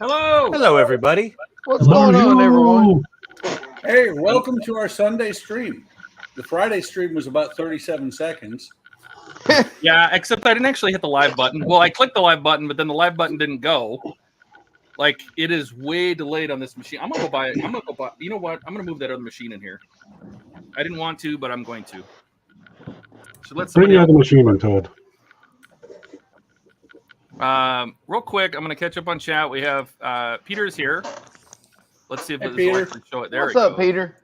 Hello. Hello, everybody. What's going on, everyone? Hey, welcome to our Sunday stream. The Friday stream was about 37 seconds. Yeah, except I didn't actually hit the live button. Well, I clicked the live button, but then the live button didn't go. Like, it is way delayed on this machine. I'm gonna go buy it. You know what? I'm gonna move that other machine in here. I didn't want to, but I'm going to. So let's bring the other machine in, Todd. Real quick, I'm gonna catch up on chat. We have Peter's here. Let's see if Hey, Peter. Show it. There. What's up, Peter?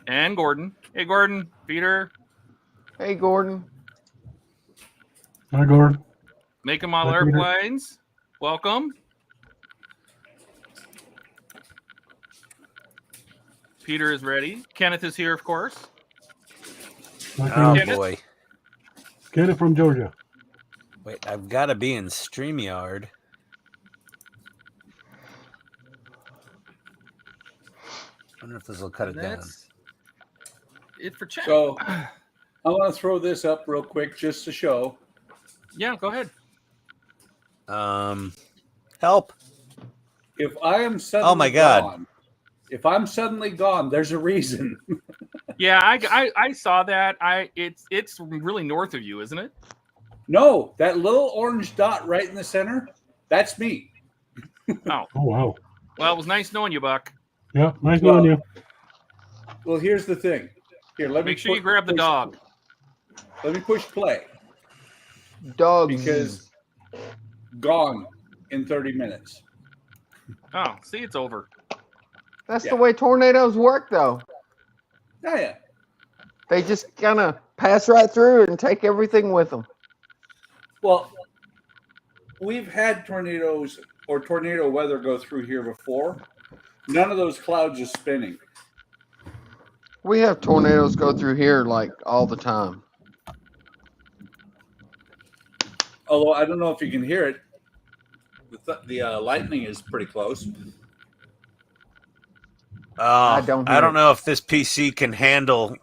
And Gordon. Hey, Gordon. Peter. Hey, Gordon. Hi, Gordon. Make them all airplanes. Welcome. Peter is ready. Kenneth is here, of course. Oh, Kenneth? boy. Kenneth from Georgia. Wait, I've got to be in StreamYard. I wonder if this will cut it down. It for chat. So I want to throw this up real quick just to show. Yeah, go ahead. Help. If I am suddenly Oh, my God. gone, if I'm suddenly gone, there's a reason. Yeah, I saw that. It's really north of you, isn't it? No, that little orange dot right in the center, that's me. Oh. Oh, wow. Well, it was nice knowing you, Buck. Yeah, nice knowing you. Well, here's the thing. Here, let me Make sure you grab the dog. Let me push play Dogs. because gone in 30 minutes. Oh, see, it's over. That's Yeah. the way tornadoes work, though. Oh, yeah. They just kind of pass right through it and take everything with them. Well, we've had tornadoes or tornado weather go through here before. None of those clouds are spinning. We have tornadoes go through here like all the time. Although I don't know if you can hear it. The lightning is pretty close. I don't know if this PC can handle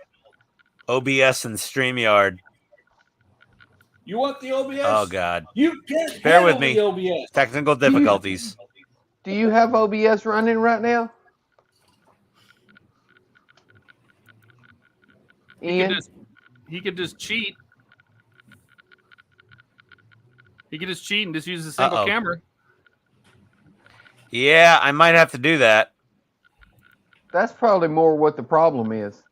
OBS and StreamYard. You want the OBS? Oh, God. You can't Bear handle with me. the OBS. Technical difficulties. Do you have OBS running right now? Ian? He could just cheat. He could just cheat and just use a single Uh-oh. camera. Yeah, I might have to do that. That's probably more what the problem is.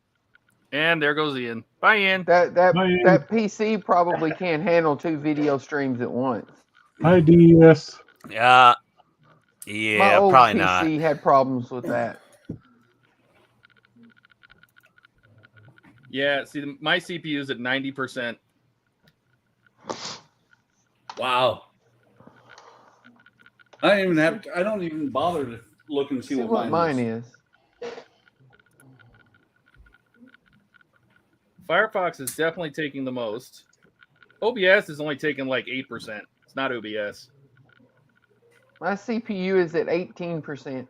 And there goes Ian. Bye, Ian. That Bye, Ian. that PC probably can't handle 2 video streams at once. Hi, DES. Yeah, My old probably PC not. had problems with that. Yeah, see, my CPU is at 90%. Wow. I don't even bother to look and see, See what mine is. Firefox is definitely taking the most. OBS is only taking like 8%. It's not OBS. My CPU is at 18%.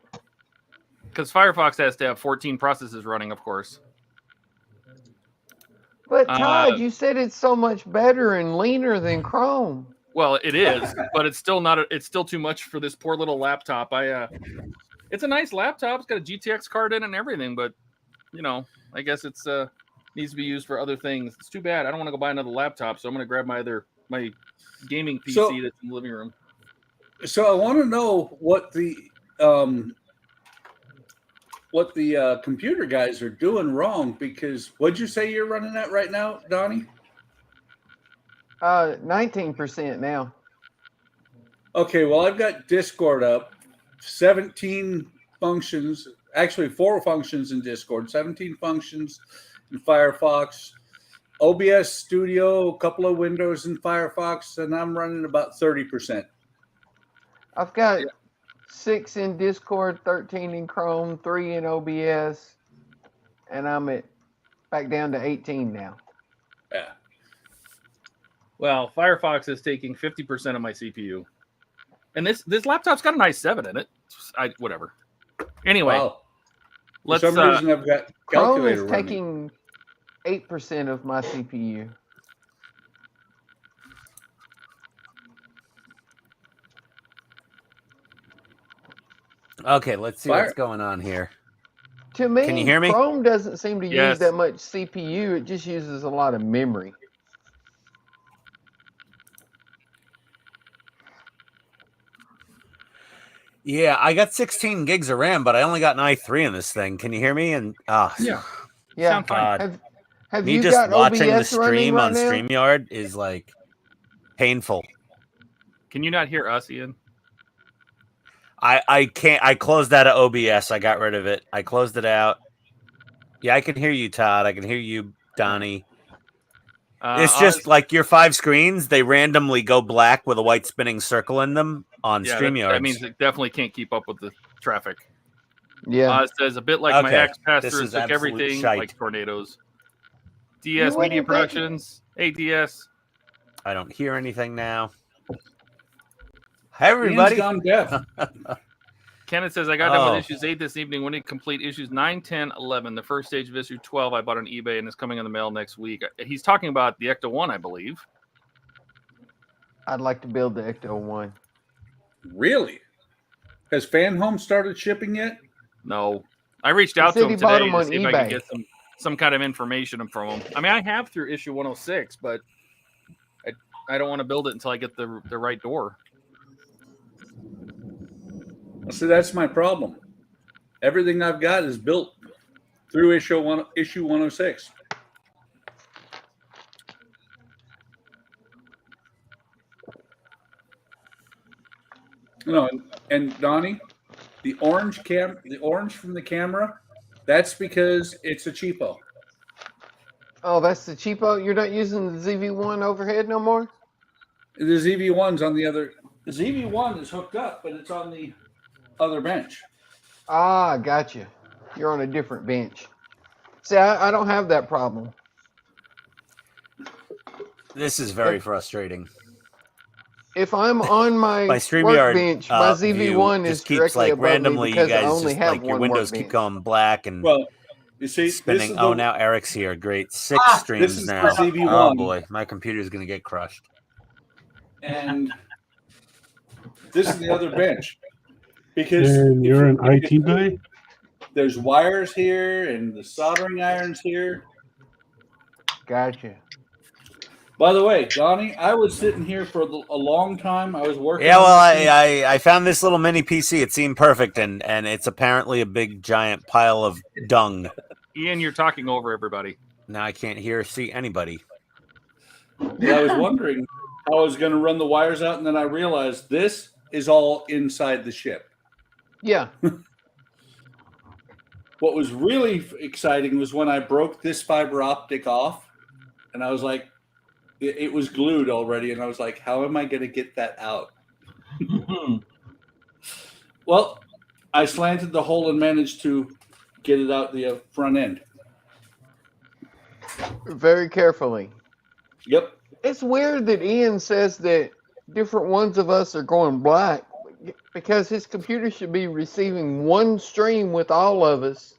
Because Firefox has to have 14 processes running, of course. But Todd, you said it's so much better and leaner than Chrome. Well, it is, but it's still not. It's still too much for this poor little laptop. It's a nice laptop. It's got a GTX card in it and everything, but you know, I guess it's needs to be used for other things. It's too bad. I don't want to go buy another laptop, so I'm going to grab my gaming PC that's in the living room. So I want to know what the computer guys are doing wrong, because what'd you say you're running at right now, Donnie? 19% now. Okay, well, I've got Discord up, 17 functions, actually 4 functions in Discord, 17 functions in Firefox, OBS Studio, a couple of windows in Firefox, and I'm running about 30%. I've got 6 in Discord, 13 in Chrome, 3 in OBS, and I'm back down to 18 now. Yeah. Well, Firefox is taking 50% of my CPU, and this laptop's got an i7 in it. Whatever. Anyway, Wow. let's. For some reason, I've got Chrome calculator is running. taking 8% of my CPU. Okay, let's see Fire. what's going on here. To me, Can you hear me? Chrome doesn't seem to Yes. use that much CPU. It just uses a lot of memory. Yeah, I got 16 gigs of RAM, but I only got an i3 in this thing. Can you hear me? And Yeah. Yeah. Sound fine. God, Have me you just got watching the OBS running stream right on now? StreamYard is like painful. Can you not hear us, Ian? I can't. I closed out of OBS. I got rid of it. I closed it out. Yeah, I can hear you, Todd. I can hear you, Donnie. It's just like your 5 screens, they randomly go black with a white spinning circle in them on yeah, StreamYard. that means it definitely can't keep up with the traffic. Yeah. It says a bit like my Okay, ex passed this through and is took absolute everything shite. like tornadoes. You DS wouldn't Media think- Productions, ADS. I don't hear anything now. Hi, Ian's everybody. gone deaf. Kenneth says, I got done Oh. with issues 8 this evening. When did complete issues 9, 10, 11? The first stage of issue 12 I bought on eBay and is coming in the mail next week. He's talking about the Ecto 1, I believe. I'd like to build the Ecto 1. Really? Has Fan Home started shipping yet? No. I reached He out said to he him bought today them to on see if I could eBay. get some kind of information from him. I mean, I have through issue 106, but I don't want to build it until I get the right door. See, that's my problem. Everything I've got is built through issue 106. No, and Donnie, the orange from the camera, that's because it's a cheapo. Oh, that's the cheapo. You're not using the ZV1 overhead no more? The ZV1's on the other. The ZV1 is hooked up, but it's on the other bench. Ah, gotcha. You're on a different bench. See, I don't have that problem. This is very frustrating. If I'm on my My StreamYard workbench, my ZV1 view is just keeps directly like above randomly. me You because I guys only just have like your one windows workbench. keep going black and Well, you see, this spinning. is Oh, the, now Eric's here. Great, 6 this streams is now. the ZV1. Oh boy, my computer's gonna get crushed. and this is the other bench because And you're an if- IT guy? There's wires here and the soldering irons here. Gotcha. By the way, Donnie, I was sitting here for a long time. I was working. Yeah, on well, this thing. I found this little mini PC. It seemed perfect, and it's apparently a big giant pile of dung. Ian, you're talking over everybody. Now I can't see anybody. And I was wondering how I was going to run the wires out, and then I realized this is all inside the ship. Yeah. What was really exciting was when I broke this fiber optic off, and I was like, it was glued already, and I was like, how am I going to get that out? Well, I slanted the hole and managed to get it out the front end. Very carefully. Yep. It's weird that Ian says that different ones of us are going black because his computer should be receiving one stream with all of us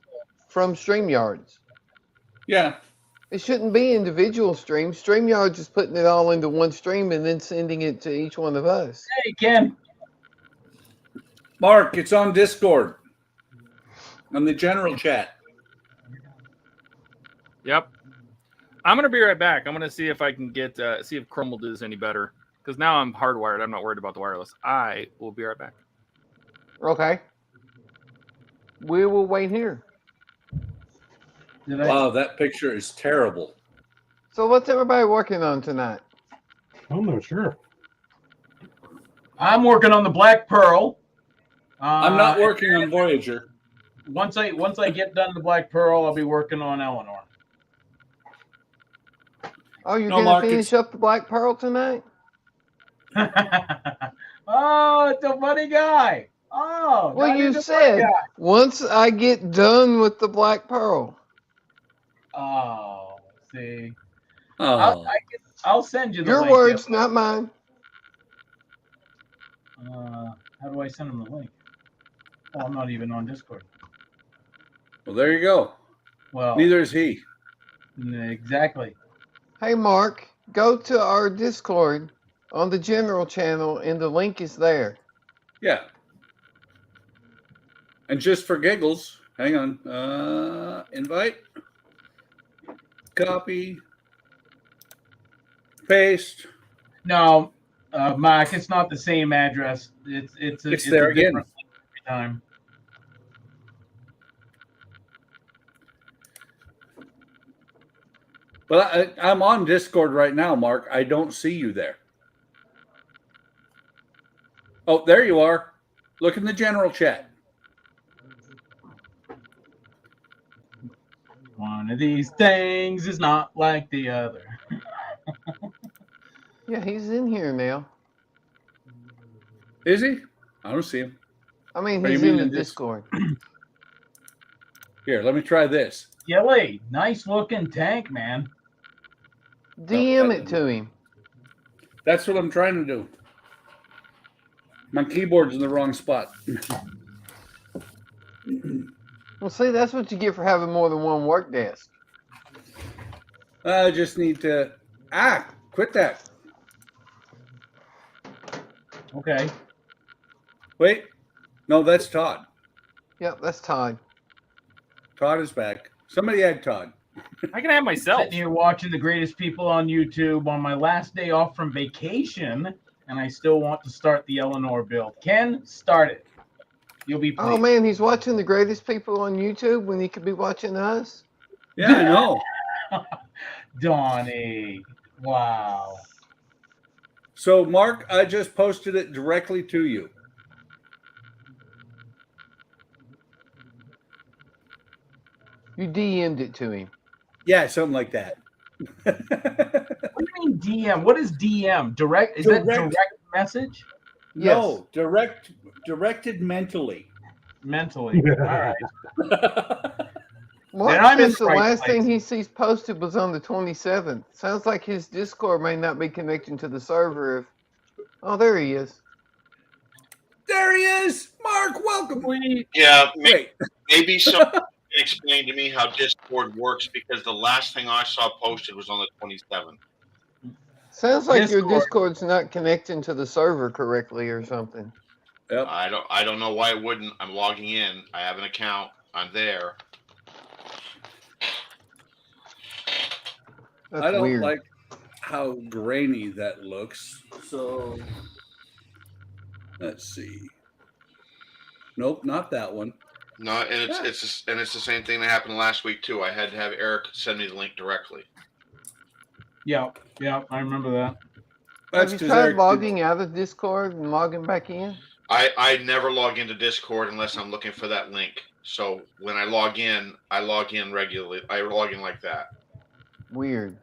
from StreamYards. Yeah. It shouldn't be individual streams. StreamYard's just putting it all into one stream and then sending it to each one of us. Hey, Ken. Mark, it's on Discord. On the general chat. Yep. I'm going to be right back. I'm going to see if I can get, see if Chrome will do this any better. Because now I'm hardwired. I'm not worried about the wireless. I will be right back. Okay. We will wait here. Wow, that picture is terrible. So what's everybody working on tonight? I'm not sure. I'm working on the Black Pearl. I'm not working on Voyager. Once I get done the Black Pearl, I'll be working on Eleanor. Oh, you're No, going Mark, to finish up the Black Pearl tonight? Oh, it's a funny guy. Oh, Well, Donnie's you a funny said, guy. once I get done with the Black Pearl. Oh, see. Oh. I'll send you the Your link. words, not mine. How do I send him the link? Oh, I'm not even on Discord. Well, there you go. Well, Neither is he. exactly. Hey, Mark, go to our Discord on the general channel, and the link is there. Yeah. And just for giggles, hang on. Invite, copy, paste. No, Mike, it's not the same address. It's there a again. different link every time. But I'm on Discord right now, Mark. I don't see you there. Oh, there you are. Look in the general chat. One of these things is not like the other. Yeah, he's in here now. Is he? I don't see him. I mean, What do you he's in mean the in this- Discord. Here, let me try this. GILLY, nice looking tank, man. DM it to him. That's what I'm trying to do. My keyboard's in the wrong spot. Well, see, that's what you get for having more than one work desk. I just need to... quit that. Okay. Wait. No, that's Todd. Yep, that's Todd. Todd is back. Somebody add Todd. I can have myself. Sitting here watching the greatest people on YouTube on my last day off from vacation, and I still want to start the Eleanor build. Ken, start it. You'll be pleased. Oh, man, he's watching the greatest people on YouTube when he could be watching us. Yeah, I know. Donnie. Wow. So, Mark, I just posted it directly to you. You DM'd it to him. Yeah, something like that. What do you mean DM? What is DM? Direct? Is that direct message? No, directed mentally. Mentally. All right. Mark Then I'm in says the the right last place. thing he sees posted was on the 27th. Sounds like his Discord may not be connecting to the server. Oh, there he is. There he is. Mark, welcome. Yeah, Wait. maybe someone can explain to me how Discord works, because the last thing I saw posted was on the 27th. Sounds like your Discord. Discord's not connecting to the server correctly or something. Yep. I don't know why it wouldn't. I'm logging in. I have an account. I'm there. That's I don't weird. like how grainy that looks. So let's see. Nope, not that one. No, and it's the same thing that happened last week too. I had to have Eric send me the link directly. Yeah, I remember that. That's Have you 'cause tried Eric logging out of Discord and logging back in? I never log into Discord unless I'm looking for that link. So when I log in regularly. I log in like that. Weird.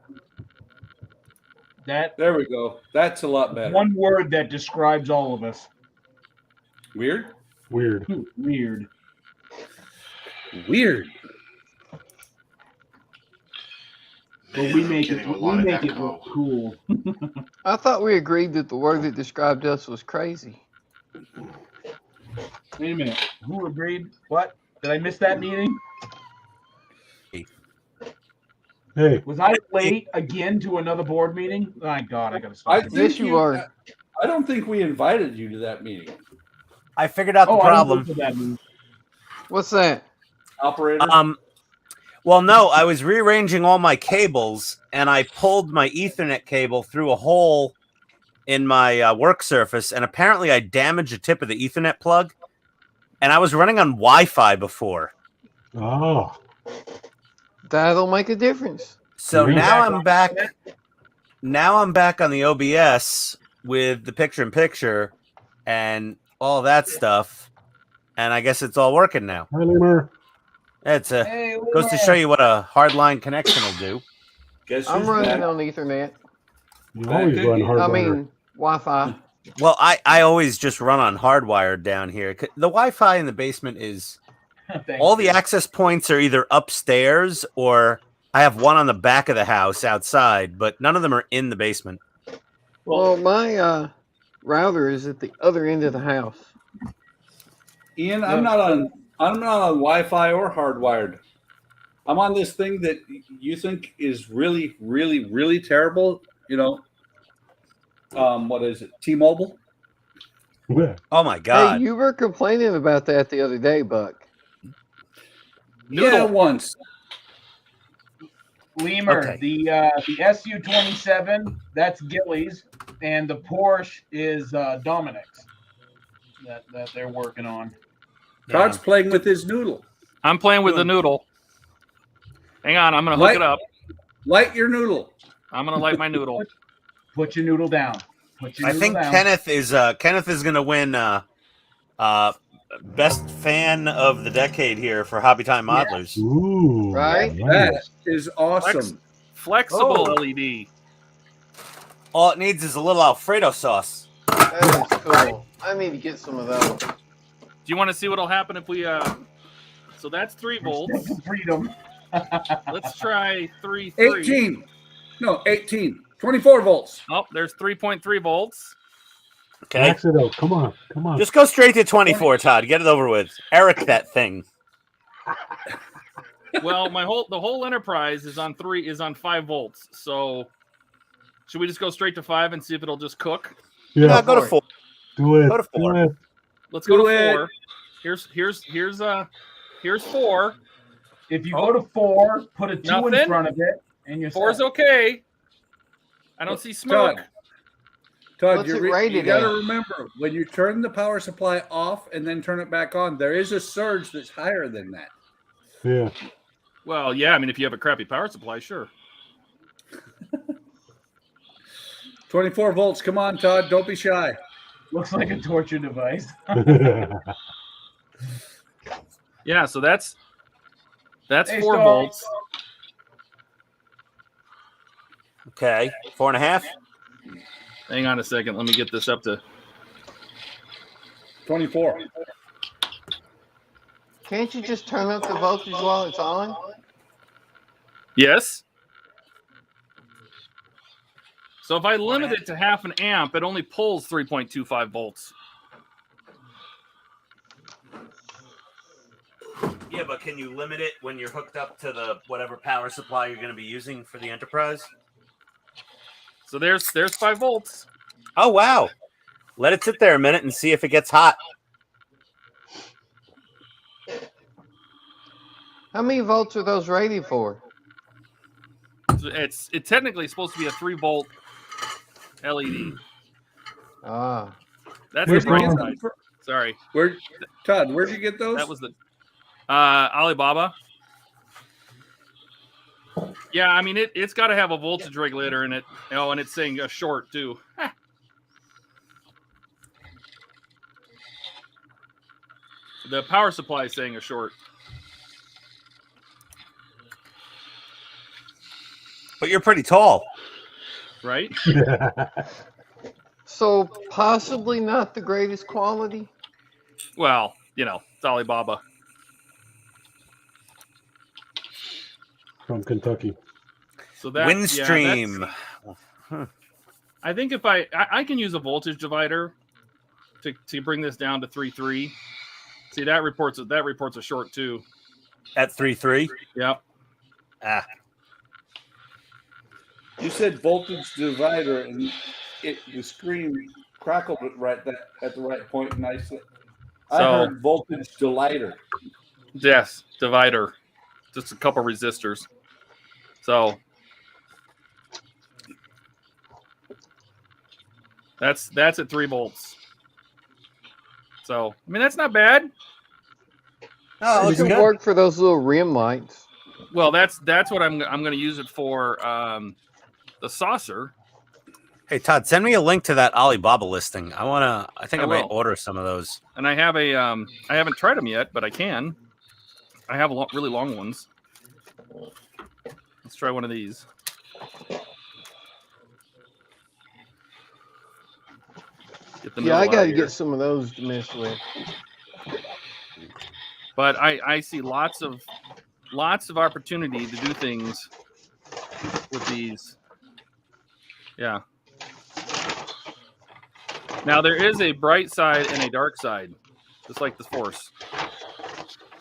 There we go. That's a lot better. One word that describes all of us. Weird? Weird. Weird. Weird. But Man, we I'm make getting it. a We lot of make it echo. look cool. I thought we agreed that the word that described us was crazy. Wait a minute. Who agreed? What? Did I miss that meeting? Hey, Was I late again to another board meeting? My God, I gotta stop. this. Yes, you are. I don't think we invited you to that meeting. I figured out the I didn't problem. look for that meeting. What's that? Operator? Well, no, I was rearranging all my cables, and I pulled my Ethernet cable through a hole in my work surface, and apparently I damaged the tip of the Ethernet plug, and I was running on Wi-Fi before. oh, That'll make a difference. So Yeah. now I'm back. Now I'm back on the OBS with the picture-in-picture and all that stuff, and I guess it's all working now. hi, Lemur. It's a Hey, goes to show you what a hardline connection will do. Guess I'm who's running back? on Ethernet. You always Back run again. hardwire. I mean, Wi-Fi. Well, I always just run on hardwired down here. The Wi-Fi in the basement is Thank all the you. access points are either upstairs or I have one on the back of the house outside, but none of them are in the basement. Well, my router is at the other end of the house. Ian, I'm not on Wi-Fi or hardwired. I'm on this thing that you think is really, really, really terrible. You know, what is it? T-Mobile. Yeah. Oh my Hey, god! you were complaining about that the other day, Buck. Noodle. Yeah, once. Lemur, Okay. the SU-27, that's Gilly's, and the Porsche is Dominic's that they're working on. Todd's playing with his noodle. I'm playing with the noodle. Hang on, I'm going to hook it up. Light your noodle. I'm going to light my noodle. Put your noodle down. Put your I noodle think down. Kenneth is going to win best fan of the decade here for Hobby Time Modelers. Ooh. Right? That nice. is awesome. Flexible Oh. LED. All it needs is a little Alfredo sauce. That is cool. I need to get some of those. Do you want to see what'll happen if we so that's 3 volts. Freedom. Let's try 3. 18. No, 18. 24 volts. Oh, there's 3.3 volts. Okay. Max it out. Come on. Come on. Just go straight to 24, Todd. Get it over with. Eric that thing. Well, the whole enterprise is on 5 volts. So should we just go straight to 5 and see if it'll just cook? Yeah, go to 4. Do it. Go to 4. Do it. Let's go Do to it. 4. Here's 4. If you go to 4, put a 2 in Nothing. front of it, and you're 4's set. okay. I don't see smoke. Todd, What's you it rated got to at? remember, when you turn the power supply off and then turn it back on, there is a surge that's higher than that. Yeah. Well, yeah, I mean, if you have a crappy power supply, sure. 24 volts. Come on, Todd. Don't be shy. Looks like a torture device. Yeah, so that's Hey, 4 Star. volts. Okay. 4.5. Hang on a second. Let me get this up to 24. Can't you just turn up the voltage while it's on? yes. So if I limit it to half an amp, it only pulls 3.25 volts. Yeah, but can you limit it when you're hooked up to the whatever power supply you're going to be using for the Enterprise? So there's 5 volts. Oh, wow. Let it sit there a minute and see if it gets hot. How many volts are those rated for? It's technically supposed to be a 3 volt LED. Ah, That's Where's the bright Ron? side. Sorry, Todd, where'd you get those? that was the Alibaba. Yeah, I mean it's got to have a voltage regulator in it. Oh, and it's saying a short too. The power supply is saying a short. But you're pretty tall. Right? so possibly not the greatest quality. Well, it's Alibaba. From Kentucky. So that Windstream. I think if I can use a voltage divider to bring this down to 3.3. See, that reports a short too. At 3.3? Yep. Ah. You said voltage divider, and the screen crackled it at the right point, and I heard voltage delighter. Yes, divider. Just a couple resistors. So that's at 3 volts. So I mean that's not bad. Oh, It could work for those little rim lights. Well, that's what I'm going to use it for. The saucer. Hey, Todd, send me a link to that Alibaba listing. I think I might will. order some of those. And I have I haven't tried them yet, but I can. I have really long ones. Let's try one of these. Yeah, I got to get some of those to mess with. But I see lots of opportunity to do things with these. Yeah. Now there is a bright side and a dark side, just like the Force.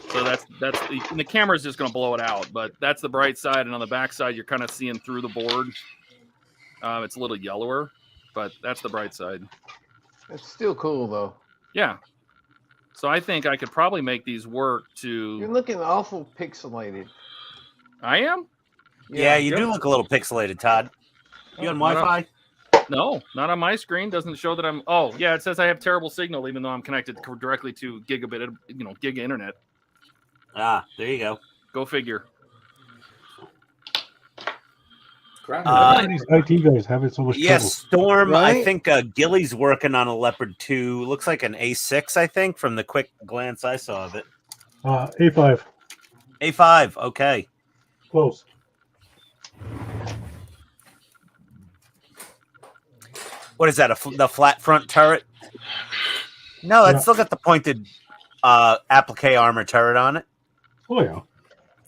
So that's the camera is just going to blow it out, but that's the bright side, and on the back side you're kind of seeing through the board. It's a little yellower, but that's the bright side. It's still cool though. Yeah. So I think I could probably make these work You're to. looking awful pixelated. I am? Yeah, you do look a little pixelated, Todd. You on not Wi-Fi? No, not on my screen. Doesn't show that I'm. Oh, yeah, it says I have terrible signal, even though I'm connected directly to gigabit, gig internet. Ah, there you go. Go figure. These IT guys having so much Yes, Storm. I Right? think Gilly's working on a Leopard 2. Looks like an A6, I think, from the quick glance I saw of it. A5. A5, okay. Close. What is that? The flat front turret? No, it's still got the pointed applique armor turret on it. Oh, yeah.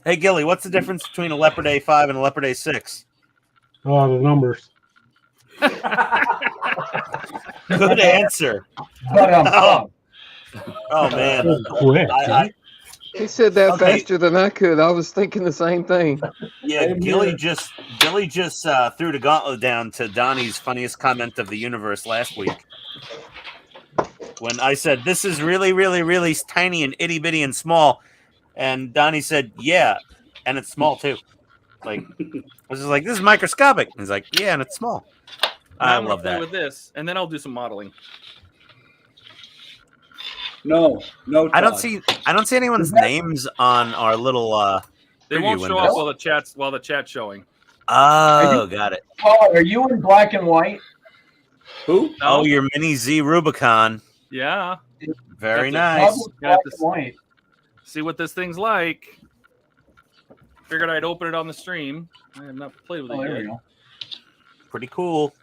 Hey, Gilly, what's the difference between a Leopard A5 and a Leopard A6? The numbers. Good answer. But Oh man. Quick. He said that Okay. faster than I could. I was thinking the same thing. Yeah, Gilly just threw the gauntlet down to Donnie's funniest comment of the universe last week. When I said, this is really, really, really tiny and itty bitty and small. And Donnie said, yeah, and it's small too. Like, I was just like, this is microscopic. And he's like, yeah, and it's small. I I'm gonna love play that. with this, and then I'll do some modeling. No. I don't Todd. see anyone's names on our little They preview won't show windows. up while the chat's showing. Oh, got it. Todd, are you in black and white? Who? Oh, your mini Z Rubicon. Yeah. Very That's nice. Todd, Yeah, black this- and white. See what this thing's like. Figured I'd open it on the stream. I have not played with Oh, it there we yet. go. Pretty cool.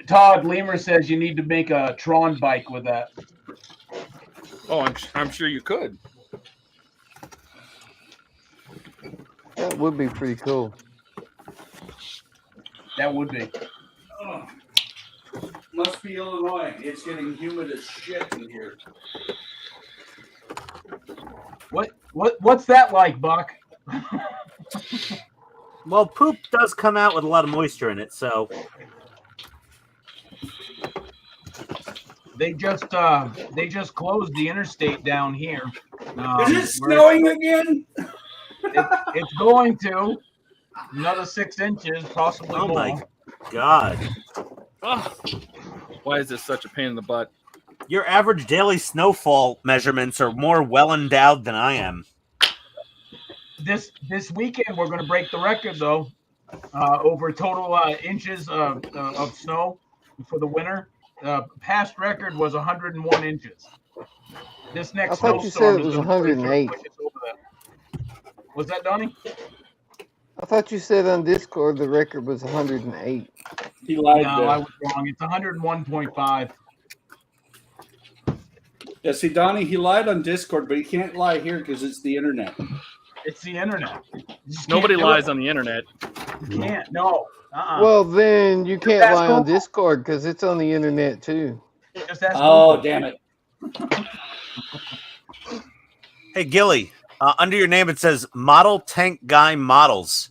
Todd Lemur says you need to make a Tron bike with that. Oh, I'm sure you could. That would be pretty cool. That would be. Oh, must be Illinois. It's getting humid as shit in here. What's that like, Buck? Well, poop does come out with a lot of moisture in it, so They just closed the interstate down here. Is it snowing again? It's going to another 6 inches, possibly oh more. my god. Oh, why is this such a pain in the butt? Your average daily snowfall measurements are more well endowed than I am. This weekend we're going to break the record though, over total inches of snow for the winter. Past record was 101 inches. This I next thought you said snowstorm it was is gonna push 108. us over that. Was that Donnie? I thought you said on Discord the record was 108. He lied No, there. I was wrong. It's 101.5. Yeah, see, Donnie, he lied on Discord, but he can't lie here because it's the internet. It's the internet. You just Nobody can't do lies it. on the internet. You can't. No. Well, then you can't That's lie on cool. Discord because it's on the internet too. Just ask Oh, Google. damn it. Hey, Gilly, under your name it says Model Tank Guy Models.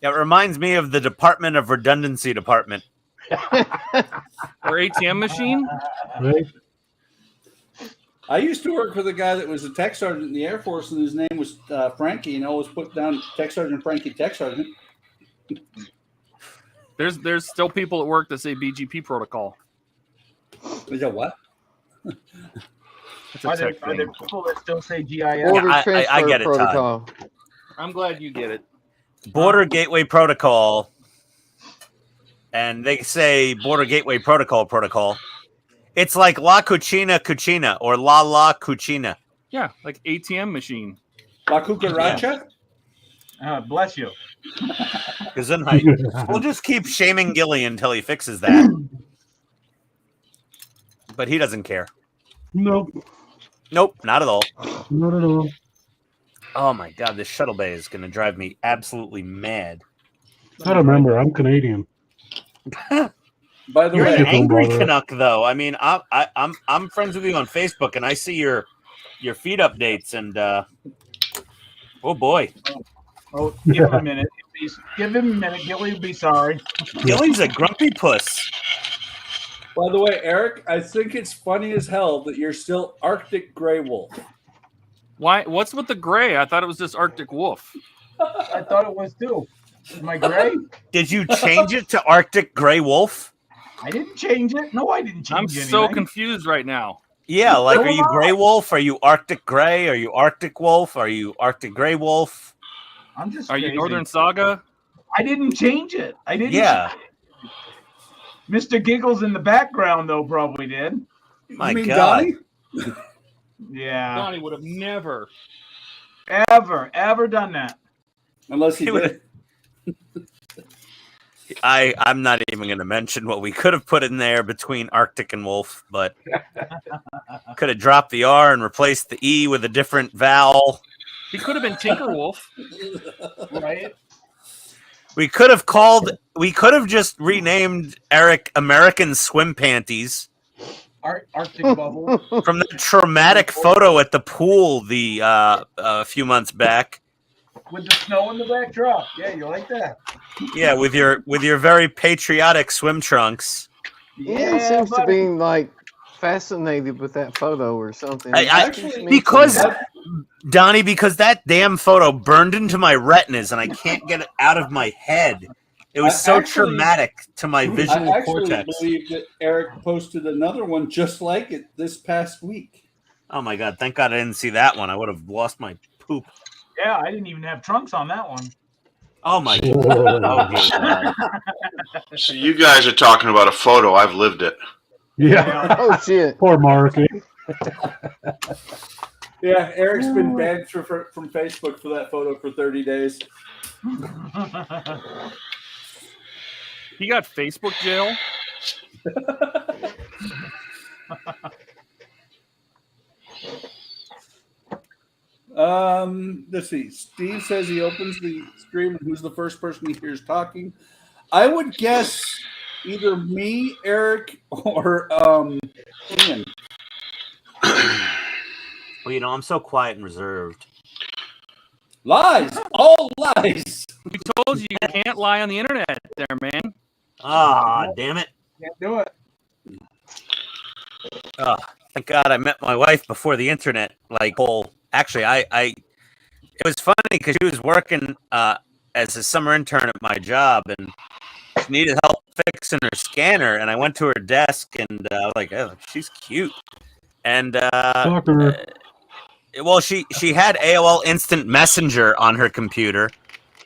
It reminds me of the Department of Redundancy Department. Or ATM machine? Right? I used to work with a guy that was a tech sergeant in the Air Force, and his name was Frankie, and always put down Tech Sergeant Frankie, Tech Sergeant. There's still people at work that say BGP protocol. Is that what? It's a Are there tech thing. people that still say GIS? Order I transfer get it, Todd. protocol. I'm glad you get it. Border Gateway Protocol. And they say Border Gateway Protocol. It's like La Cucina or La Cucina. Yeah, like ATM machine. La Cucaracha? Bless you. Gesundheit. We'll just keep shaming Gilly until he fixes that. But he doesn't care. Nope. Nope, not at all. Not at all. Oh my god, this shuttle bay is going to drive me absolutely mad. I remember. I'm Canadian. By the You're way, an angry bother. Canuck, though. I mean, I'm friends with you on Facebook, and I see your feed updates, and oh boy, Oh, give him a minute. Give him a minute. Gilly will be sorry. Gilly's a grumpy puss. By the way, Eric, I think it's funny as hell that you're still Arctic Gray Wolf. Why? What's with the gray? I thought it was just Arctic Wolf. I thought it was too. Am I gray? Did you change it to Arctic Gray Wolf? I didn't change it. No, I didn't change it. I'm so confused right now. Yeah, like, are you Gray Wolf? Are you Arctic Gray? Are you Arctic Wolf? Are you Arctic Gray Wolf? I'm just. Are crazy. you Northern Saga? I didn't change it. I didn't. Yeah. Mr. Giggles in the background, though, probably did. My You mean God. Donnie? Yeah. Donnie would have never. Ever done that. Unless he did. I'm not even going to mention what we could have put in there between Arctic and Wolf, but could have dropped the R and replaced the E with a different vowel. He could have been Tinker Wolf. Right? We could have just renamed Eric American Swim Panties Arctic Bubble. from that traumatic photo at the pool a few months back. With the snow in the backdrop. Yeah, you like that? Yeah, with your very patriotic swim trunks. Ian seems to be like fascinated with that photo or something. Because Donnie, because that damn photo burned into my retinas and I can't get it out of my head. It was so traumatic to my visual I actually cortex. believe that Eric posted another one just like it this past week. Oh my God! Thank God I didn't see that one. I would have lost my poop. Yeah, I didn't even have trunks on that one. Oh my God! Oh my God. So you guys are talking about a photo. I've lived it. Yeah. Oh shit! Poor Mark. Yeah, Eric's been banned from Facebook for that photo for 30 days. He got Facebook jail. Let's see. Steve says he opens the stream and who's the first person he hears talking. I would guess either me, Eric, or Ian. Well, you know, I'm so quiet and reserved. Lies. All lies. We told you can't lie on the internet there, man. Ah, damn it. Can't do it. Oh, thank God I met my wife before the internet. Actually, it was funny because she was working as a summer intern at my job and she needed help fixing her scanner. And I went to her desk and I was like, oh, she's cute. And well, she had AOL Instant Messenger on her computer.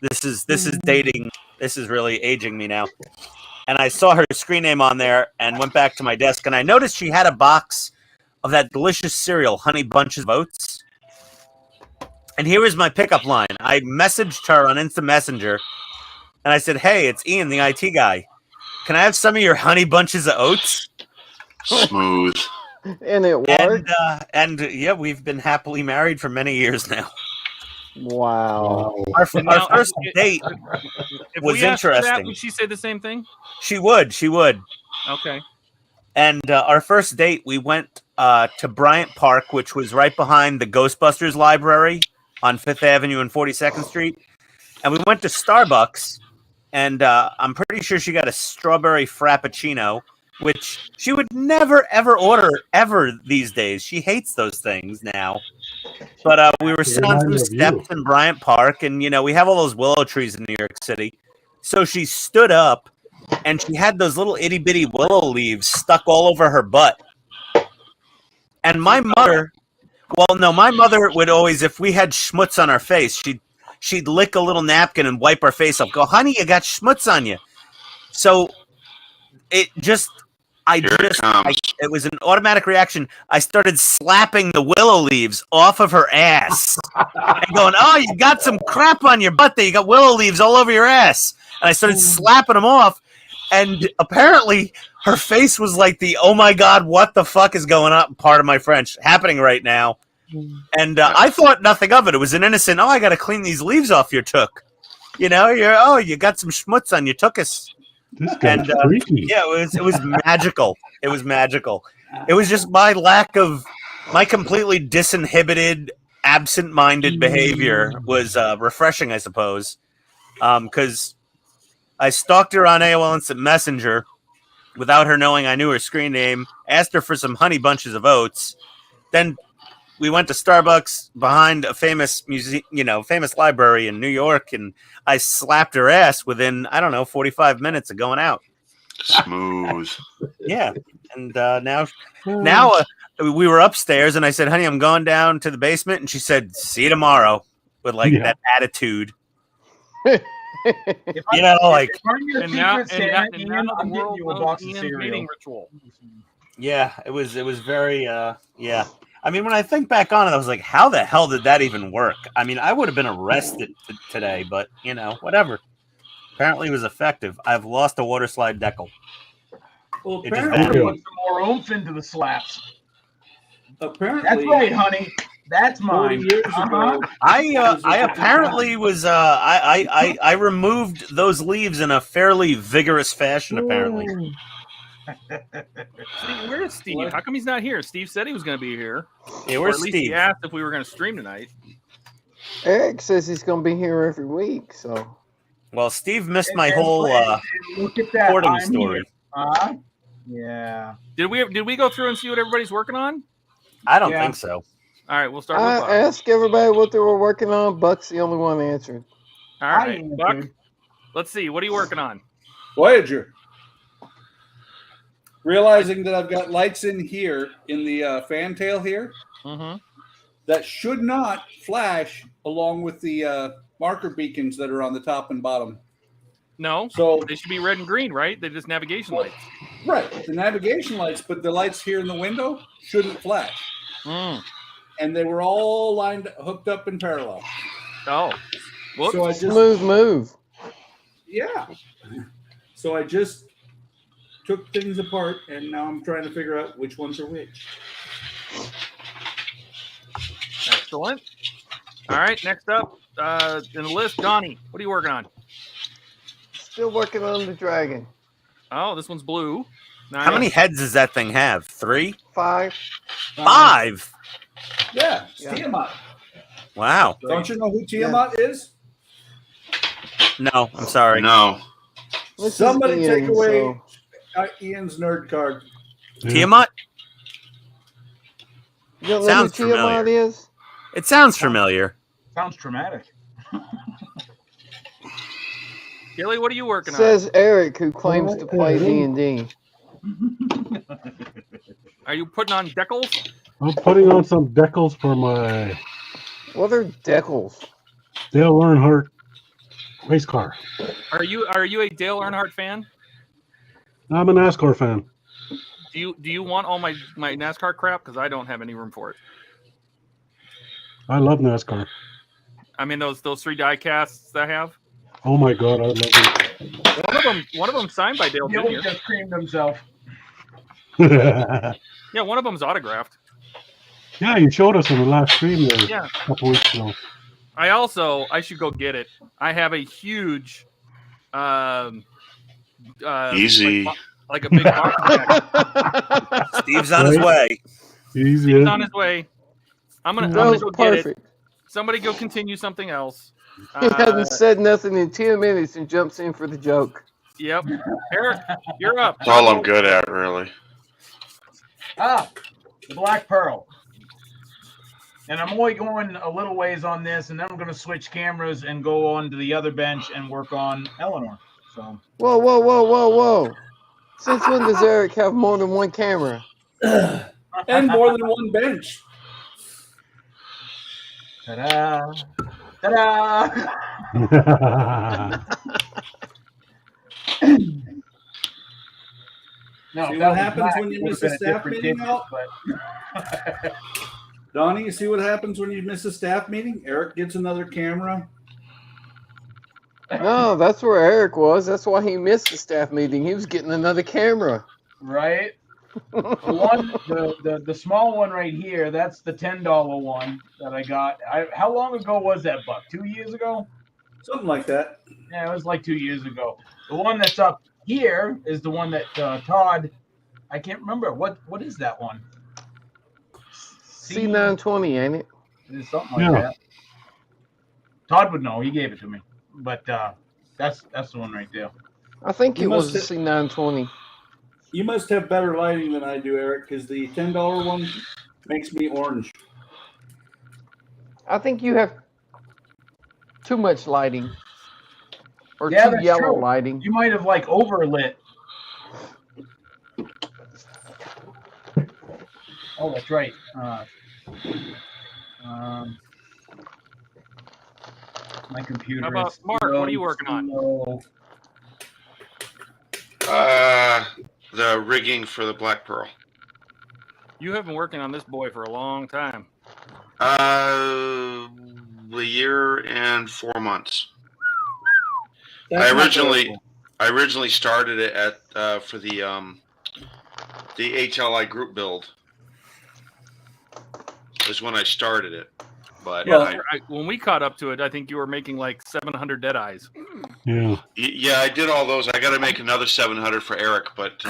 This is dating. This is really aging me now. And I saw her screen name on there and went back to my desk and I noticed she had a box of that delicious cereal, Honey Bunches of Oats. And here is my pickup line. I messaged her on Instant Messenger and I said, hey, it's Ian, the IT guy. Can I have some of your Honey Bunches of Oats? Smooth. And it worked. And yeah, we've been happily married for many years now. Wow. Our first date If was we asked her that, interesting. would she say the same thing? She would. Okay. And our first date, we went to Bryant Park, which was right behind the Ghostbusters library on 5th Avenue and 42nd Street. And we went to Starbucks, and I'm pretty sure she got a strawberry frappuccino, which she would never, ever order ever these days. She hates those things now. But we were sitting on some steps in Bryant Park, and, you know, we have all those willow trees in New York City. So she stood up, and she had those little itty-bitty willow leaves stuck all over her butt. And my mother would always, if we had schmutz on our face, she'd lick a little napkin and wipe our face off. Go, honey, you got schmutz on you. So it was an automatic reaction. I started slapping the willow leaves off of her ass and going, oh, you got some crap on your butt there. You got willow leaves all over your ass. And I started slapping them off. And apparently her face was like the, oh my God, what the fuck is going on? Pardon my French, happening right now. And I thought nothing of it. It was an innocent, oh, I got to clean these leaves off your took. You know, you got some schmutz on your tuchus. This guy's freaky. Yeah, it was magical. It was magical. It was just my completely disinhibited, absent-minded behavior was refreshing, I suppose. Because I stalked her on AOL Instant Messenger, without her knowing I knew her screen name, asked her for some honey bunches of oats. Then we went to Starbucks behind a famous famous library in New York, and I slapped her ass within, I don't know, 45 minutes of going out. Smooth. Yeah. And now we were upstairs, and I said, honey, I'm going down to the basement. And she said, see you tomorrow, with like that attitude. If like, and now the world knows Ian's mating ritual. Yeah, it was very, yeah. I mean, when I think back on it, I was like, how the hell did that even work? I mean, I would have been arrested today, but, whatever. Apparently it was effective. I've lost a water slide decal. Well, apparently put some more oomph into the slaps. Apparently, that's right, honey. That's mine. I apparently was I removed those leaves in a fairly vigorous fashion. Apparently. Steve, where's Steve? What? How come he's not here? Steve said he was going to be here. Yeah, where's Steve? He asked if we were going to stream tonight. Eric says he's going to be here every week. So, well, Steve missed my whole recording story. Yeah. Did we go through and see what everybody's working on? I don't think so. All right, we'll start with Buck. I asked everybody what they were working on. Buck's the only one answering. All right, Buck. Let's see. What are you working on? Voyager. Realizing that I've got lights in here in the fantail here that should not flash along with the marker beacons that are on the top and bottom. No, so they should be red and green, right? They're just navigation lights. Right, the navigation lights, but the lights here in the window shouldn't flash. And they were all hooked up in parallel. Oh, whoops. So I just smooth move. Yeah. So I just took things apart, and now I'm trying to figure out which ones are which. Excellent. All right, next up in the list, Donnie. What are you working on? Still working on the dragon. Oh, this one's blue. Nice. How many heads does that thing have? 3? 5. 5? Yeah, Tiamat. Wow. Don't you know who Tiamat is? No, I'm sorry. No. Somebody take away Ian's nerd card. Tiamat? You don't know who Tiamat is? It sounds familiar. Sounds traumatic. Gilly, what are you working on? Says Eric, who claims to play D&D. Are you putting on decals? I'm putting on some decals for my... What are decals? Dale Earnhardt race car. Are you a Dale Earnhardt fan? I'm a NASCAR fan. Do you want all my NASCAR crap? Because I don't have any room for it. I love NASCAR. I mean those 3 die casts I have. Oh my god, I love them. One of them signed by Dale Jr. He just creamed himself. Yeah, one of them's autographed. Yeah, you showed us on the last stream there a couple weeks ago. I should go get it. I have a huge easy like a big box. Steve's on his way. He's on his way. I'm gonna go get it. Somebody go continue something else. He hasn't said nothing in 10 minutes and jumps in for the joke. Yep. Eric, you're up. That's all I'm good at, really. The Black Pearl. And I'm only going a little ways on this, and then I'm going to switch cameras and go on to the other bench and work on Eleanor. So. Whoa. Since when does Eric have more than one camera? And more than one bench. Ta-da. Ta-da. No, see what happens when you miss a staff meeting out? Donnie, you see what happens when you miss a staff meeting? Eric gets another camera. No, that's where Eric was. That's why he missed the staff meeting. He was getting another camera. Right? The small one right here, that's the $10 one that I got. How long ago was that, Buck? 2 years ago? Something like that. Yeah, it was like 2 years ago. The one that's up here is the one that Todd, I can't remember. What is that one? C920, ain't it? It's something like that. Todd would know. He gave it to me. But that's the one right there. I think it was a C920. You must have better lighting than I do, Eric, because the $10 one makes me orange. I think you have too much lighting. Or Yeah, too that's yellow true. lighting. You might have like overlit. Oh, that's right. My computer. How about Mark? What are you working on? The rigging for the Black Pearl. You have been working on this boy for a long time. A year and 4 months. That's I not originally started it at for the HLI group build. Is when I started it, but Yeah, when we caught up to it, I think you were making like 700 dead eyes. Yeah. Yeah, I did all those. I got to make another 700 for Eric, but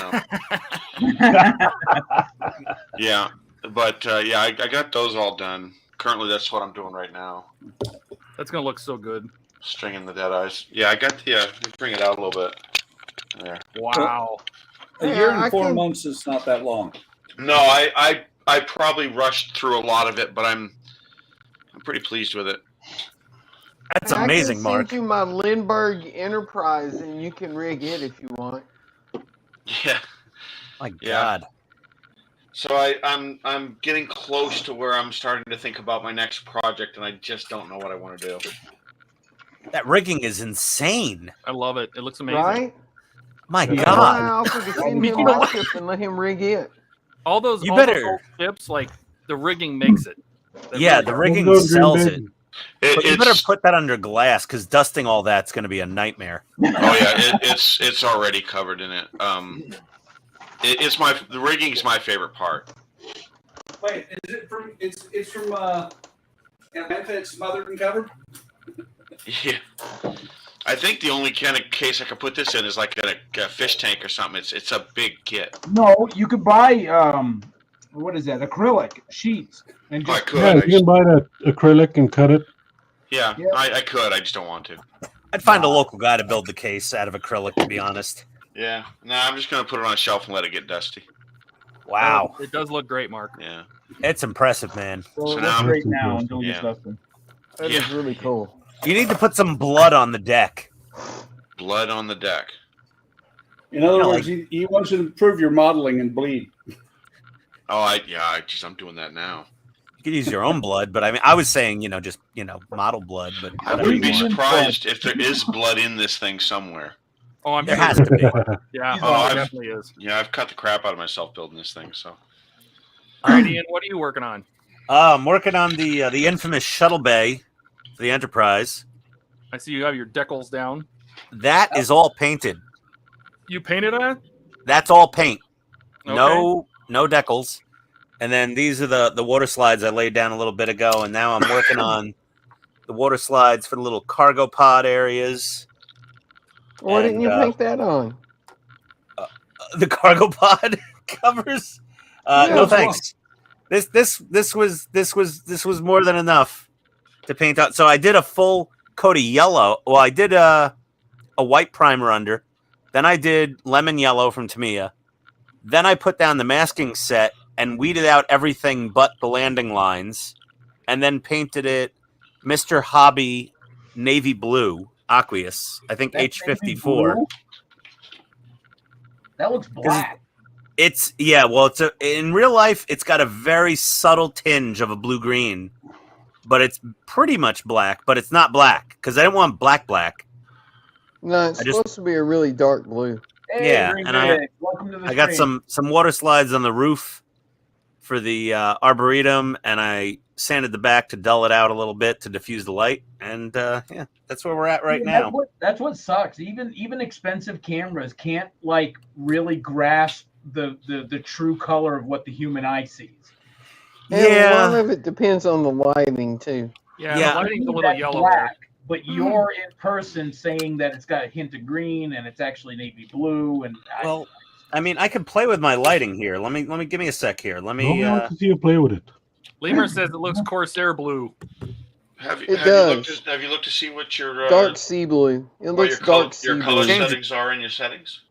yeah, but yeah, I got those all done. Currently, that's what I'm doing right now. That's gonna look so good. Stringing the dead eyes. Yeah, I got the. Bring it out a little bit. There. Wow. A year and 4 months is not that long. No, I probably rushed through a lot of it, but I'm pretty pleased with it. That's amazing, I can Mark. send you my Lindbergh Enterprise, and you can rig it if you want. Yeah. My God. So I'm getting close to where I'm starting to think about my next project, and I just don't know what I want to do. That rigging is insane. I love it. It looks amazing. Right? My That's God. why I offered to send him my ship and let him rig it. All those You those better- old ships, like the rigging makes it. They Yeah, really the are. rigging Don't go sells Green it. Baby. But you better put that under glass because dusting all that's going to be a nightmare. Oh yeah, it's already covered in it. The rigging is my favorite part. Wait, is it from? It's from Atlanta. It's smothered and covered. Yeah, I think the only kind of case I could put this in is like a fish tank or something. It's a big kit. No, you could buy what is that? Acrylic sheets and Oh, I just could. Yeah, you can buy that acrylic and cut it. Yeah, Yeah. I could. I just don't want to. I'd find a local guy to build the case out of acrylic, to be honest. Yeah, no, I'm just gonna put it on a shelf and let it get dusty. Wow. It does look great, Mark. Yeah. It's impressive, man. well, So it now looks I'm- great now until Yeah. it's dusting. That is really cool. You need to put some blood on the deck. Blood on the deck. In other No, words, he wants you to improve your modeling and bleed. Oh, I'm doing that now. You could use your own blood, but I mean, I was saying, just, model blood, but I whatever wouldn't you be want. surprised if there is blood in this thing somewhere. Oh, I'm There sure. has to be. Yeah, Oh, there definitely is. Yeah, I've cut the crap out of myself building this thing. So All right, Ian, what are you working on? I'm working on the infamous shuttle bay for the Enterprise. I see you have your decals down. That is all painted. You painted on it? That's all paint. Okay. No decals. And then these are the water slides I laid down a little bit ago, and now I'm working on the water slides for the little cargo pod areas. Why didn't And, you paint that on? The cargo pod covers? Yeah, No it's thanks. This was more than enough to paint out. So I did a full coat of yellow. Well, I did a white primer under. Then I did lemon yellow from Tamiya. Then I put down the masking set and weeded out everything but the landing lines, and then painted it Mr. Hobby navy blue aqueous. I think That's navy H54. blue? That looks black. It's in real life it's got a very subtle tinge of a blue green, but it's pretty much black, but it's not black because I didn't want black. No, it's supposed to be a really dark blue. Hey, Yeah, Green and Bay, welcome to the I got stream. some water slides on the roof for the arboretum, and I sanded the back to dull it out a little bit to diffuse the light, and yeah, that's where we're at right Yeah, now. That's what sucks. Even expensive cameras can't like really grasp the true color of what the human eye sees. And a lot Yeah, of it depends on the lighting too. Yeah, Yeah. the lighting's a little That's yellow. black, but you're in person saying that it's got a hint of green and it's actually navy blue. And well, I mean, I can play with my lighting here. Let me give me a sec here. Let Nobody me. wants to see you play with it. Lemur says it looks Corsair blue. It you does. have you looked to see what your Dark sea blue. It what looks dark sea your color blue. Change it. settings are in your settings?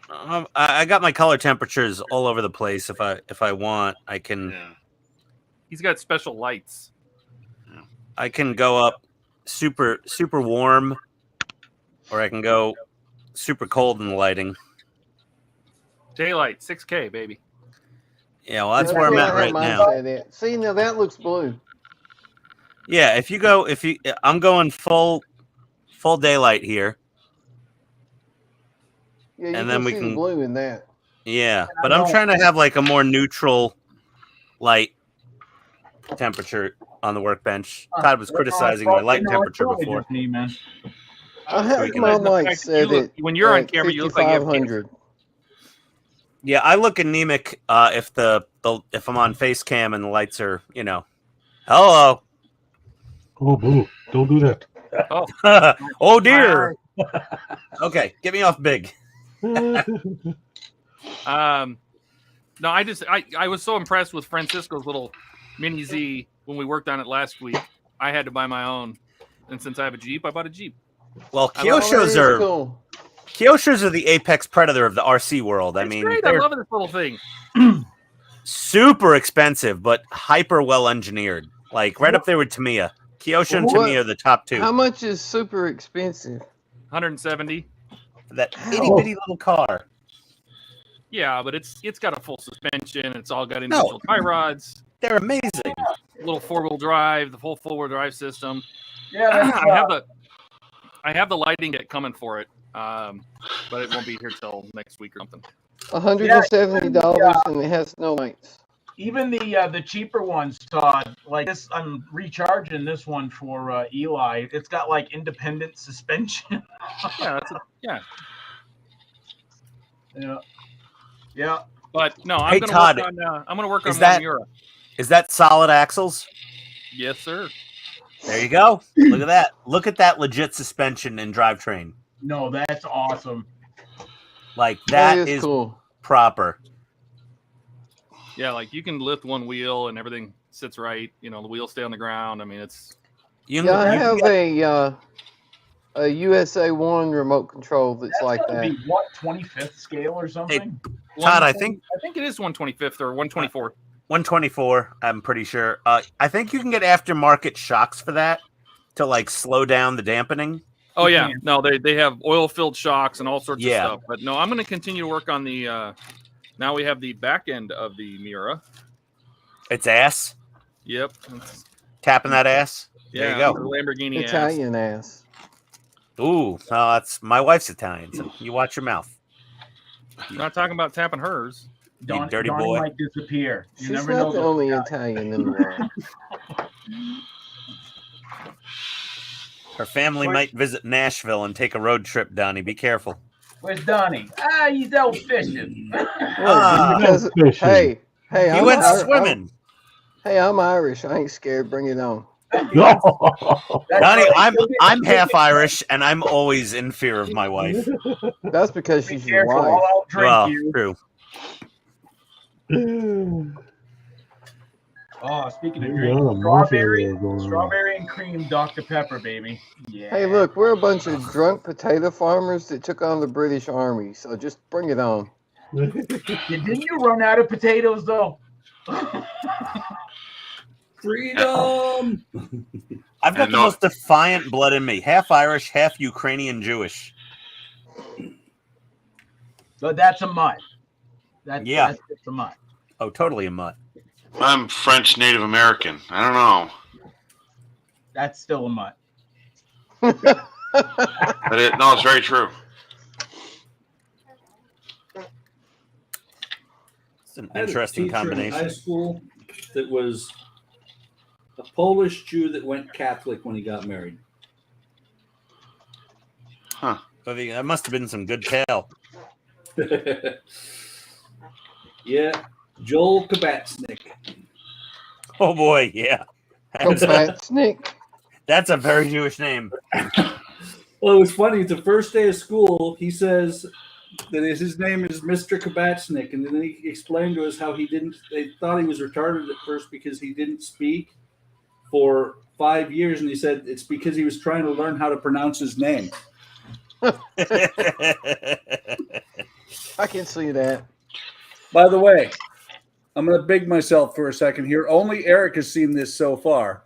I got my color temperatures all over the place. If I want, I can. Yeah. He's got special lights. I can go up super warm, or I can go super cold in the lighting. Daylight, 6K, baby. Yeah, well, that's where I'm at right now. See, now that looks blue. Yeah, I'm going full daylight here. Yeah, you And can then we see can- the blue in that. Yeah, but I'm trying to have like a more neutral light temperature on the workbench. Todd was criticizing my light temperature before. Me, man. I have my mic set at When you're on camera, you look like you have 5500. Yeah, I look anemic if I'm on face cam and the lights are, hello. Oh, boo! Don't do that. Oh dear. Okay, get me off big. No, I was so impressed with Francisco's little mini Z when we worked on it last week. I had to buy my own, and since I have a Jeep, I bought a Jeep. Well, Oh, that is cool. Kyoshos are the apex predator of the RC world. It's great. I love this little thing. Super expensive, but hyper well engineered. Like right up there with Tamiya. Kyosho and Tamiya are the top two. How much is super expensive? 170. That itty bitty little car. Yeah, but it's got a full suspension. It's all got individual tie rods. They're amazing. Little 4-wheel drive, the full 4-wheel drive system. Yeah, I have the lighting kit coming for it, but it won't be here till next week or something. $170 and it has no lights. even the cheaper ones, Todd. Like this, I'm recharging this one for Eli. It's got like independent suspension. Yeah. But no, Hey, Todd, I'm gonna work on that- Mura. Is that solid axles? Yes, sir. There you go. Look at that. Look at that legit suspension and drivetrain. No, that's awesome. Like that is is cool. proper. Yeah, like you can lift one wheel and everything sits right. You know, the wheels stay on the ground. I mean, it's Yeah, I have a USA 1 remote control that's like gotta that. be what, 25th scale or something? Todd, I think it is 125th or 124. 124. I'm pretty sure. I think you can get aftermarket shocks for that to like slow down the dampening. Oh yeah, no, they have oil-filled shocks and all sorts of Yeah. stuff. But no, I'm going to continue to work on the. Now we have the back end of the Mura. It's ass. Yep. Tapping that ass. There you Yeah, go. the Lamborghini ass. Italian ass. Ooh, that's my wife's Italian. So you watch your mouth. I'm not talking about tapping hers. You dirty Donnie boy. might disappear. You She's never not know. the only Italian in the world. Her family might visit Nashville and take a road trip, Donnie. Be careful. Where's Donnie? He's out fishing. Because, fishing. hey, He I'm went Ir- swimming. I'm Irish. I ain't scared. Bring it on. Donnie, I'm half Irish, and I'm always in fear of my wife. That's because Be she's your careful. wife. I'll drink Well, you. true. Oh, speaking of Yeah, drink, the strawberry, mafia going on. strawberry and cream Dr. Pepper, baby. Yeah. Hey, look, we're a bunch of drunk potato farmers that took on the British Army. So just bring it on. Didn't you run out of potatoes though? Freedom. I've got And the no- most defiant blood in me. Half Irish, half Ukrainian Jewish. But that's a mutt. Yeah. That's just a mutt. Oh, totally a mutt. I'm French Native American. I don't know. That's still a mutt. But no, it's very true. It's an I had a interesting teacher in high combination. school that was a Polish Jew that went Catholic when he got married. I think that must have been some good tale. Yeah, Joel Kabatsnik. Oh boy, yeah. Kopatsnik. That's a very Jewish name. Well, it was funny. It's the first day of school. He says that his name is Mr. Kabatsnik, and then he explained to us how they thought he was retarded at first because he didn't speak for 5 years, and he said it's because he was trying to learn how to pronounce his name. I can see that. By the way, I'm going to big myself for a second here. Only Eric has seen this so far.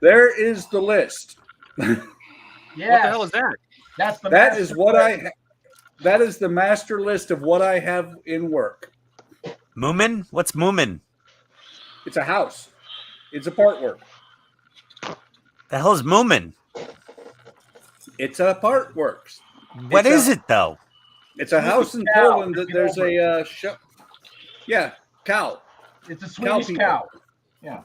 There is the list. Yes. What the hell is that? That's the That master is what list. that is the master list of what I have in work. Moomin? What's Moomin? It's a house. It's a part work. The hell is Moomin? It's a part works. What is it though? It's a house in cow. Poland that there's a yeah, cow. It's a Swedish people. cow. Yeah.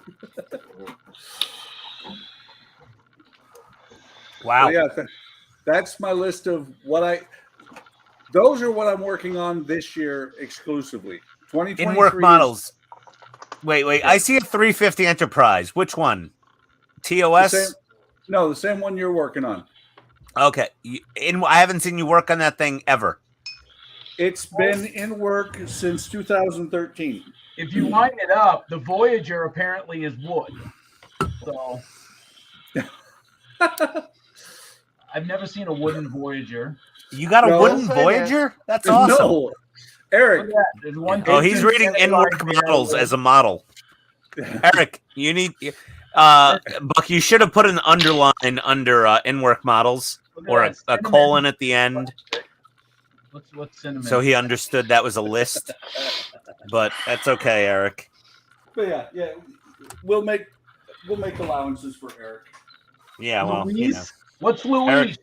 Wow. So yeah, that's my list of what those are what I'm working on this year exclusively. 2023 In work models. Wait. I see a 350 Enterprise. Which one? TOS? The same one you're working on. Okay. I haven't seen you work on that thing ever. It's been in work since 2013. If you line it up, the Voyager apparently is wood. So I've never seen a wooden Voyager. You got a No, wooden don't say Voyager? That's awesome. No, Eric. Look at that. There's one Oh, he's reading in work models as a model. Eric, you need Buck, you should have put an underline under in work models or a colon at the end. What's cinnamon? So he understood that was a list. But that's okay, Eric. But yeah, we'll make allowances for Eric. Yeah, well, Louise? you know. What's Louise? Eric.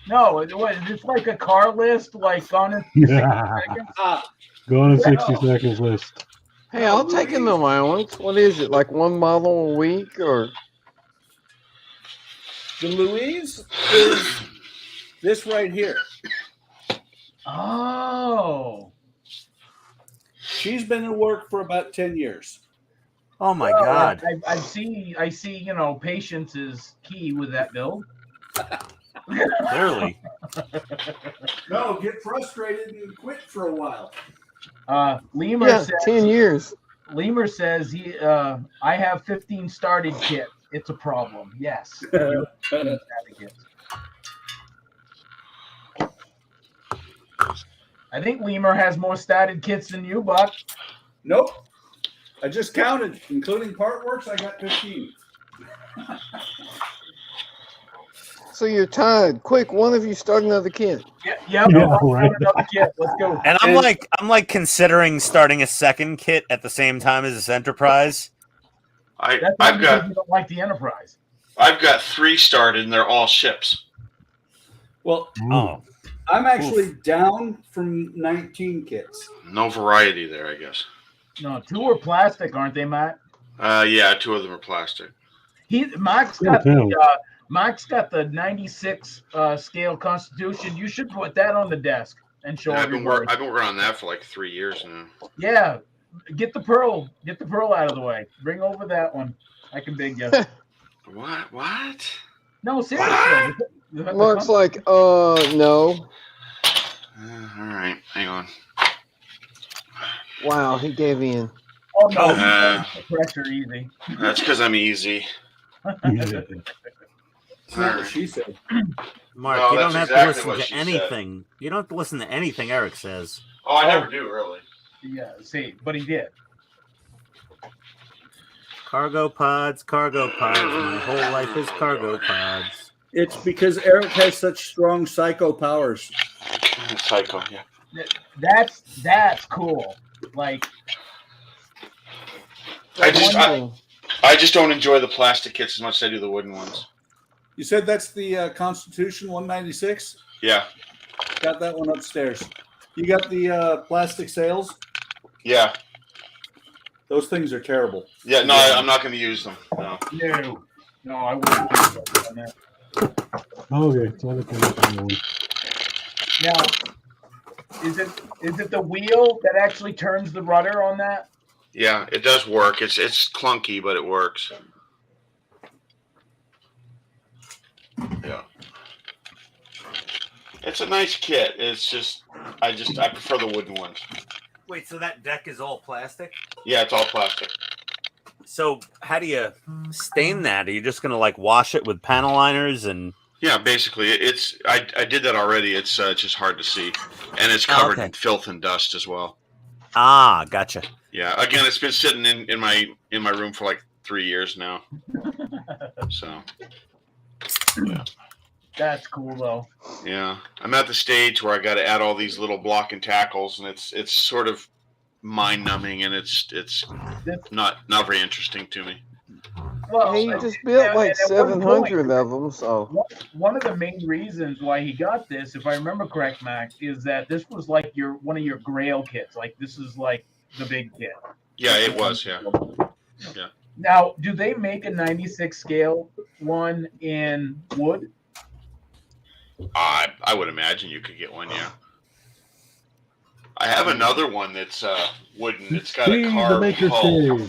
No, what, is this like a car list? Like on it? Go on a 60 seconds list. Hey, I'll take an allowance. What is it? Like one model a week or? The Louise is this right here. Oh. She's been in work for about 10 years. Oh my God. I see, you know, patience is key with that build. Clearly. No, get frustrated and quit for a while. Lemur Yeah, says 10 years. Lemur says I have 15 started kit. It's a problem. Yes. 15 started kits. I think Lemur has more started kits than you, Buck. Nope. I just counted, including part works, I got 15. So you're tied. Quick, one of you start another kit. Yeah, Yeah, right. Another kit. Let's go. And I'm like considering starting a second kit at the same time as this Enterprise. That's I've because got you don't like the Enterprise. 3 started and they're all ships. Well, Oh. I'm actually down from 19 kits. No variety there, I guess. No, 2 are plastic, aren't they, Matt? Yeah, 2 of them are plastic. Mark's got the 96 scale Constitution. You should put that on the desk and show Yeah, I've been everybody. working on that for like 3 years now. Yeah, get the pearl out of the way. Bring over that one. I can big you. What? No, seriously. Mark's like, no. All right, hang on. Wow, he gave in. Oh no, pressure easy. That's because I'm easy. That's not what she said. Mark, No, you don't that's have exactly to what listen she to anything. You don't have to listen to anything Eric says. Oh, I never do, really. Yeah, see, but he did. Cargo pods. My whole life is cargo pods. It's because Eric has such strong psycho powers. Psycho, yeah. That's cool. Like, I just don't enjoy the plastic kits as much as I do the wooden ones. You said that's the Constitution 196? Yeah. Got that one upstairs. You got the plastic sails? Yeah. Those things are terrible. Yeah, no, I'm not going to use them. No. No, I wouldn't do something on that. Okay, so I can Now, is it the wheel that actually turns the rudder on that? Yeah, it does work. It's clunky, but it works. Yeah. It's a nice kit. It's just I prefer the wooden ones. Wait, so that deck is all plastic? Yeah, it's all plastic. So how do you stain that? Are you just gonna like wash it with panel liners and Yeah, basically, it's I did that already. It's just hard to see, and it's covered in filth and dust as well. Ah, gotcha. Yeah, again, it's been sitting in my room for like 3 years now. So, yeah. That's cool though. Yeah, I'm at the stage where I got to add all these little block and tackles, and it's sort of mind numbing, and it's not very interesting to me. Well, he just built like 700 of them. So one of the main reasons why he got this, if I remember correct, Mac, is that this was like one of your Grail kits. Like this is like the big kit. Yeah, it was. Yeah. Yeah. Now, do they make a 96 scale one in wood? I would imagine you could get one. Yeah. I have another one that's wooden. It's got a carved hull.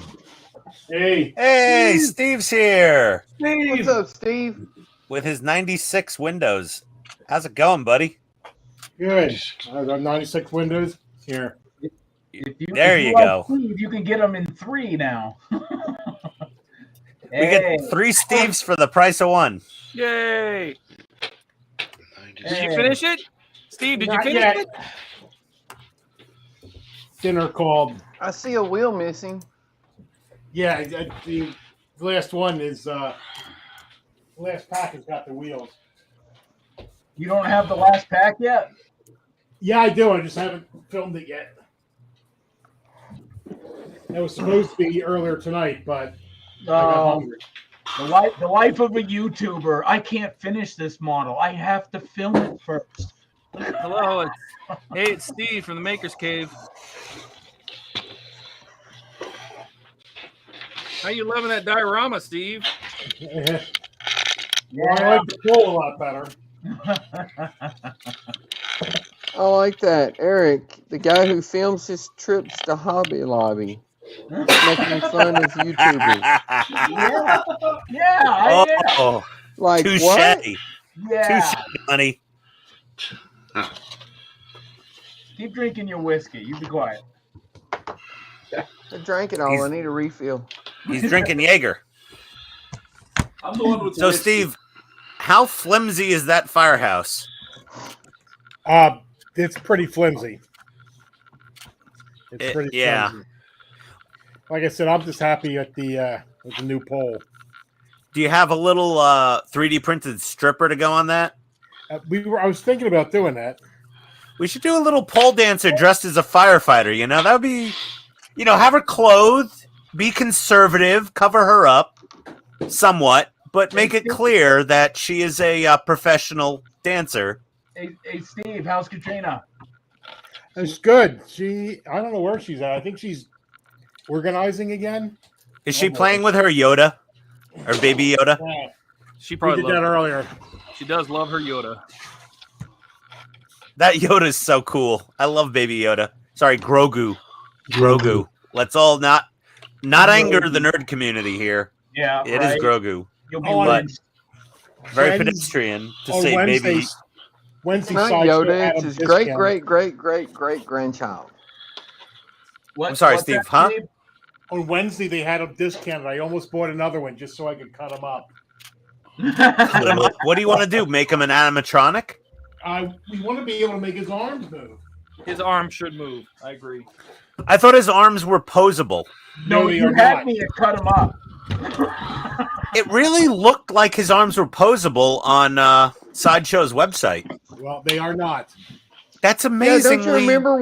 Hey, Steve's here. Steve. What's up, Steve? With his 96 Windows. How's it going, buddy? Good. I got 96 Windows here. There you go. Steve, you can get them in 3 now. We get 3 Steves for the price of 1. Yay! Did you finish it? Steve, did you finish it? Dinner called. I see a wheel missing. Yeah, the last one is the last pack has got the wheels. You don't have the last pack yet? Yeah, I do. I just haven't filmed it yet. It was supposed to be earlier tonight, but I got hungry. The life of a YouTuber. I can't finish this model. I have to film it first. Hello. It's Steve from the Maker's Cave. How you loving that diorama, Steve? Yeah, I like the pool a lot better. I like that. Eric, the guy who films his trips to Hobby Lobby, making fun of YouTubers. Yeah, I am. Like touche. what? Yeah. Touche, honey. Keep drinking your whiskey. You be quiet. I drank it all. I need a refill. He's drinking Jaeger. I'm the one with So, whiskey. Steve, how flimsy is that firehouse? It's pretty flimsy. It's pretty flimsy. Like I said, I'm just happy with the new pole. Do you have a little 3D printed stripper to go on that? I was thinking about doing that. We should do a little pole dancer dressed as a firefighter. You know, that would be, have her clothed, be conservative, cover her up somewhat, but make it clear that she is a professional dancer. Hey, Steve, how's Katrina? It's good. I don't know where she's at. I think she's organizing again. Is she playing with her Yoda? Or baby Yoda? Yeah. She probably did that earlier. She does love her Yoda. That Yoda is so cool. I love baby Yoda. Sorry, Grogu. Let's all not anger the nerd community here. Yeah, it is Grogu. You'll be very pedestrian to say baby. Wednesday not Yoda. It's his great grandchild. I'm sorry, Steve. Huh? Steve? On Wednesday they had them discounted. I almost bought another one just so I could cut them up. What do you want to do? Make him an animatronic? We want to be able to make his arms move. His arms should move. I agree. I thought his arms were posable. No, you had me to cut him up. It really looked like his arms were posable on Sideshow's website. Well, they are not. That's amazing. Yeah, don't you remember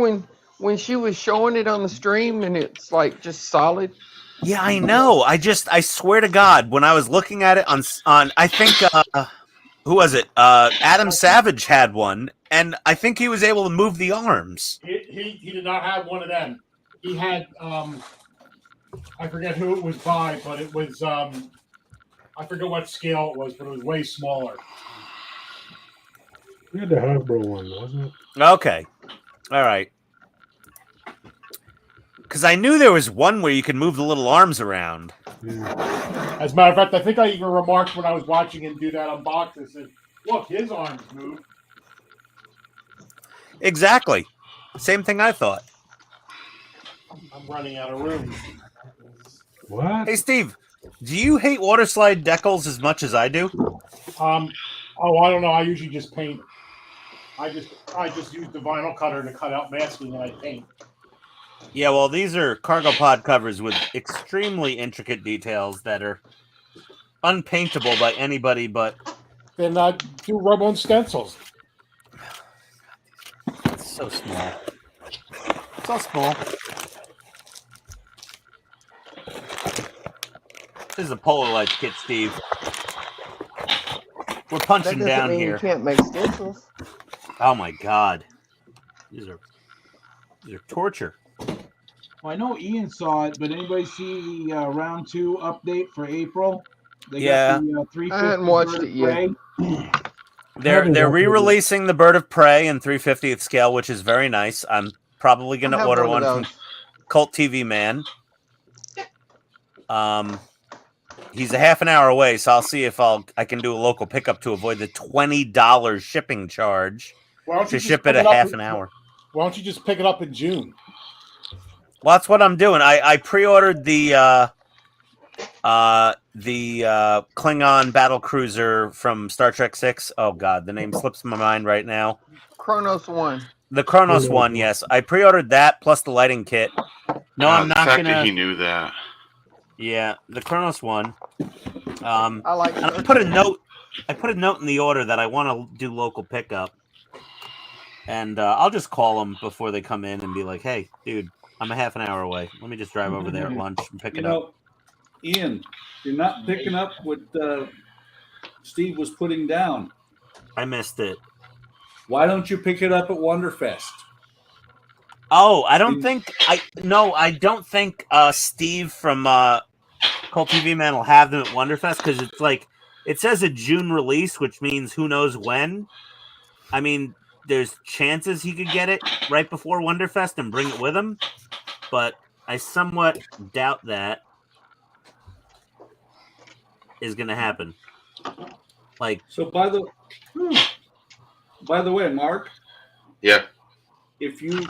when she was showing it on the stream and it's like just solid? Yeah, I know. I swear to God, when I was looking at it on I think who was it? Adam Savage had one, and I think he was able to move the arms. He did not have one of them. He had I forget who it was by, but it was I forget what scale it was, but it was way smaller. We had the Hasbro one, wasn't it? Okay. All right. Because I knew there was one where you could move the little arms around. Yeah. As a matter of fact, I think I even remarked when I was watching him do that unboxing, I said, look, his arms move. Exactly. Same thing I thought. I'm running out of room. What? Hey, Steve, do you hate water slide decals as much as I do? Oh, I don't know. I usually just paint. I just use the vinyl cutter to cut out masking and I paint. Yeah, well, these are cargo pod covers with extremely intricate details that are unpaintable by anybody but. Then do rub-on stencils. It's so small. So small. This is a Polaroid kit, Steve. We're punching That doesn't down mean here. You can't make stencils. Oh my god, these are torture. Well, I know Ian saw it, but anybody see the round 2 update for April? They Yeah. got the 350 I hadn't watched Bird it of yet. Prey. They're re-releasing the Bird of Prey in 350th scale, which is very nice. I'm probably going to order one from Cult TV Man. He's a half an hour away, so I'll see if I can do a local pickup to avoid the $20 shipping charge to ship it a half an hour. Why don't you just pick it up in June? Well, that's what I'm doing. I pre-ordered the Klingon battle cruiser from Star Trek 6. Oh god, the name slips my mind right now. Kronos 1. The Kronos one, yes. I pre-ordered that plus the lighting kit. No, I'm not the fact gonna. that he knew that. Yeah, the Kronos one. I like it. I put a note. I put a note in the order that I want to do local pickup, and I'll just call them before they come in and be like, "Hey, dude, I'm a half an hour away. Let me just drive over there at lunch and pick it up." Ian, you're not picking up what Steve was putting down. I missed it. Why don't you pick it up at Wonderfest? Oh, I don't think I don't think Steve from Cult TV Man will have them at Wonderfest because it's like it says a June release, which means who knows when. I mean, there's chances he could get it right before Wonderfest and bring it with him, but I somewhat doubt that is going to happen. Like, so by the way, Mark. Yeah. If you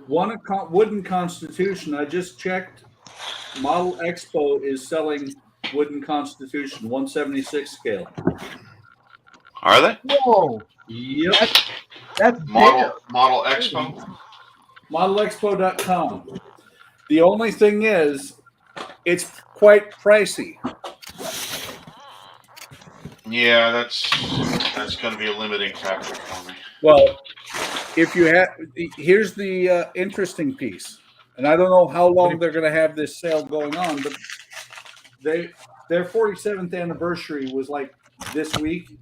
want a wooden Constitution, I just checked. Model Expo is selling wooden Constitution 176 scale. Are they? Whoa! Yep. That's Model Expo. ModelExpo.com. The only thing is, it's quite pricey. Yeah, that's going to be a limiting factor for me. Well, if you have, here's the interesting piece, and I don't know how long they're going to have this sale going on, but their 47th anniversary was like this week.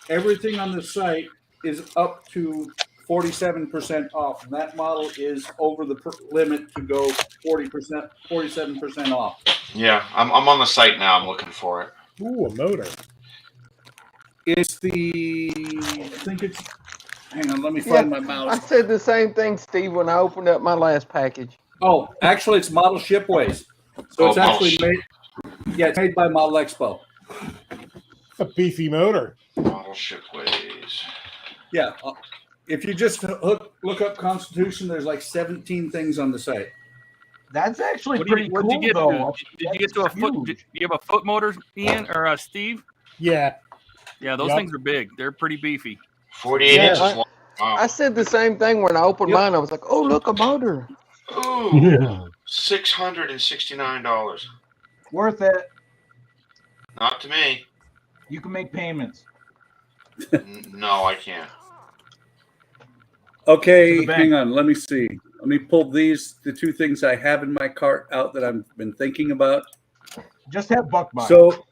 Everything on the site is up to 47% off, and that model is over the limit to go 40%, 47% off. Yeah, I'm on the site now. I'm looking for it. Ooh, a motor. It's I think it's, hang on, let me find my mouse. I said the same thing, Steve, when I opened up my last package. Oh, actually, it's Model Shipways. So it's actually made, it's made by Model Expo. A beefy motor. Model Shipways. Yeah. If you just look up Constitution, there's like 17 things on the site. That's actually What pretty did cool, you get though. to? Did you get to a foot? Did you have a foot motor, Ian or Steve? Yeah. Yeah, those things are big. They're pretty beefy. 48 inches long. Wow. I said the same thing when I opened mine. I was like, "Oh, look, a motor." Ooh, Yeah. $669. Worth it. Not to me. You can make payments. No, I can't. Okay, hang on. Let me see. Let me pull the two things I have in my cart out that I've been thinking about. Just have BUCKMAN. So,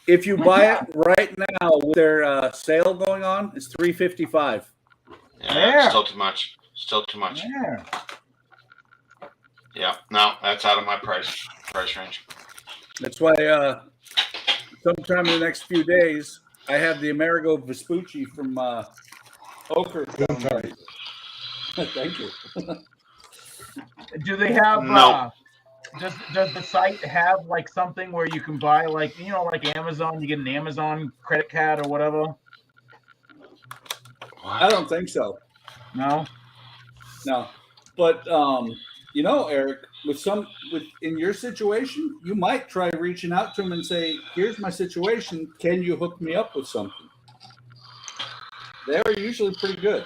if you buy it right now with their sale going on, it's $355. Yeah, still too much. Still too much. Yeah. Yeah, no, that's out of my price range. That's why sometime in the next few days, I have the Amerigo Vespucci from Ochre. Thank you. Do they have? No. Does the site have like something where you can buy like like Amazon? You get an Amazon credit card or whatever. I don't think so. No. No, but Eric, in your situation, you might try reaching out to them and say, "Here's my situation. Can you hook me up with something?" They're usually pretty good.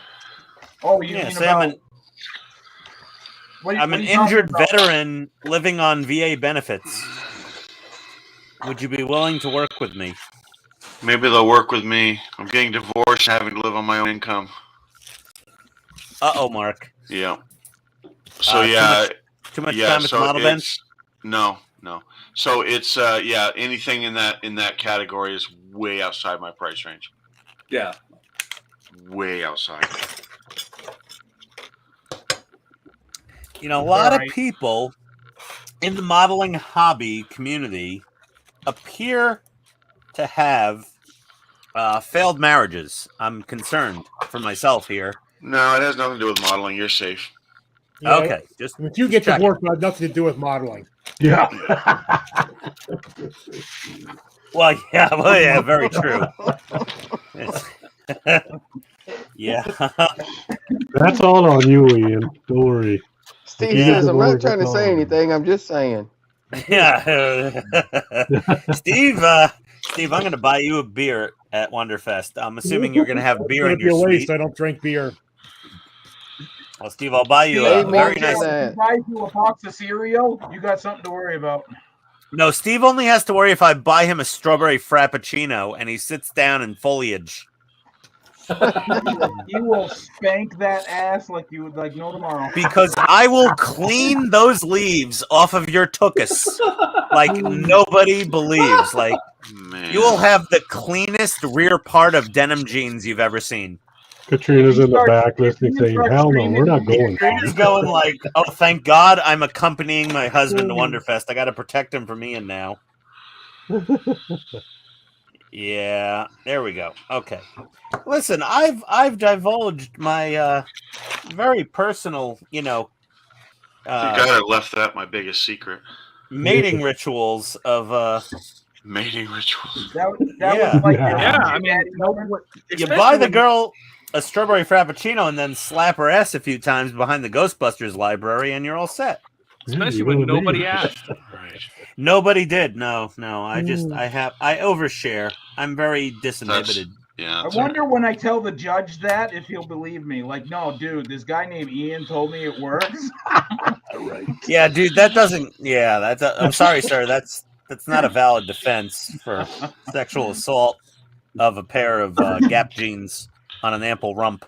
Oh, you Yeah, mean say about? I'm an injured veteran living on VA benefits. Would you be willing to work with me? Maybe they'll work with me. I'm getting divorced and having to live on my own income. Uh-oh, Mark. Yeah. So too much time at the model bench? No. So it's anything in that category is way outside my price range. Yeah. Way outside. You know, a lot of people in the modeling hobby community appear to have failed marriages. I'm concerned for myself here. No, it has nothing to do with modeling. You're safe. Yeah, Okay, just if you get check. divorced, it has nothing to do with modeling. Yeah. Well, yeah, very true. Yeah. That's all on you, Ian. Don't worry. Steve says, I'm not trying to say anything. I'm just saying. Yeah. Steve, I'm going to buy you a beer at Wonderfest. I'm assuming you're going to have beer in your suite. I don't drink beer. Well, Steve, I'll buy you a very nice. If I buy you a box of cereal, you got something to worry about. No, Steve only has to worry if I buy him a strawberry frappuccino and he sits down in foliage. You will spank that ass like you would like no tomorrow. Because I will clean those leaves off of your tuchus like nobody believes. Like, you will have the cleanest rear part of denim jeans you've ever seen. Katrina's in the back listening, saying, "Hell no, we're not going." Katrina's going like, "Oh, thank God, I'm accompanying my husband to Wonderfest. I got to protect him from Ian now." Yeah, there we go. Okay, listen, I've divulged my very personal, you gotta have left that my biggest secret. Mating rituals of mating rituals. That was like I mean, you buy the girl a strawberry frappuccino and then slap her ass a few times behind the Ghostbusters library, and you're all set. Especially when nobody asked. Right. Nobody did. No. I overshare. I'm very disinhibited. I wonder when I tell the judge that if he'll believe me. Like, no, dude, this guy named Ian told me it works. Right. Yeah, dude, that doesn't. Yeah, I'm sorry, sir. That's not a valid defense for sexual assault of a pair of Gap jeans on an ample rump.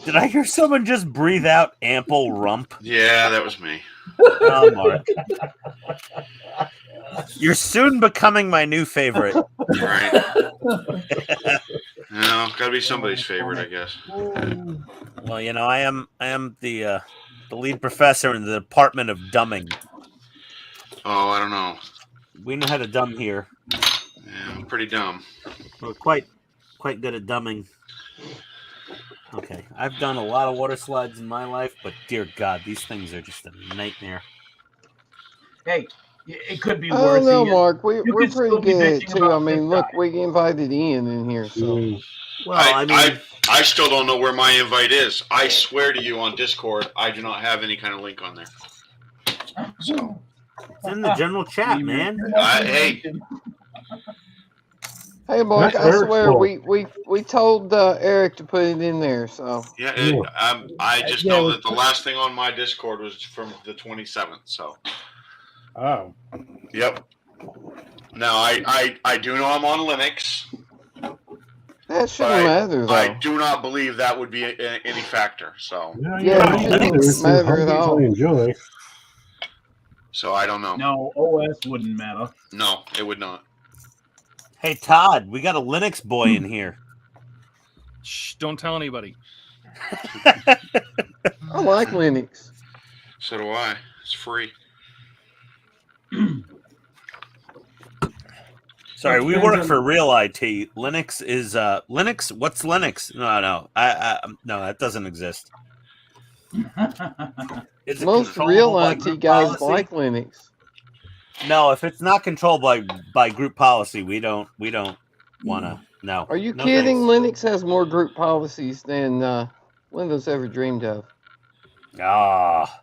Did I hear someone just breathe out ample rump? Yeah, that was me. Oh, Mark. You're soon becoming my new favorite. Right. No, gotta be somebody's favorite, I guess. Well, I am the lead professor in the Department of Dumbing. Oh, I don't know. We know how to dumb here. Yeah, I'm pretty dumb. We're quite good at dumbing. Okay, I've done a lot of water slides in my life, but dear God, these things are just a nightmare. Hey, it could be I worse. don't know, Mark. We're could pretty still be good bitching too. about I mean, this look, guy. we invited Ian in here, so. Well, I still don't know where my invite is. I swear to you on Discord, I do not have any kind of link on there. So it's in the general chat, man. Hey, Mark, That's I Eric's swear fault. we told Eric to put it in there. So yeah, I just know that the last thing on my Discord was from the 27th. So, Oh. yep. Now I do know I'm on Linux. that shouldn't matter, though. I do not believe that would be any factor. So Yeah, it shouldn't matter at all. Enjoy. So I don't know. No, OS wouldn't matter. No, it would not. Hey, Todd, we got a Linux boy in here. Shh, don't tell anybody. I like Linux. So do I. It's free. Sorry, we work for real IT. Linux is Linux. What's Linux? No, no, that doesn't exist. Is it Most controllable real by IT group guys policy? like Linux. No, if it's not controlled by group policy, we don't want to. No. Are you No kidding? thanks. Linux has more group policies than Windows ever dreamed of. Ah,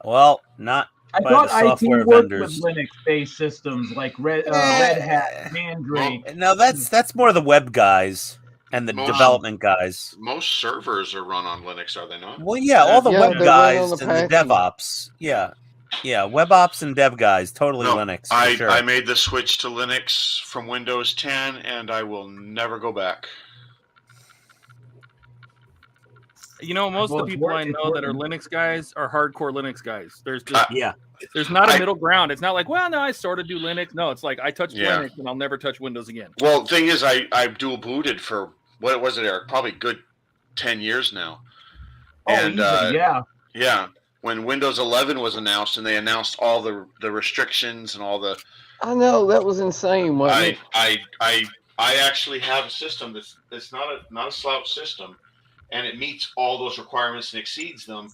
well, not I by thought the IT software worked vendors. with Linux-based systems like Red Hat, Mandrake. No, that's more the web guys and the Most- development guys. Most servers are run on Linux, are they not? Well, yeah, all the Yeah, web they run guys on and the Apache. DevOps. Yeah, web ops and dev guys, totally No, Linux for I sure. made the switch to Linux from Windows 10, and I will never go back. You know, most Well, of the it's people I working, know that are working. Linux guys are hardcore Linux guys. There's just Yeah, there's not a I- middle ground. It's not like, well, no, I sort of do Linux. No, it's like I touch Yeah. Linux and I'll never touch Windows again. Well, the thing is, I dual booted for, what was it, Eric? Probably good 10 years now. Oh, And, easy, yeah. Yeah, when Windows 11 was announced and they announced all the restrictions and all the, I know that was insane. Wasn't it? I actually have a system that's not a slouch system, and it meets all those requirements and exceeds them.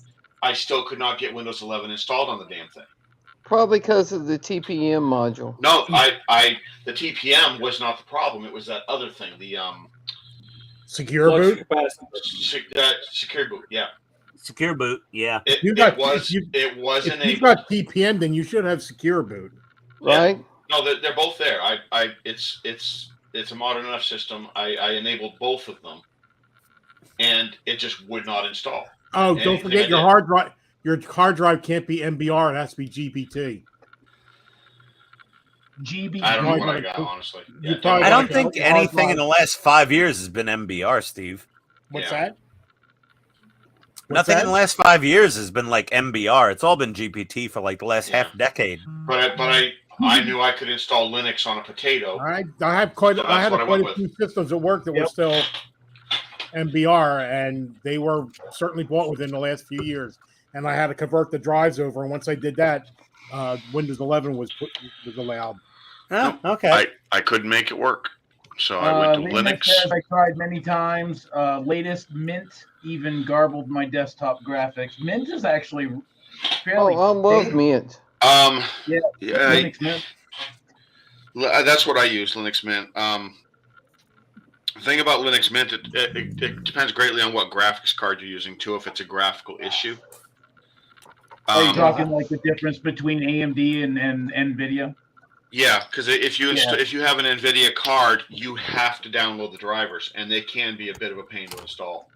I still could not get Windows 11 installed on the damn thing. Probably because of the TPM module. No, the TPM was not the problem. It was that other thing, the Secure boot. secure boot. Yeah, secure boot. Yeah, it got- was if enabled. you've got TPM, then you should have secure boot. Right? No, they're both there. It's a modern enough system. I enabled both of them, and it just would not install. Oh, Anything don't forget I your did. hard drive. Your hard drive can't be MBR; it has to be GPT. GB. I don't know Probably what I gotta got, put- honestly. you Yeah, probably I gotta don't go think with hard anything in drive. the last 5 years has been MBR, Steve. What's Yeah. that? What's Nothing that? in the last 5 years has been like MBR. It's all been GPT for like the last Yeah. half decade. but I knew I could install Linux on a potato. I have quite. So I that's had what I quite went a few systems at work that were Yep. still MBR, and they were certainly bought within the last few years. And I had to convert the drives over, and once I did that, Windows 11 was allowed. Oh, okay. I couldn't make it work, so I went to Linux. Says I tried many times. Latest Mint even garbled my desktop graphics. Mint is actually fairly. Oh, I love stable. Mint. Yeah, Yeah, Linux Mint. that's what I use, Linux Mint. The thing about Linux Mint, it depends greatly on what graphics card you're using too. If it's a graphical issue. Are you talking like the difference between AMD and NVIDIA? Yeah, because if you have an NVIDIA card, you have to download the drivers, and they can be a bit of a pain to install.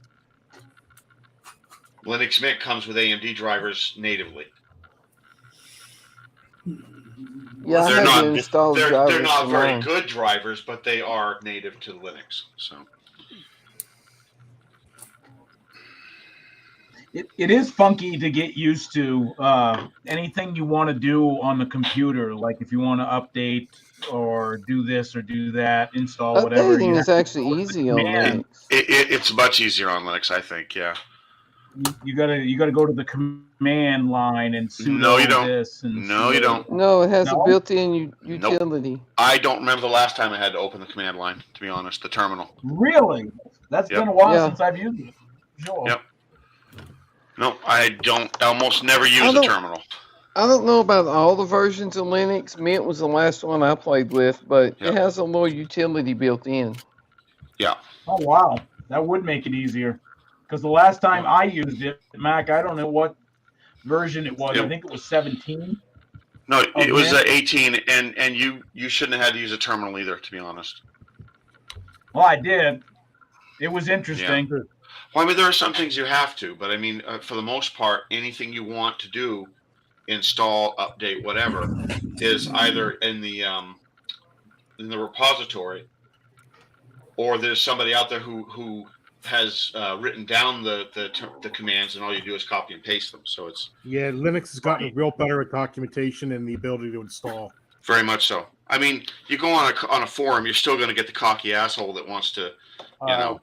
Linux Mint comes with AMD drivers natively. Yeah, I They're had not- to install They're drivers not for very mine. good drivers, but they are native to Linux. So It is funky to get used to. Anything you want to do on the computer, like if you want to update or do this or do that, install whatever. Updating you is actually easy on command. Linux. it's much easier on Linux, I think. Yeah. You gotta go to the command line and sudo No, you don't. this and No, you sudo- don't. No, it has No? a built-in utility. I don't remember the last time I had to open the command line. To be honest, the terminal. Really? That's Yep. been a while Yeah. since I've used it. Sure. Yep. No, I don't. I almost never use the terminal. I don't know about all the versions of Linux. Mint was the last one I played with, but Yep. it has a little utility built in. Yeah. Oh wow, that would make it easier. Because the last time I used it, Mac, I don't know what version it was. Yep. I think it was 17. No, it was man. 18, and you shouldn't have had to use a terminal either. To be honest. Well, I did. It was interesting. Well, I mean, there are some things you have to, but I mean, for the most part, anything you want to do, install, update, whatever, is either in the repository, or there's somebody out there who has written down the commands, and all you do is copy and paste them. So it's Yeah, Linux has gotten real better at documentation and the ability to install. very much so. I mean, you go on a forum, you're still going to get the cocky asshole that wants to, you know.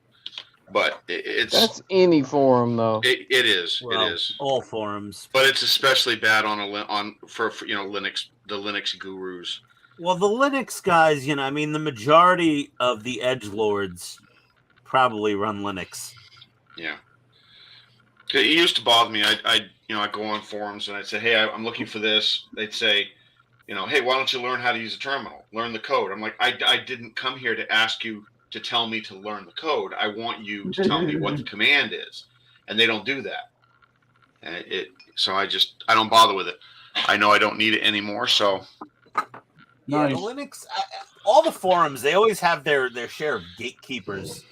But it's That's any forum, though. it is Well, it is. all forums. But it's especially bad for Linux, the Linux gurus. Well, the Linux guys, I mean, the majority of the edgelords probably run Linux. Yeah. It used to bother me. I'd go on forums and I'd say, hey, I'm looking for this. They'd say, hey, why don't you learn how to use a terminal? Learn the code. I'm like, I didn't come here to ask you to tell me to learn the code. I want you to tell me what the command is, and they don't do that. And so I don't bother with it. I know I don't need it anymore. So yeah, Nice. the Linux, all the forums, they always have their share of gatekeepers.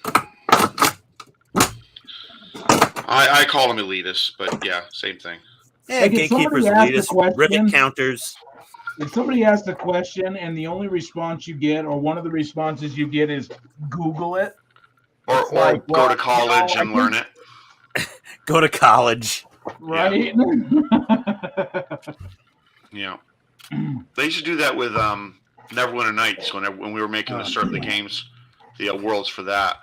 I call them elitists, but yeah, same thing. Yeah, Like, if gatekeepers, somebody asks a elitists, rivet question- counters. If somebody asks a question and the only response you get, or one of the responses you get, is Google it, Or like, go well, to college you know, and learn it. Go to college. right? Yeah. They used to do that with Neverwinter Nights when we were making the games, the worlds for that.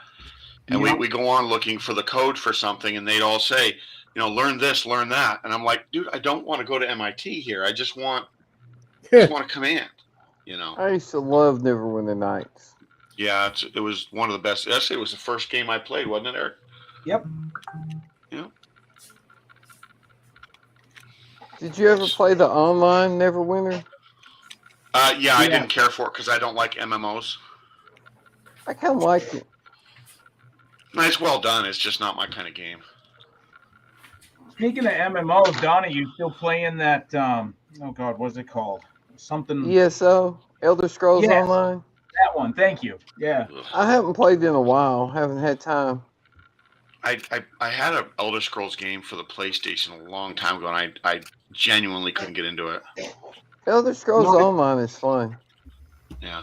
And we go on looking for the code for something, and they'd all say, learn this, learn that. And I'm like, dude, I don't want to go to MIT here. I just want a command, I used to love Neverwinter Nights. Yeah, it was one of the best. Actually, it was the first game I played, wasn't it, Eric? Yep. Yeah. Did you ever play the online Neverwinter? Yeah, I didn't care for it because I don't like MMOs. I kind of liked it. It's well done. It's just not my kind of game. Speaking of MMOs, Donnie, you still playing that? Oh God, what's it called? Something. ESO, Elder Scrolls Yes. Online. That one. Thank you. Yeah. I haven't played in a while. Haven't had time. I had an Elder Scrolls game for the PlayStation a long time ago, and I genuinely couldn't get into it. Elder Scrolls Online is fun. Yeah.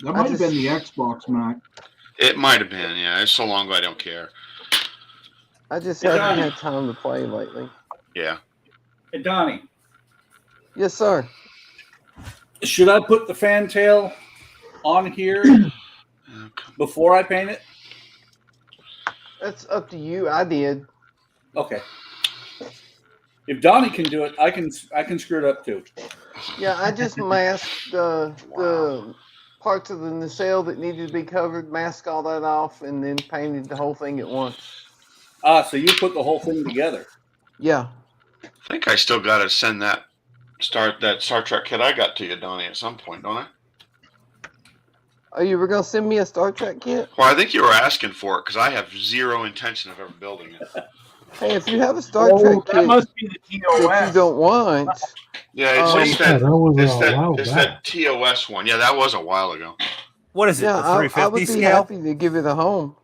That might have been the Xbox, Mac. It might have been, yeah. It's so long ago, I don't care. I just haven't had time to play lately. Yeah. Hey, Donnie, Yes, sir. should I put the fantail on here before I paint it? That's up to you. I did. Okay. If Donnie can do it, I can screw it up too. Yeah, I just masked the parts of the nacelle that needed to be covered, masked all that off, and then painted the whole thing at once. So you put the whole thing together. Yeah. I think I still got to send that Star Trek kit I got to you, Donnie, at some point, don't I? Oh, you were going to send me a Star Trek kit? Well, I think you were asking for it because I have zero intention of ever building it. Hey, if you have a Star Trek that kit must be the that you TOS. don't want, Yeah, it's that was a while it's back. that TOS one. Yeah, that was a while ago. What is it? yeah, The I 350 would be scale? happy to give it a home.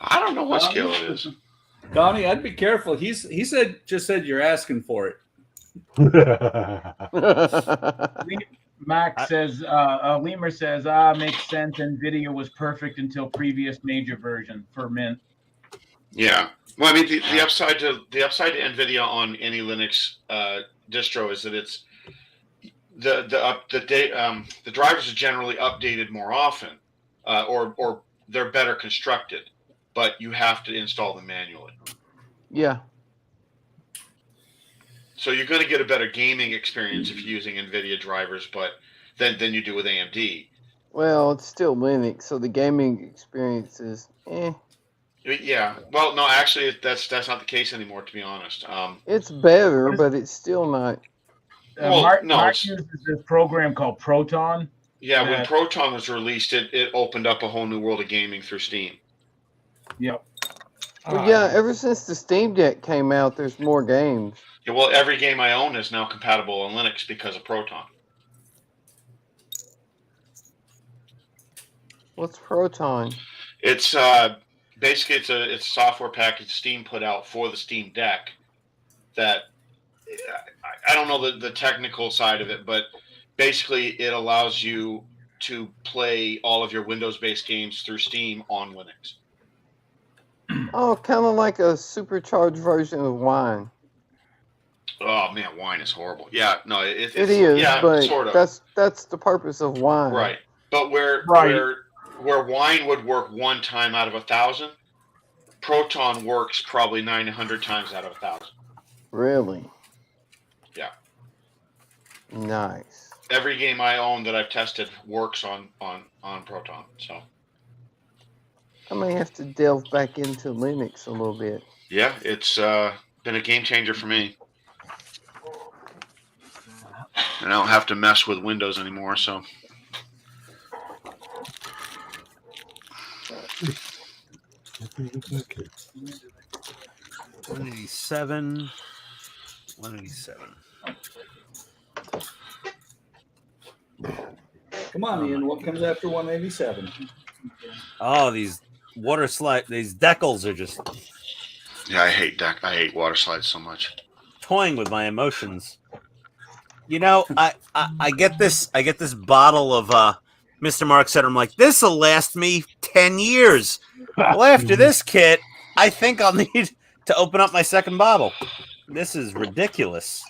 I don't know what scale it is. Donnie, I'd be careful. He just said you're asking for it. Mac says, Lemur says, makes sense. NVIDIA was perfect until previous major version for Mint. Yeah. Well, I mean, the upside to NVIDIA on any Linux distro is that it's the drivers are generally updated more often, or they're better constructed, but you have to install them manually. Yeah. So you're going to get a better gaming experience if you're using NVIDIA drivers, but than you do with AMD. Well, it's still Linux, so the gaming experience is Yeah. Well, no, actually, that's not the case anymore, to be honest. It's better, but it's still not. Mark uses this program called Proton. Yeah, when Proton was released, it opened up a whole new world of gaming through Steam. Yep. Well, yeah, ever since the Steam Deck came out, there's more games. Yeah, well, every game I own is now compatible on Linux because of Proton. What's Proton? It's basically it's a software package Steam put out for the Steam Deck that I don't know the technical side of it, but basically it allows you to play all of your Windows-based games through Steam on Linux. Oh, kind of like a supercharged version of Wine. Oh man, Wine is horrible. Yeah, no, it is, yeah, but sort of. that's the purpose of Wine. Right, but where Wine would work one time out of 1,000, Proton works probably 900 times out of 1,000. Really? Yeah. Nice. Every game I own that I've tested works on Proton. So I may have to delve back into Linux a little bit. yeah, it's been a game changer for me. And I don't have to mess with Windows anymore, so. $187. 187. Come on, Ian. What comes after 187? Oh, these water slide. These decals are just Yeah, I hate water slides so much. toying with my emotions. You know, I get this bottle of Mr. Mark said, I'm like, this will last me 10 years. Well, after this kit, I think I'll need to open up my second bottle. This is ridiculous.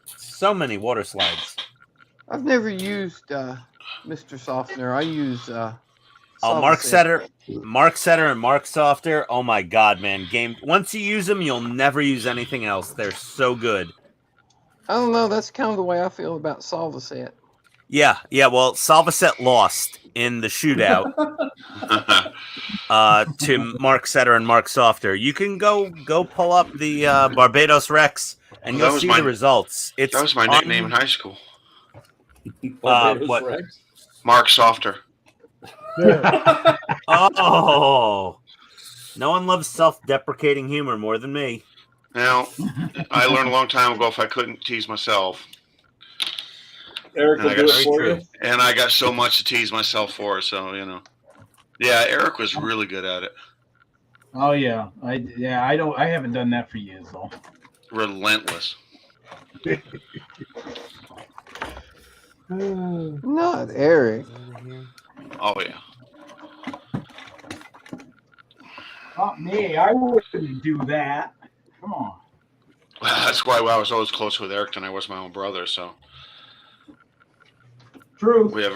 So many water slides. I've never used Mr. Softener. I use Mark Solvaset. Setter, and Mark Softer. Oh my God, man! Once you use them, you'll never use anything else. They're so good. I don't know. That's kind of the way I feel about Solvaset. Yeah. Well, Solvaset lost in the shootout to Mark Setter and Mark Softer. You can go pull up the Barbados Rex, and you'll see the results. That was my nickname in high school. What? Rex? Mark Softer. Oh, no one loves self-deprecating humor more than me. Now, I learned a long time ago if I couldn't tease myself, Eric will do it for you. and I got so much to tease myself for. So yeah, Eric was really good at it. Oh yeah, I haven't done that for years though. Relentless. Not Eric. Oh yeah. Not me. I wouldn't do that. Come on. Well, that's why I was always closer with Eric than I was my own brother. So True. we have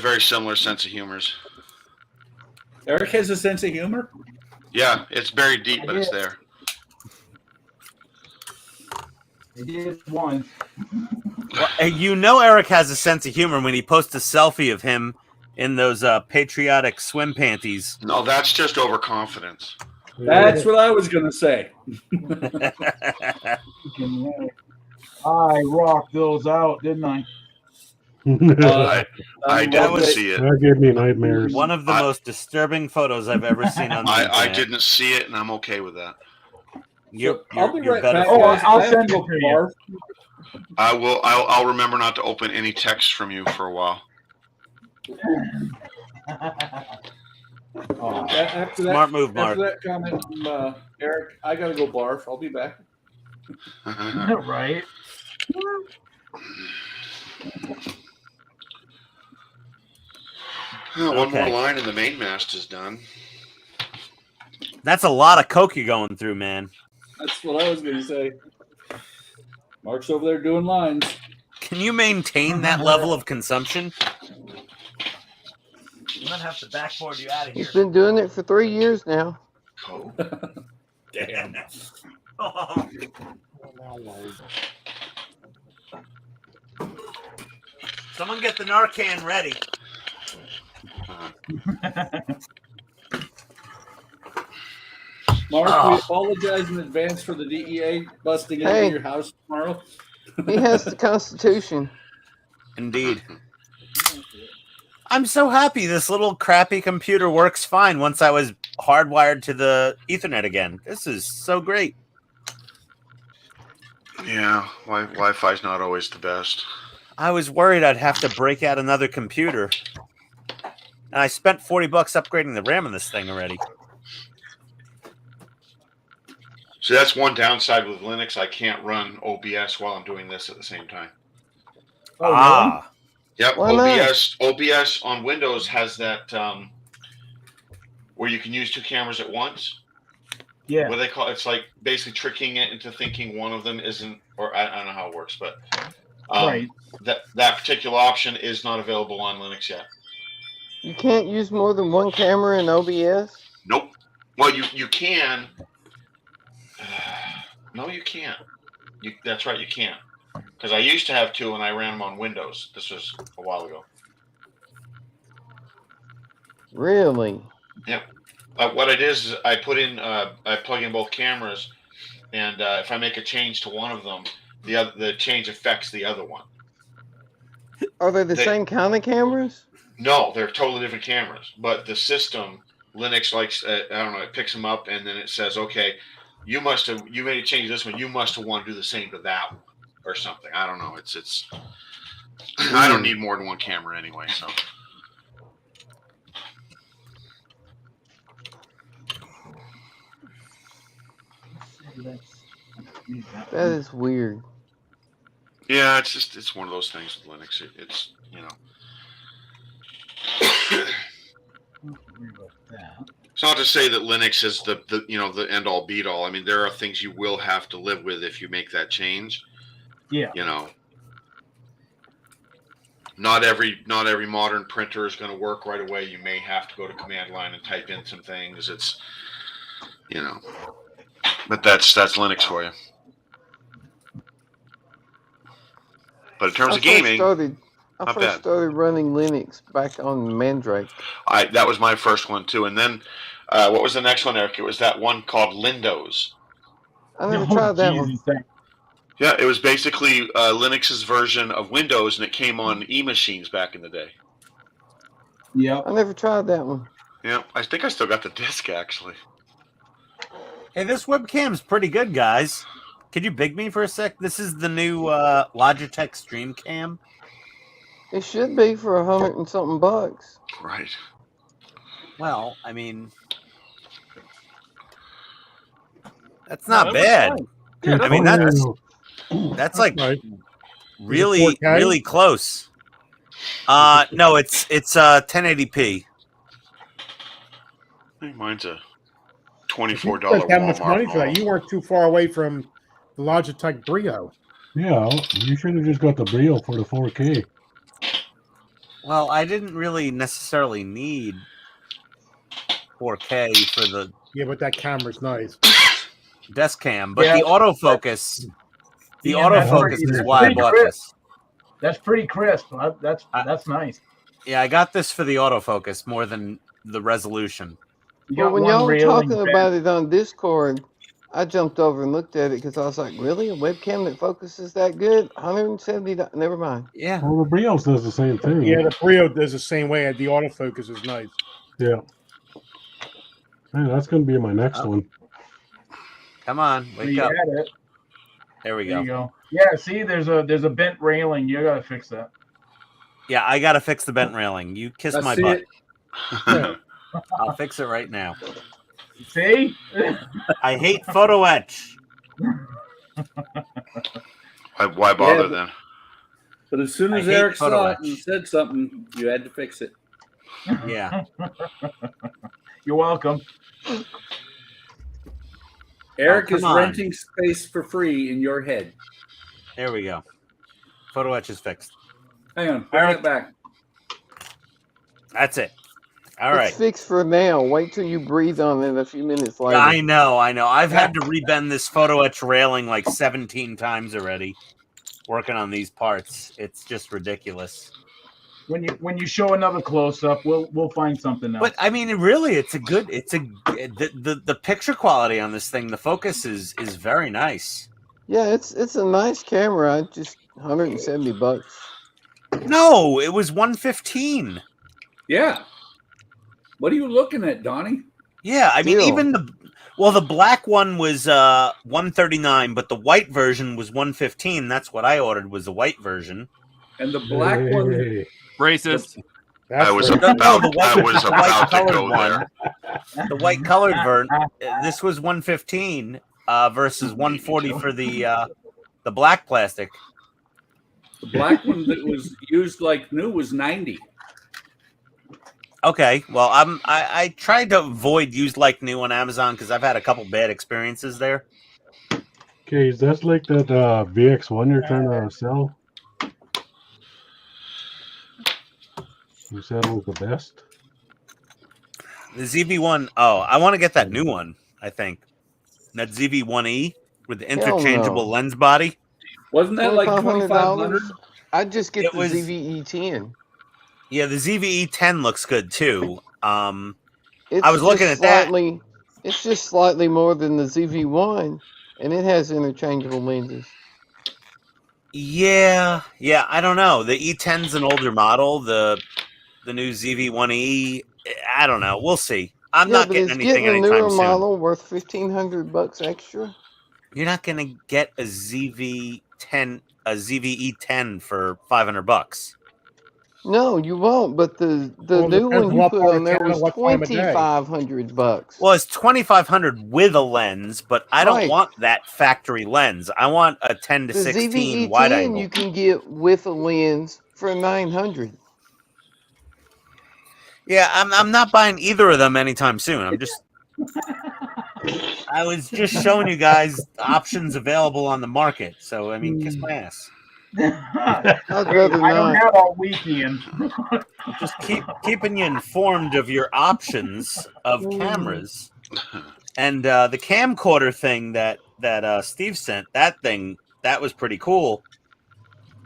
very similar sense of humors. Eric has a sense of humor. Yeah, it's buried deep, but it's there. I did once. Well, you know Eric has a sense of humor when he posts a selfie of him in those patriotic swim panties. No, that's just overconfidence. That's what I was going to say. I rocked those out, didn't I? I didn't see it. That gave me nightmares. One of the most disturbing photos I've ever seen on the internet. I didn't see it, and I'm okay with that. I'll be right back. Oh, I'll send it to you. I will. I'll remember not to open any texts from you for a while. After that, Smart move, Mark. After that comment from Eric, I gotta go barf. I'll be back. Right. One more line and the main mast is done. That's a lot of coke you're going through, man. That's what I was gonna say. Mark's over there doing lines. Can you maintain that level of consumption? I'm gonna have to backboard you out of here. He's been doing it for 3 years now. Oh. Damn. Oh. Someone get the Narcan ready. Mark, we apologize in advance for the DEA busting into your house tomorrow. He has the Constitution. Indeed. I'm so happy this little crappy computer works fine once I was hardwired to the Ethernet again. This is so great. Yeah, Wi-Fi's not always the best. I was worried I'd have to break out another computer. And I spent $40 upgrading the RAM on this thing already. So that's one downside with Linux. I can't run OBS while I'm doing this at the same time. Oh, really? Yep, Why OBS on Windows has that where you can use two cameras at once. Yeah. What they call it's like basically tricking it into thinking one of them isn't, or I don't know how it works, but Right. that particular option is not available on Linux yet. You can't use more than one camera in OBS? Nope. Well, you can. No, you can't. That's right, you can't. Because I used to have two, and I ran them on Windows. This was a while ago. Really? Yep. What I did is I plug in both cameras, and if I make a change to one of them, the change affects the other one. Are they the same kind of cameras? No, they're totally different cameras. But the system, Linux likes, I don't know, it picks them up and then it says, okay, you made a change to this one. You must have wanted to do the same to that one or something. I don't know. It's. I don't need more than one camera anyway, so. That is weird. Yeah, it's one of those things with Linux. It's It's not to say that Linux is the end all beat all. I mean, there are things you will have to live with if you make that change. Yeah. Not every modern printer is going to work right away. You may have to go to command line and type in some things. It's but that's Linux for you. But in terms of gaming, I first started running Linux back on Mandrake. That was my first one too. And then what was the next one, Eric? It was that one called Lindows. I never tried that one. Yeah, it was basically Linux's version of Windows, and it came on e-machines back in the day. Yeah, I never tried that one. Yeah, I think I still got the disc actually. Hey, this webcam's pretty good, guys. Could you big me for a sec? This is the new Logitech Stream Cam. It should be for $100 and something bucks. Right. Well, I mean, that's not bad. Yeah, I mean, that's like really, really close. No, it's 1080p. I think mine's a $24 Like that much Walmart money for that. model. You weren't too far away from the Logitech Brio. Yeah, you should have just got the Brio for the 4K. Well, I didn't really necessarily need 4K for the Yeah, but that camera's nice. desk cam, but the autofocus, is why I bought this. That's pretty crisp. That's nice. Yeah, I got this for the autofocus more than the resolution. But when y'all were talking about it on Discord, I jumped over and looked at it because I was like, really? A webcam that focuses that good? $170? Never mind. Yeah. Well, the Brio does the same thing. Yeah, the Brio does the same way. The autofocus is nice. Yeah. Hey, that's going to be my next one. Come on, wake up. There we There go. you go. Yeah, see, there's a bent railing. You gotta fix that. Yeah, I gotta fix the bent railing. You kiss my butt. I'll fix it right now. See? I hate photo etch. Why bother then? But as soon as Eric saw it and said something, you had to fix it. Yeah. You're welcome. Eric is on. renting space for free in your head. There we go. Photo etch is fixed. Hang on, bring it back. That's it. All right. It's fixed for now. Wait till you breathe on it a few minutes later. I know. I've had to rebend this photo etch railing like 17 times already. Working on these parts, it's just ridiculous. When you show another close up, we'll find something else. But I mean, the picture quality on this thing, the focus is very nice. Yeah, it's a nice camera. Just $170. No, it was $115. Yeah. What are you looking at, Donnie? Yeah, I mean, even the black one was $139, but the white version was $115. That's what I ordered, was the white version. And the black one, racist. I was about to go there. The white colored version. This was $115 versus $140 for the black plastic. the black one that was used like new was $90. Okay, well, I tried to avoid used like new on Amazon because I've had a couple bad experiences there. Okay, is that like that VX1 you're trying to sell? You said it was the best? The ZV-1, oh, I want to get that new one, I think. That ZV-1E with the interchangeable lens body. Wasn't that like $2,500? I'd just get the was- ZVE10. Yeah, the ZV-E10 looks good too. I It's was looking just at that. It's just slightly more than the ZV-1, and it has interchangeable lenses. Yeah, I don't know. The E10's an older model. The the new ZV-1E. I don't know. We'll see. I'm Yeah, not but getting it's anything getting a anytime newer soon. model worth $1,500 extra. You're not gonna get a ZV-10, a ZVE-10 for $500. No, you won't. But the Well, it new depends one you what put part on of there town was and what time of day. $2,500. Well, it's $2,500 with a lens, but I don't Right. want that factory lens. I want a 10 to The 16 wide ZVE10 angle. you can get with a lens for $900. Yeah, I'm not buying either of them anytime soon. I was just showing you guys options available on the market. So I mean, kiss my ass. I'd rather I don't not. have all weekend. Just keeping you informed of your options of cameras. And the camcorder thing that Steve sent, that was pretty cool.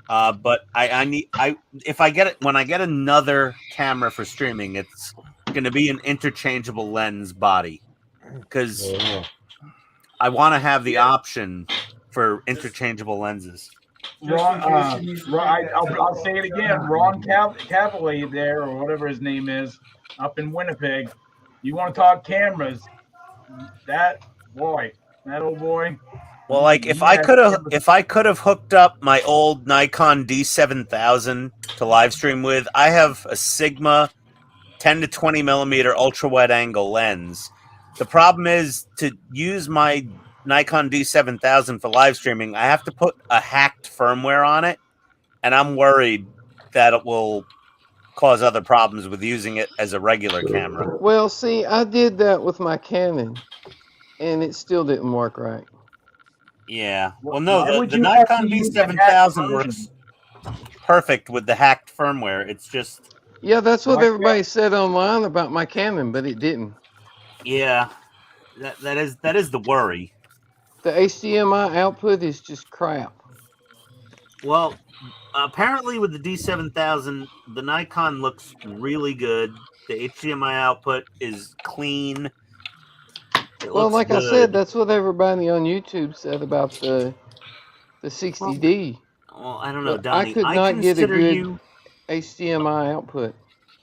But if I get it when I get another camera for streaming, it's going to be an interchangeable lens body, because I want to have the option for interchangeable lenses. I'll say it again. Ron Cavalier there, or whatever his name is, up in Winnipeg. You want to talk cameras? That old boy. Well, like if I could have hooked up my old Nikon D7000 to live stream with, I have a Sigma 10 to 20 millimeter ultra wide angle lens. The problem is, to use my Nikon D7000 for live streaming, I have to put a hacked firmware on it, and I'm worried that it will cause other problems with using it as a regular camera. Well, see, I did that with my Canon, and it still didn't work right. Yeah. Well, no, Why would the you have Nikon to use the hacked D7000 works version? perfect with the hacked firmware. It's just, Yeah, that's what Like everybody said online about my Canon, but it didn't. yeah, that is the worry. The HDMI output is just crap. Well, apparently with the D7000, the Nikon looks really good. The HDMI output is clean. Well, like I said, that's what everybody on YouTube said about the 60D. Well, I don't know, But Donnie. I could not get a consider good HDMI output.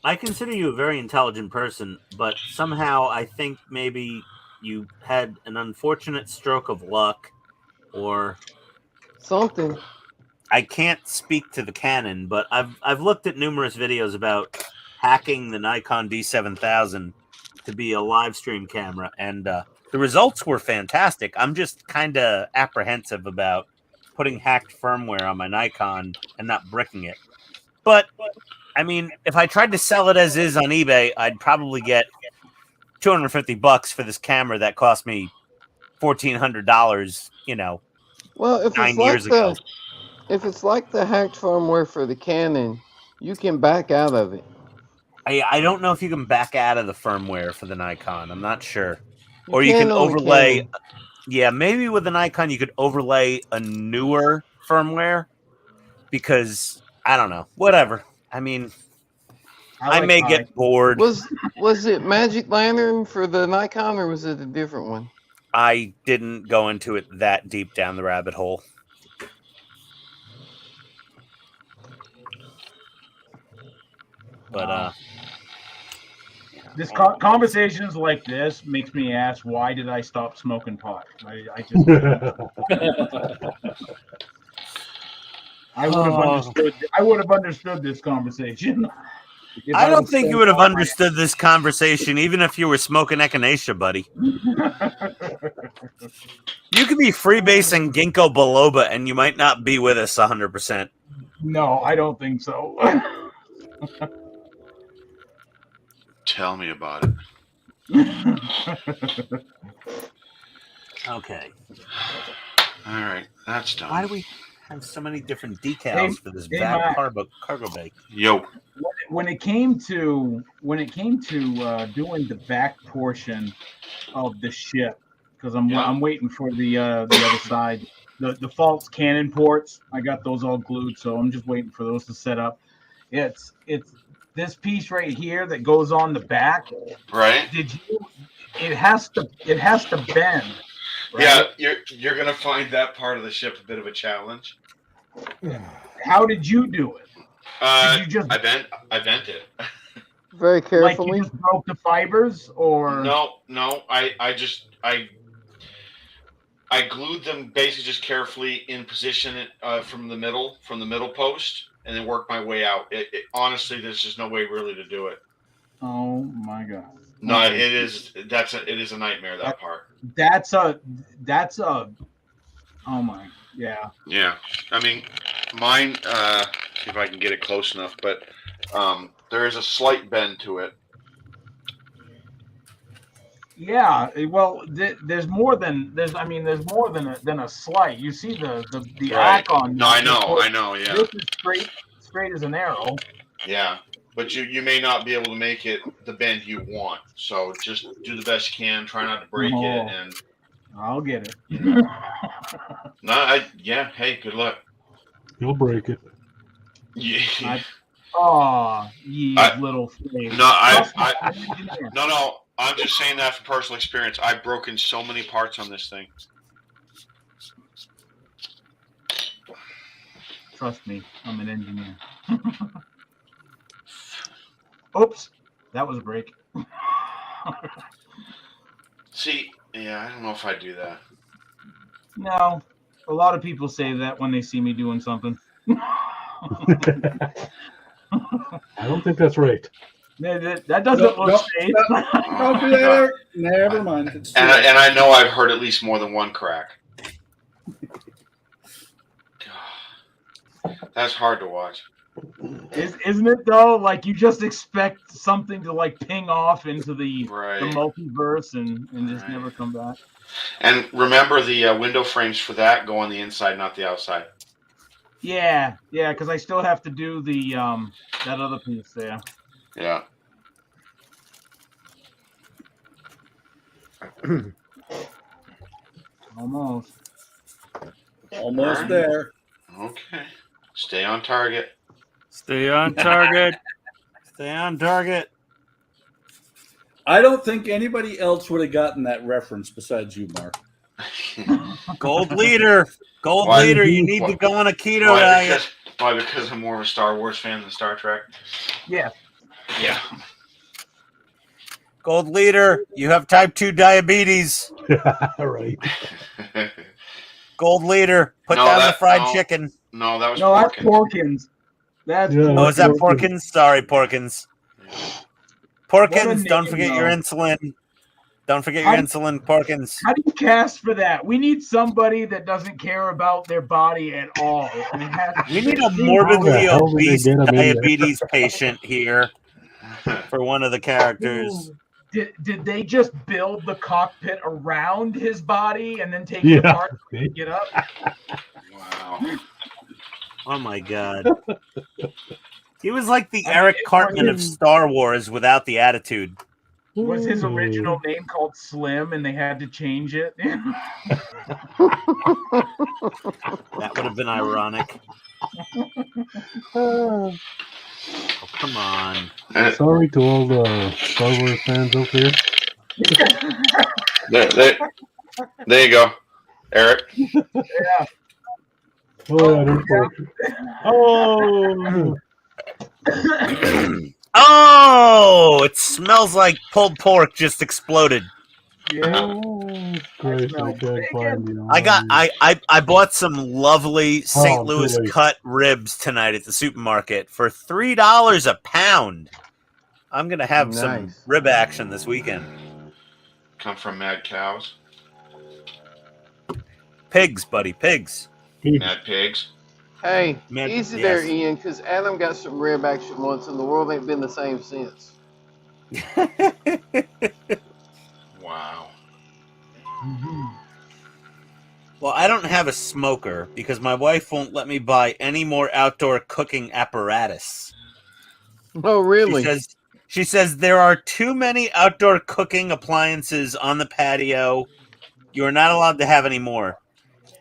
I consider you a very intelligent person, but somehow I think maybe you had an unfortunate stroke of luck, or something. I can't speak to the Canon, but I've looked at numerous videos about hacking the Nikon D7000 to be a live stream camera, and the results were fantastic. I'm just kind of apprehensive about putting hacked firmware on my Nikon and not bricking it. But I mean, if I tried to sell it as is on eBay, I'd probably get $250 for this camera that cost me $1,400. Well, if 9 it's like years ago. if it's like the hacked firmware for the Canon, you can back out of it. I don't know if you can back out of the firmware for the Nikon. I'm not sure. Or you can overlay. Yeah, maybe with the Nikon you could overlay a newer firmware, because I don't know. Whatever. I mean, I may get bored. Was it Magic Lantern for the Nikon, or was it a different one? I didn't go into it that deep down the rabbit hole. But this conversations like this makes me ask, why did I stop smoking pot? I just I would have understood this conversation. I don't think you would have understood this conversation even if you were smoking echinacea, buddy. You could be freebasing ginkgo biloba and you might not be with us 100%. No, I don't think so. Tell me about it. Okay. All right, that's done. Why do we have so many different decals for this bad cargo bag? Yo. When it came to doing the back portion of the ship, because I'm waiting for the other side, the false cannon ports. I got those all glued, so I'm just waiting for those to set up. It's this piece right here that goes on the back. Right. It has to bend. Right? Yeah, you're gonna find that part of the ship a bit of a challenge. How did you do it? I bent it. very Like carefully. you just broke the fibers, or No. I glued them basically just carefully in position from the middle post, and then worked my way out. Honestly, there's just no way really to do it. oh my god, No, okay. it is. It is a nightmare, that part. That's a. Oh my, yeah. Yeah, I mean, mine. See if I can get it close enough, but there is a slight bend to it. Yeah, well, there's more than a slight. You see the Right. icon. No, I know. Yeah. This is straight as an arrow. Yeah, but you may not be able to make it the bend you want. So just do the best you can. Try not to break it, and I'll get it. Yeah. Hey, good luck. You'll break it. Yeah. Little thing. No. I'm just saying that from personal experience. I've broken so many parts on this thing. Trust me, I'm an engineer. Oops, that was a break. See, yeah, I don't know if I do that. No, a lot of people say that when they see me doing something. I don't think that's right. That doesn't look safe. Don't do that. Never mind. And I know I've heard at least more than one crack. God, that's hard to watch. Isn't it though? Like you just expect something to like ping off into the multiverse and just never come back. And remember, the window frames for that go on the inside, not the outside. Yeah, because I still have to do the that other piece there. Yeah. Almost there. Okay. Stay on target. Stay on target. Stay on target. I don't think anybody else would have gotten that reference besides you, Mark. Gold leader. Gold leader. You need to go on a keto diet. Why? Because I'm more of a Star Wars fan than Star Trek? Yeah. Yeah. Gold leader. You have type 2 diabetes. Right. Gold leader. Put down the fried chicken. No, that was that's Porkins. That's is that Porkins? Sorry, Porkins. Porkins, don't forget your insulin. Don't forget your insulin, Porkins. How do you cast for that? We need somebody that doesn't care about their body at all. We need a morbidly obese diabetes patient here for one of the characters. Did they just build the cockpit around his body and then take it apart to get up? Wow. Oh my god. He was like the Eric Cartman of Star Wars without the attitude. Was his original name called Slim and they had to change it? That would have been ironic. Oh, come on. Sorry to all the Star Wars fans out there. There you go, Eric. Yeah. Oh, it smells like pulled pork just exploded. Yeah. Christ, I bought some lovely St. Louis cut ribs tonight at the supermarket for $3 a pound. I'm gonna have some rib action this weekend. Come from mad cows. Pigs, buddy, pigs. Mad pigs. Hey, easy there, Ian, because Adam got some rib action once, and the world ain't been the same since. Wow. Well, I don't have a smoker because my wife won't let me buy any more outdoor cooking apparatus. Oh, really? She says there are too many outdoor cooking appliances on the patio. You are not allowed to have any more.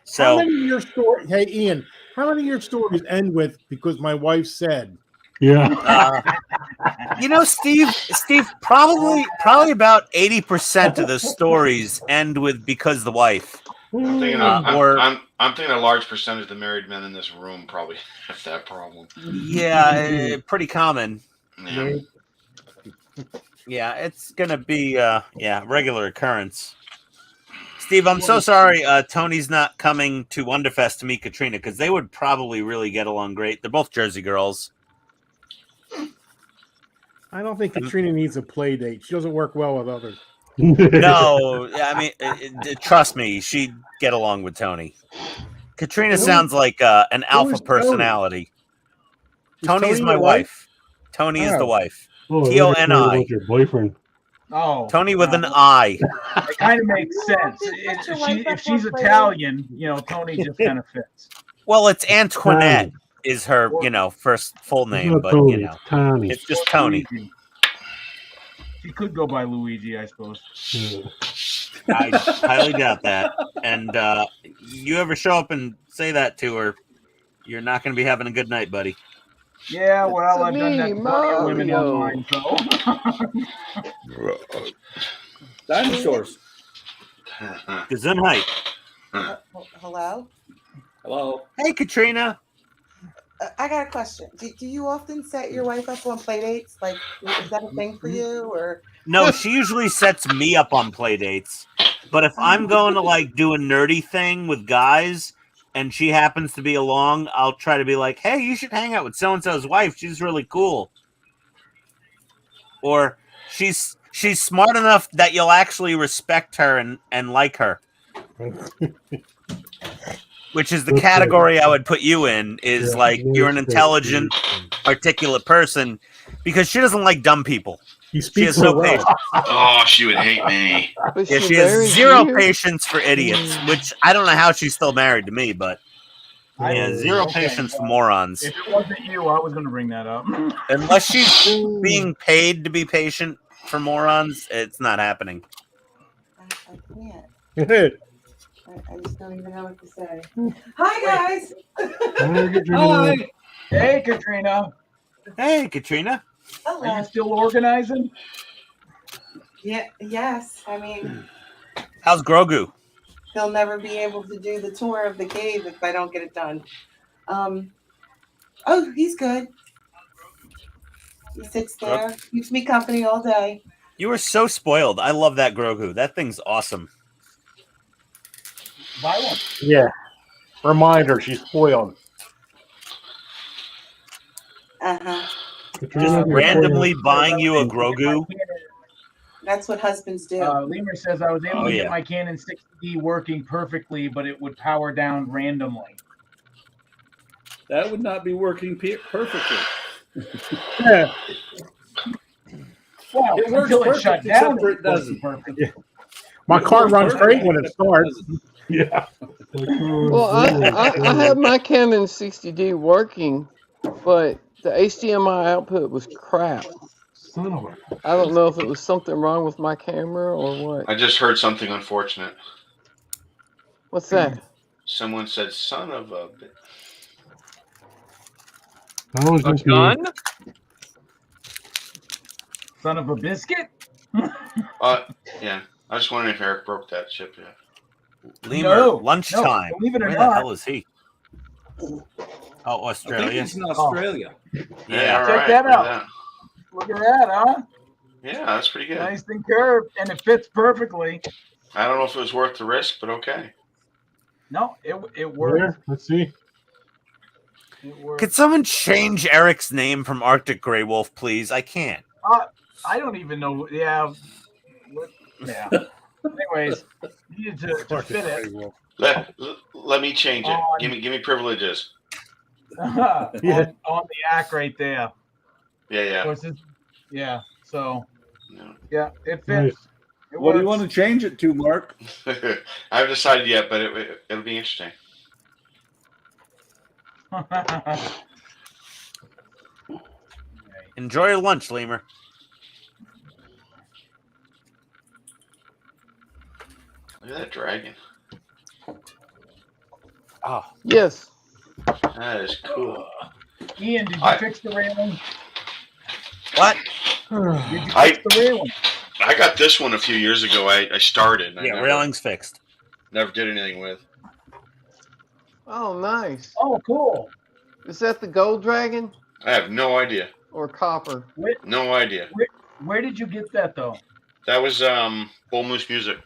So, how many of your stories? Hey, Ian, how many of your stories end with "because my wife said"? Yeah. Steve, probably about 80% of the stories end with "because the wife." I'm thinking a large percentage of the married men in this room probably have that problem. Yeah, pretty common. Yeah. Yeah, it's gonna be regular occurrence. Steve, I'm so sorry Tony's not coming to Wonderfest to meet Katrina, because they would probably really get along great. They're both Jersey girls. I don't think Katrina needs a play date. She doesn't work well with others. No, I mean, trust me, she'd get along with Tony. Katrina sounds like an alpha personality. Tony's my wife. Tony is the wife. T-O-N-I. Your boyfriend. Oh, Tony with an I. It kind of makes sense. If she's Italian, Tony just kind of fits. Well, it's Antoinette is her, first full name, but Tony, Tony. it's just Tony. Luigi. She could go by Luigi, I suppose. I highly doubt that. And you ever show up and say that to her, you're not going to be having a good night, buddy. Yeah, well, I've done that to plenty of women online, so. Dinosaurs. Gesundheit. Hello? Hello. Hey, Katrina. I got a question. Do you often set your wife up on play dates? Like, is that a thing for you, or? No, she usually sets me up on play dates. But if I'm going to like do a nerdy thing with guys and she happens to be along, I'll try to be like, hey, you should hang out with so-and-so's wife. She's really cool. Or she's smart enough that you'll actually respect her and like her. Which is the category I would put you in, is like you're an intelligent, articulate person, because she doesn't like dumb people. She has no patience. Oh, she would hate me. Yeah, she has zero patience for idiots, which I don't know how she's still married to me, but yeah, zero patience for morons. If it wasn't you, I was going to bring that up. Unless she's being paid to be patient for morons, it's not happening. I can't. I just don't even know what to say. Hi, guys. Hi. Hey, Katrina. Hey, Katrina. Hello. Are you still organizing? Yeah. Yes. I mean, How's Grogu? he'll never be able to do the tour of the cave if I don't get it done. Oh, he's good. He sits there, keeps me company all day. You are so spoiled. I love that Grogu. That thing's awesome. Buy one. Yeah. Remind her she's spoiled. Randomly buying you a Grogu. That's what husbands do. Lemur says, I was able to get my Canon 60D working perfectly, but it would power down randomly. That would not be working perfectly. Yeah. Well, It works until it perfect, shut down, except for it doesn't. Yeah. My car runs great when it starts. Yeah. Well, I have my Canon 60D working, but the HDMI output was crap. Son of a. I don't know if it was something wrong with my camera or what. I just heard something unfortunate. What's that? Someone said, son of a bitch. That was A just me. gun? Son of a biscuit? Yeah. I was wondering if Eric broke that chip yet. Lemur, lunchtime. believe it or Where not. the hell is he? Oh, I think Australia. he's in Australia. Yeah. all Check right, that look at out. Look at that, huh? Yeah, that's pretty good. Nice and curved, and it fits perfectly. I don't know if it was worth the risk, but okay. No, it Where? worked. Let's see. It worked. Could someone change Eric's name from Arctic Grey Wolf, please? I can't. I don't even know. Yeah. Yeah. Anyways, needed to fit it. Let me change it. Give me privileges. on the act right there. Yeah. Yeah. So, No. yeah, it fits. Nice. It What do you works. want to change it to, Mark? I haven't decided yet, but it'll be interesting. Enjoy your lunch, Lemur. Look at that dragon. Oh, Yes. That is cool. Ian, did you fix the railing? what? Did you fix the railing? I got this one a few years ago. I started. And I Railing's fixed. never did anything with. Oh, nice. Oh, cool. Is that the gold dragon I have no idea. or copper? No idea. Where did you get that though? That was Bull Moose Music.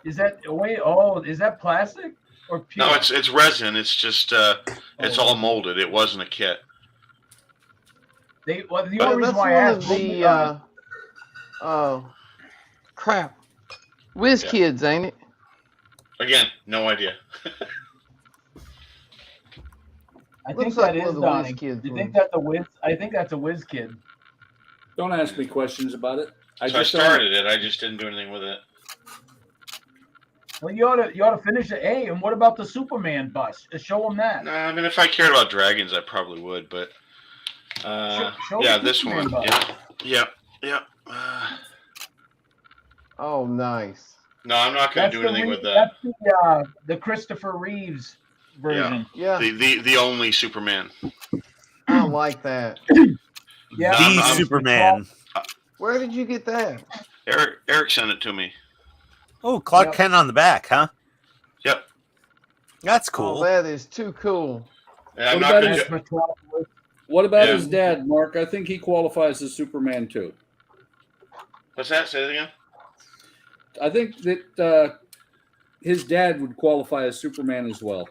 Is that is that plastic or pure? No, it's resin. It's just it's all molded. It wasn't a kit. The only That's reason why I asked crap. Whiz Kids, ain't it? Again, no idea. I Looks think like that one is of the Donnie. Whiz Kids You think ones. that's a Whiz? I think that's a Whiz Kid. Don't ask me questions about it. I started it. I just didn't do anything with it. Well, you ought to finish it. Hey, and what about the Superman bus? Show them that. Nah, I mean, if I cared about dragons, I probably would. But show yeah, the this Superman one. bus. Yeah. Oh, nice. No, I'm not going to do anything with that. That's the Christopher Reeves version. Yeah. The only Superman. I like that. Yeah. The Superman. Where did you get that? Eric sent it to me. Oh, Clark Kent on the back, huh? Yep. That's cool. Oh, that is too cool. Yeah, What about Yeah. his dad, Mark? I think he qualifies as Superman too. What's that? Say it again. I think that his dad would qualify as Superman as well.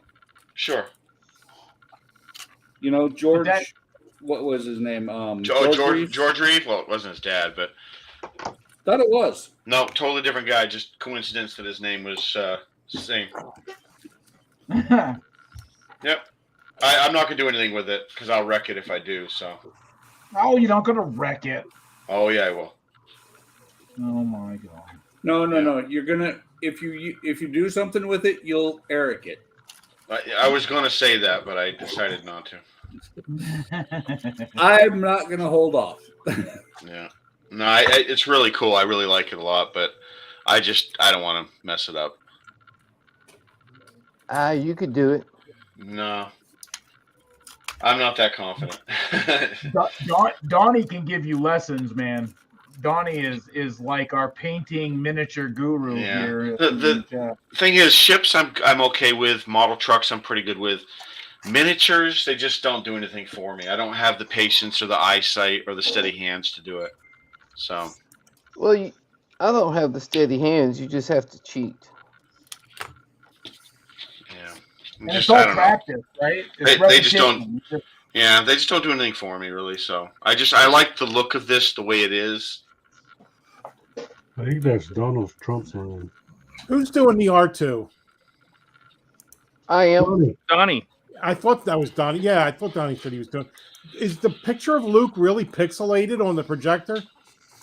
Sure. You know, George. What was his name? George Reeve. Well, it wasn't his dad, but thought it was. No, totally different guy. Just coincidence that his name was same. Yep. I'm not gonna do anything with it because I'll wreck it if I do. So. Oh, you're not gonna wreck it. Oh yeah, I will. Oh my god. No. You're gonna if you do something with it, you'll Eric it. I was gonna say that, but I decided not to. I'm not gonna hold off. Yeah. No, it's really cool. I really like it a lot, but I don't want to mess it up. You could do it. No. I'm not that confident. Donnie can give you lessons, man. Donnie is like our painting miniature guru here. The thing is, ships I'm okay with. Model trucks I'm pretty good with. Miniatures, they just don't do anything for me. I don't have the patience or the eyesight or the steady hands to do it. So. Well, I don't have the steady hands. You just have to cheat. Yeah. And it's all practice, right? They just don't. Yeah, they just don't do anything for me, really. So I like the look of this the way it is. I think that's Donald Trump's name. Who's doing the R2? I am. Donnie. I thought that was Donnie. Yeah, I thought Donnie said he was doing. Is the picture of Luke really pixelated on the projector?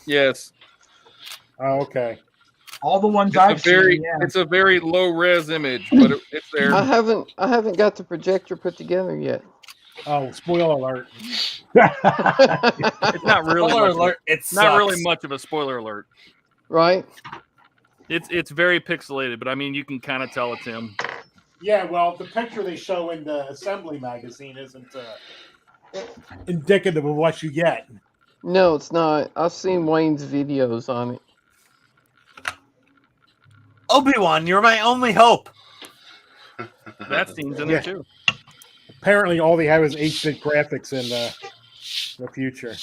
Yes. Oh, okay. All the ones It's a very low res image, but it's there. I haven't got the projector put together yet. Oh, spoiler alert! It's not really Spoiler much alert. It's not really much of a spoiler alert. Right? It's very pixelated, but I mean you can kind of tell it's him. Yeah, well, the picture they show in the assembly magazine isn't indicative of what you get. No, it's not. I've seen Wayne's videos on it. Obi-Wan, you're my only hope. That scene's in there too. Apparently, all they have is 8-bit graphics in the future.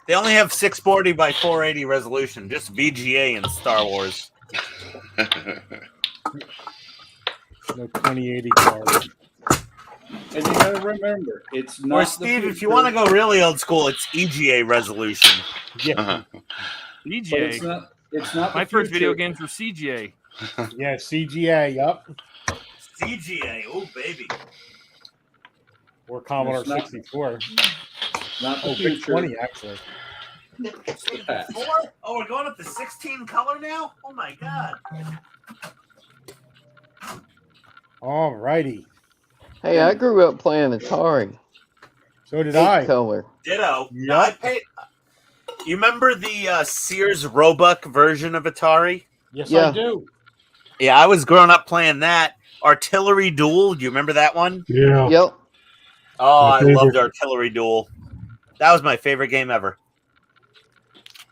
They only have 640 by 480 resolution. Just VGA in Star Wars. No 2080 card. And you gotta remember, it's not. Or Steve, if you want to go really old school, it's EGA resolution. Yeah. EGA. It's not. My first video games were CGA. Yeah, CGA. Yup. CGA. Oh, baby. Or Commodore 64. Not the Oh, future. 20 actually. Oh, we're going up to 16 color now? Oh my god. All righty. Hey, I grew up playing Atari. So did I. 8-color. Ditto. Yep. I paid. You remember the Sears Roebuck version of Atari? Yes, Yeah. I do. Yeah, I was growing up playing that. Artillery Duel. Do you remember that one? Yeah. Yep. Oh, My I favorite. loved Artillery Duel. That was my favorite game ever.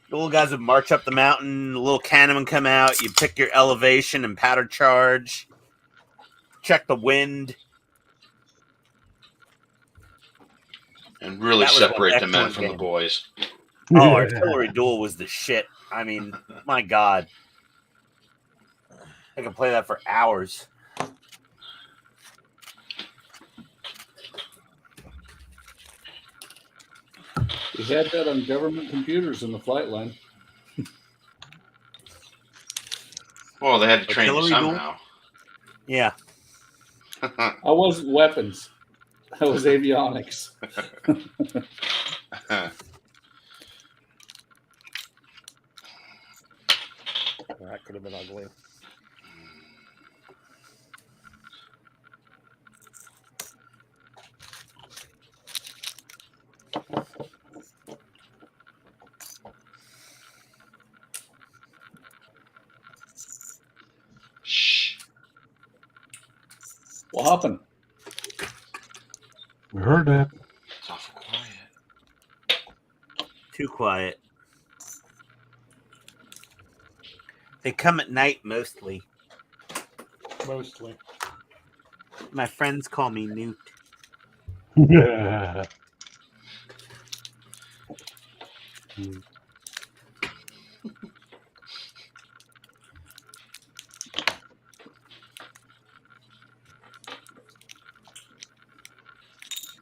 The little guys would march up the mountain, the little cannon would come out, you pick your elevation and powder charge, check the wind. and really That was an separate the men excellent from the game. boys. Oh, Artillery Duel was the shit. I mean, my God. I can play that for hours. We had that on government computers in the flight line. Well, they had to train you Artillery Duel? somehow. Yeah. I wasn't weapons. I was avionics. That could have been ugly. Shh. What happened? We heard that. It's awful quiet. Too quiet. They come at night mostly. Mostly. My friends call me Newt. Yeah.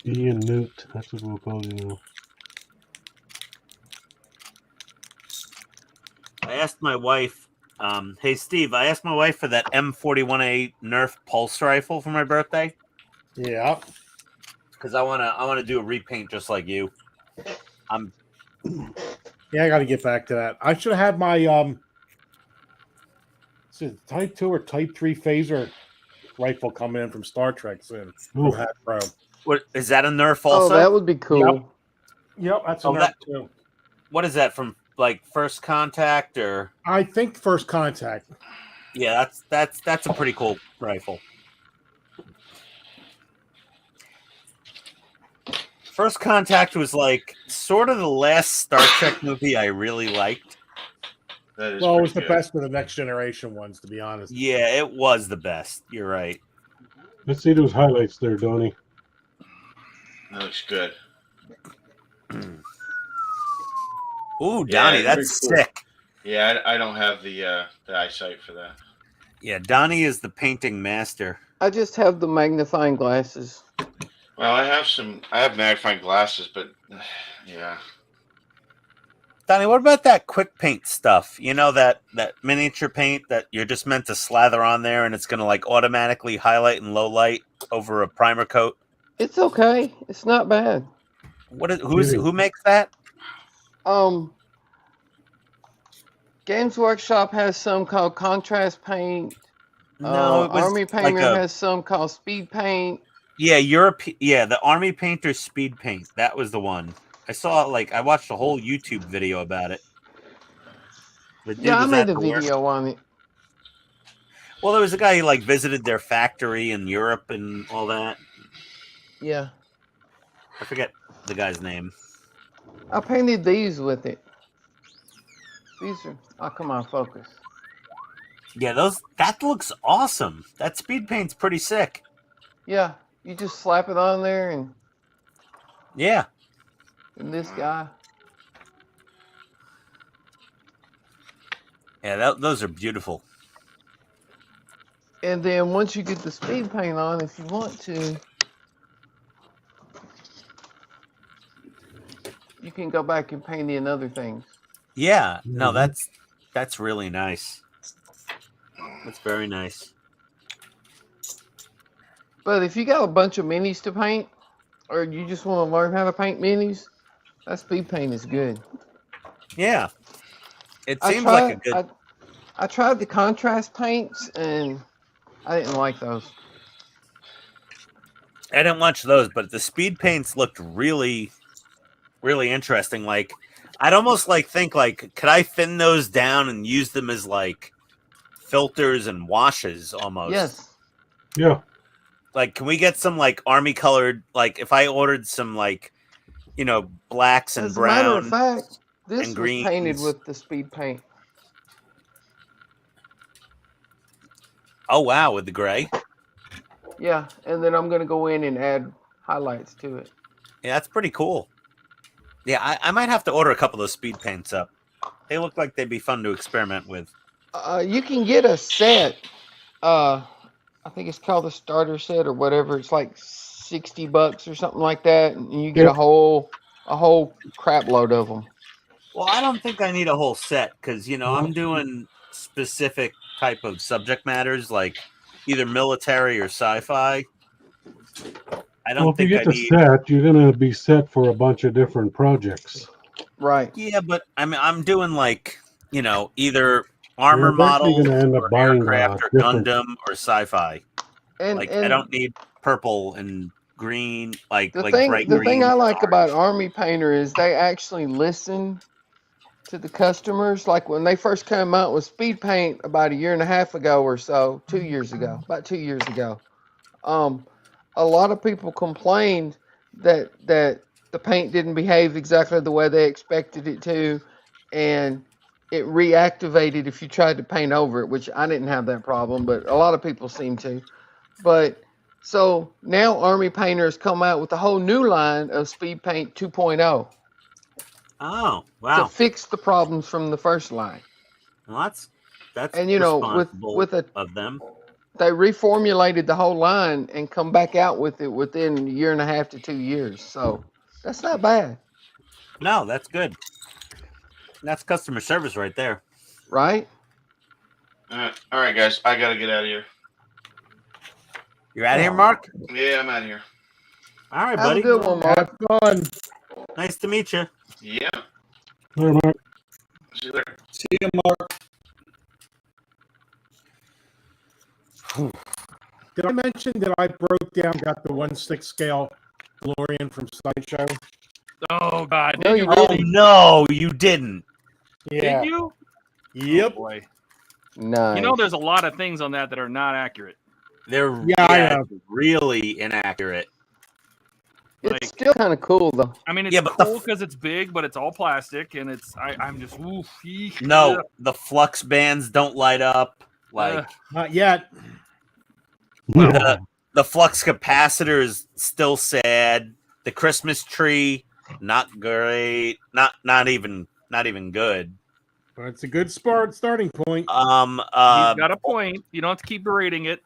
Ian Newt. That's what we'll call you now. I asked my wife, hey Steve, I asked my wife for that M41A Nerf pulse rifle for my birthday. Yeah. Because I wanna do a repaint just like you. Yeah, I got to get back to that. I should have had my is it Type 2 or Type 3 phaser rifle coming in from Star Trek soon. Ooh. From Hat Pro. What is that a Nerf Oh, also? that would be cool. Yep, that's a Oh, Nerf that- too. What is that from? Like First Contact or? I think First Contact. Yeah, that's a pretty cool rifle. First Contact was like sort of the last Star Trek movie I really liked. That is Well, it was pretty the good. best of the Next Generation ones, to be honest. Yeah, it was the best. You're right. Let's see those highlights there, Donnie. That looks good. Ooh, Donnie, Yeah, that's very cool. sick. Yeah, I don't have the eyesight for that. Yeah, Donnie is the painting master. I just have the magnifying glasses. Well, I have magnifying glasses, but yeah. Donnie, what about that quick paint stuff? You know, that miniature paint that you're just meant to slather on there and it's going to like automatically highlight and low light over a primer coat? It's okay. It's not bad. Who makes that? Games Workshop has some called Contrast Paint. No, it was Army Painter like has some called Speed Paint. Yeah, the Army Painter Speed Paint. That was the one. I watched a whole YouTube video about it. The dude Yeah, I was made at a the work. video on it. Well, there was a guy who like visited their factory in Europe and all that. Yeah. I forget the guy's name. I painted these with it. These are, oh, come on, focus. Yeah, that looks awesome. That speed paint's pretty sick. Yeah, you just slap it on there and Yeah. this guy. Yeah, those are beautiful. And then once you get the speed paint on, if you want to, you can go back and paint in other things. Yeah, no, that's really nice. That's very nice. But if you got a bunch of minis to paint, or you just want to learn how to paint minis, that speed paint is good. Yeah. It seems like a good... I tried the contrast paints, and I didn't like those. I didn't watch those, but the speed paints looked really, really interesting. Like, I'd almost think could I thin those down and use them as like filters and washes almost? Yes. Yeah. Like, can we get some like army colored? Like, if I ordered some like, blacks and As a matter of brown fact, this and was painted greens. with the speed paint. Oh wow, with the gray. Yeah, and then I'm gonna go in and add highlights to it. Yeah, that's pretty cool. Yeah, I might have to order a couple of those speed paints up. They look like they'd be fun to experiment with. You can get a set. I think it's called the starter set or whatever. It's like $60 or something like that, and you get a whole crap load of them. Well, I don't think I need a whole set because I'm doing specific type of subject matters like either military or sci-fi. I don't think if you get the set, you're gonna be set for a bunch of different projects. Right. Yeah, but I'm doing like either armor models gonna end up or buying aircraft or different... Gundam or sci-fi. And I don't need purple and green bright the green. thing I like about Army Painter is they actually listen to the customers. Like when they first came out with speed paint about a year and a half ago or so, 2 years ago, about 2 years ago. A lot of people complained that the paint didn't behave exactly the way they expected it to, and it reactivated if you tried to paint over it, which I didn't have that problem, but a lot of people seem to. But so now Army Painter has come out with a whole new line of Speed Paint 2.0. Oh, wow. To fix the problems from the first line. Well, that's and with of them. They reformulated the whole line and come back out with it within a year and a half to 2 years. So that's not bad. No, that's good. That's customer service right there. Right? All right, guys. I got to get out of here. You're out of here, Mark? Yeah, I'm out of here. All right, Have buddy. a good one, Mark. Have fun. Nice to meet you. Yeah. All right, Mark. See you later. See you, Mark. Did I mention that I got the 1/6 scale DeLorean from Sideshow? Oh God! No, you Oh didn't. no, you didn't. Yeah. Did you? Yep. Oh, boy. Nice. You know, there's a lot of things on that are not accurate. They're I know. really inaccurate. It's still kind of cool though. I mean, it's cool because it's big, but it's all plastic, and I'm just oof. No, the flux bands don't light up. Like Not yet. the flux capacitor is still sad. The Christmas tree, not great. Not even good. But it's a good starting point. He's got a point. You don't have to keep berating it.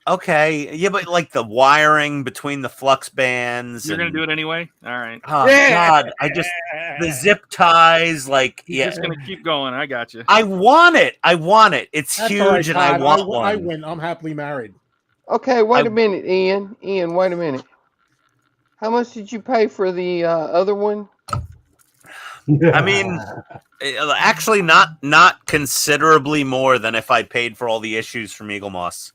Okay, yeah, but like the wiring between the flux bands. You're gonna do it anyway. All right. Oh God, the zip ties, like He's just gonna keep going. I got you. I want it. It's That's huge, all right, and I Todd. want one. I win. I'm happily married. Okay, wait a minute, Ian. Ian, wait a minute. How much did you pay for the other one? I mean, actually, not considerably more than if I paid for all the issues from Eagle Moss.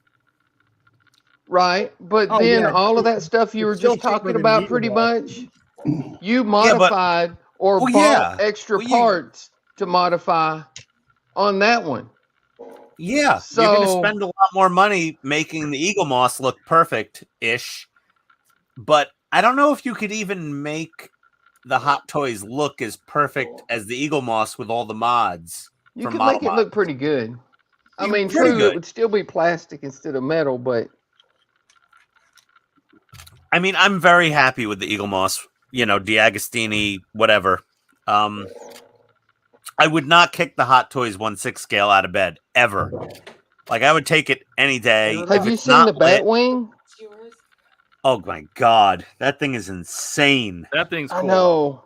Right, but Oh, then yeah. all of that stuff you were It's still just talking cheaper than about Eagle pretty Moss. much, you modified or Well, bought yeah. extra Well, parts to modify on that one. Yeah, So- you're going to spend a lot more money making the Eagle Moss look perfect-ish, but I don't know if you could even make the Hot Toys look as perfect as the Eagle Moss with all the mods. You from could Model make it Mod. look pretty good. I Yeah, mean, pretty true, good. it would still be plastic instead of metal, but I mean, I'm very happy with the Eagle Moss, D'Agostini, whatever. I would not kick the Hot Toys 1/6 scale out of bed, ever. Like, I would take it any day. have If you it's seen not the lit- Batwing? It's yours. Oh, my God. That thing is insane. That thing's cool. I know.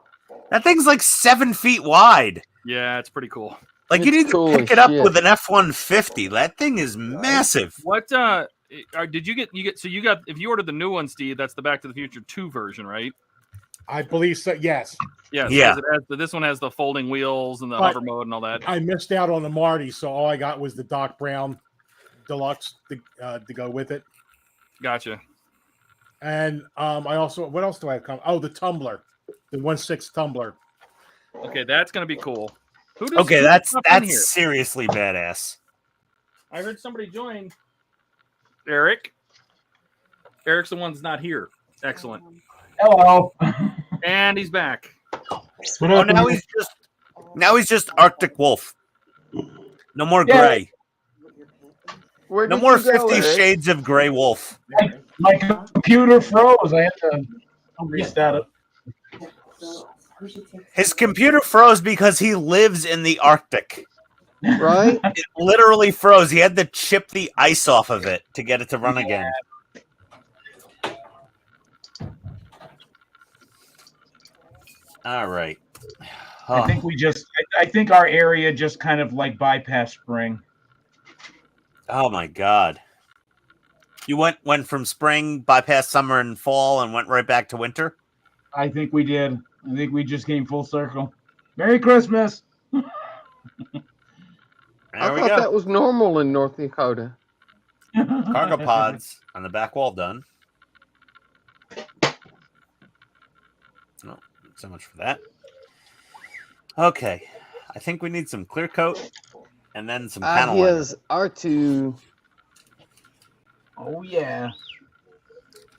That thing's like 7 feet wide. Yeah, it's pretty cool. Like, you It's need to cool pick as it up shit. with an F-150. That thing is massive. What did you get? So you got, if you ordered the new one, Steve, that's the Back to the Future 2 version, right? I believe so. Yes. Yes. Yeah. This one has the folding wheels and the But- hover mode and all that. I missed out on the Marty, so all I got was the Doc Brown Deluxe to go with it. Gotcha. And I also, what else do I have? Oh, the Tumbler, the 1/6 Tumbler. Okay, that's gonna be cool. Okay, who that's popped in here? seriously badass. I heard somebody join. Eric. Eric's the one that's not here. Excellent. Hello. And he's back. What Oh, happened? now he's just Arctic Wolf. No more Yeah. gray. Where No did more you go, 50 Eric? Shades of Gray Wolf. My computer froze. I had to restart it. His computer froze because he lives in the Arctic. Right? It literally froze. He had to chip the ice off of it to get it to run again. All right. I think I think our area just kind of like bypassed spring. Oh my God. You went from spring, bypassed summer and fall, and went right back to winter? I think we did. I think we just came full circle. Merry Christmas. I thought that was normal in North Dakota. Cargo pods on the back wall done. Oh, so much for that. Okay. I think we need some clear coat and then some panel liner. Here's R2. Oh, yeah.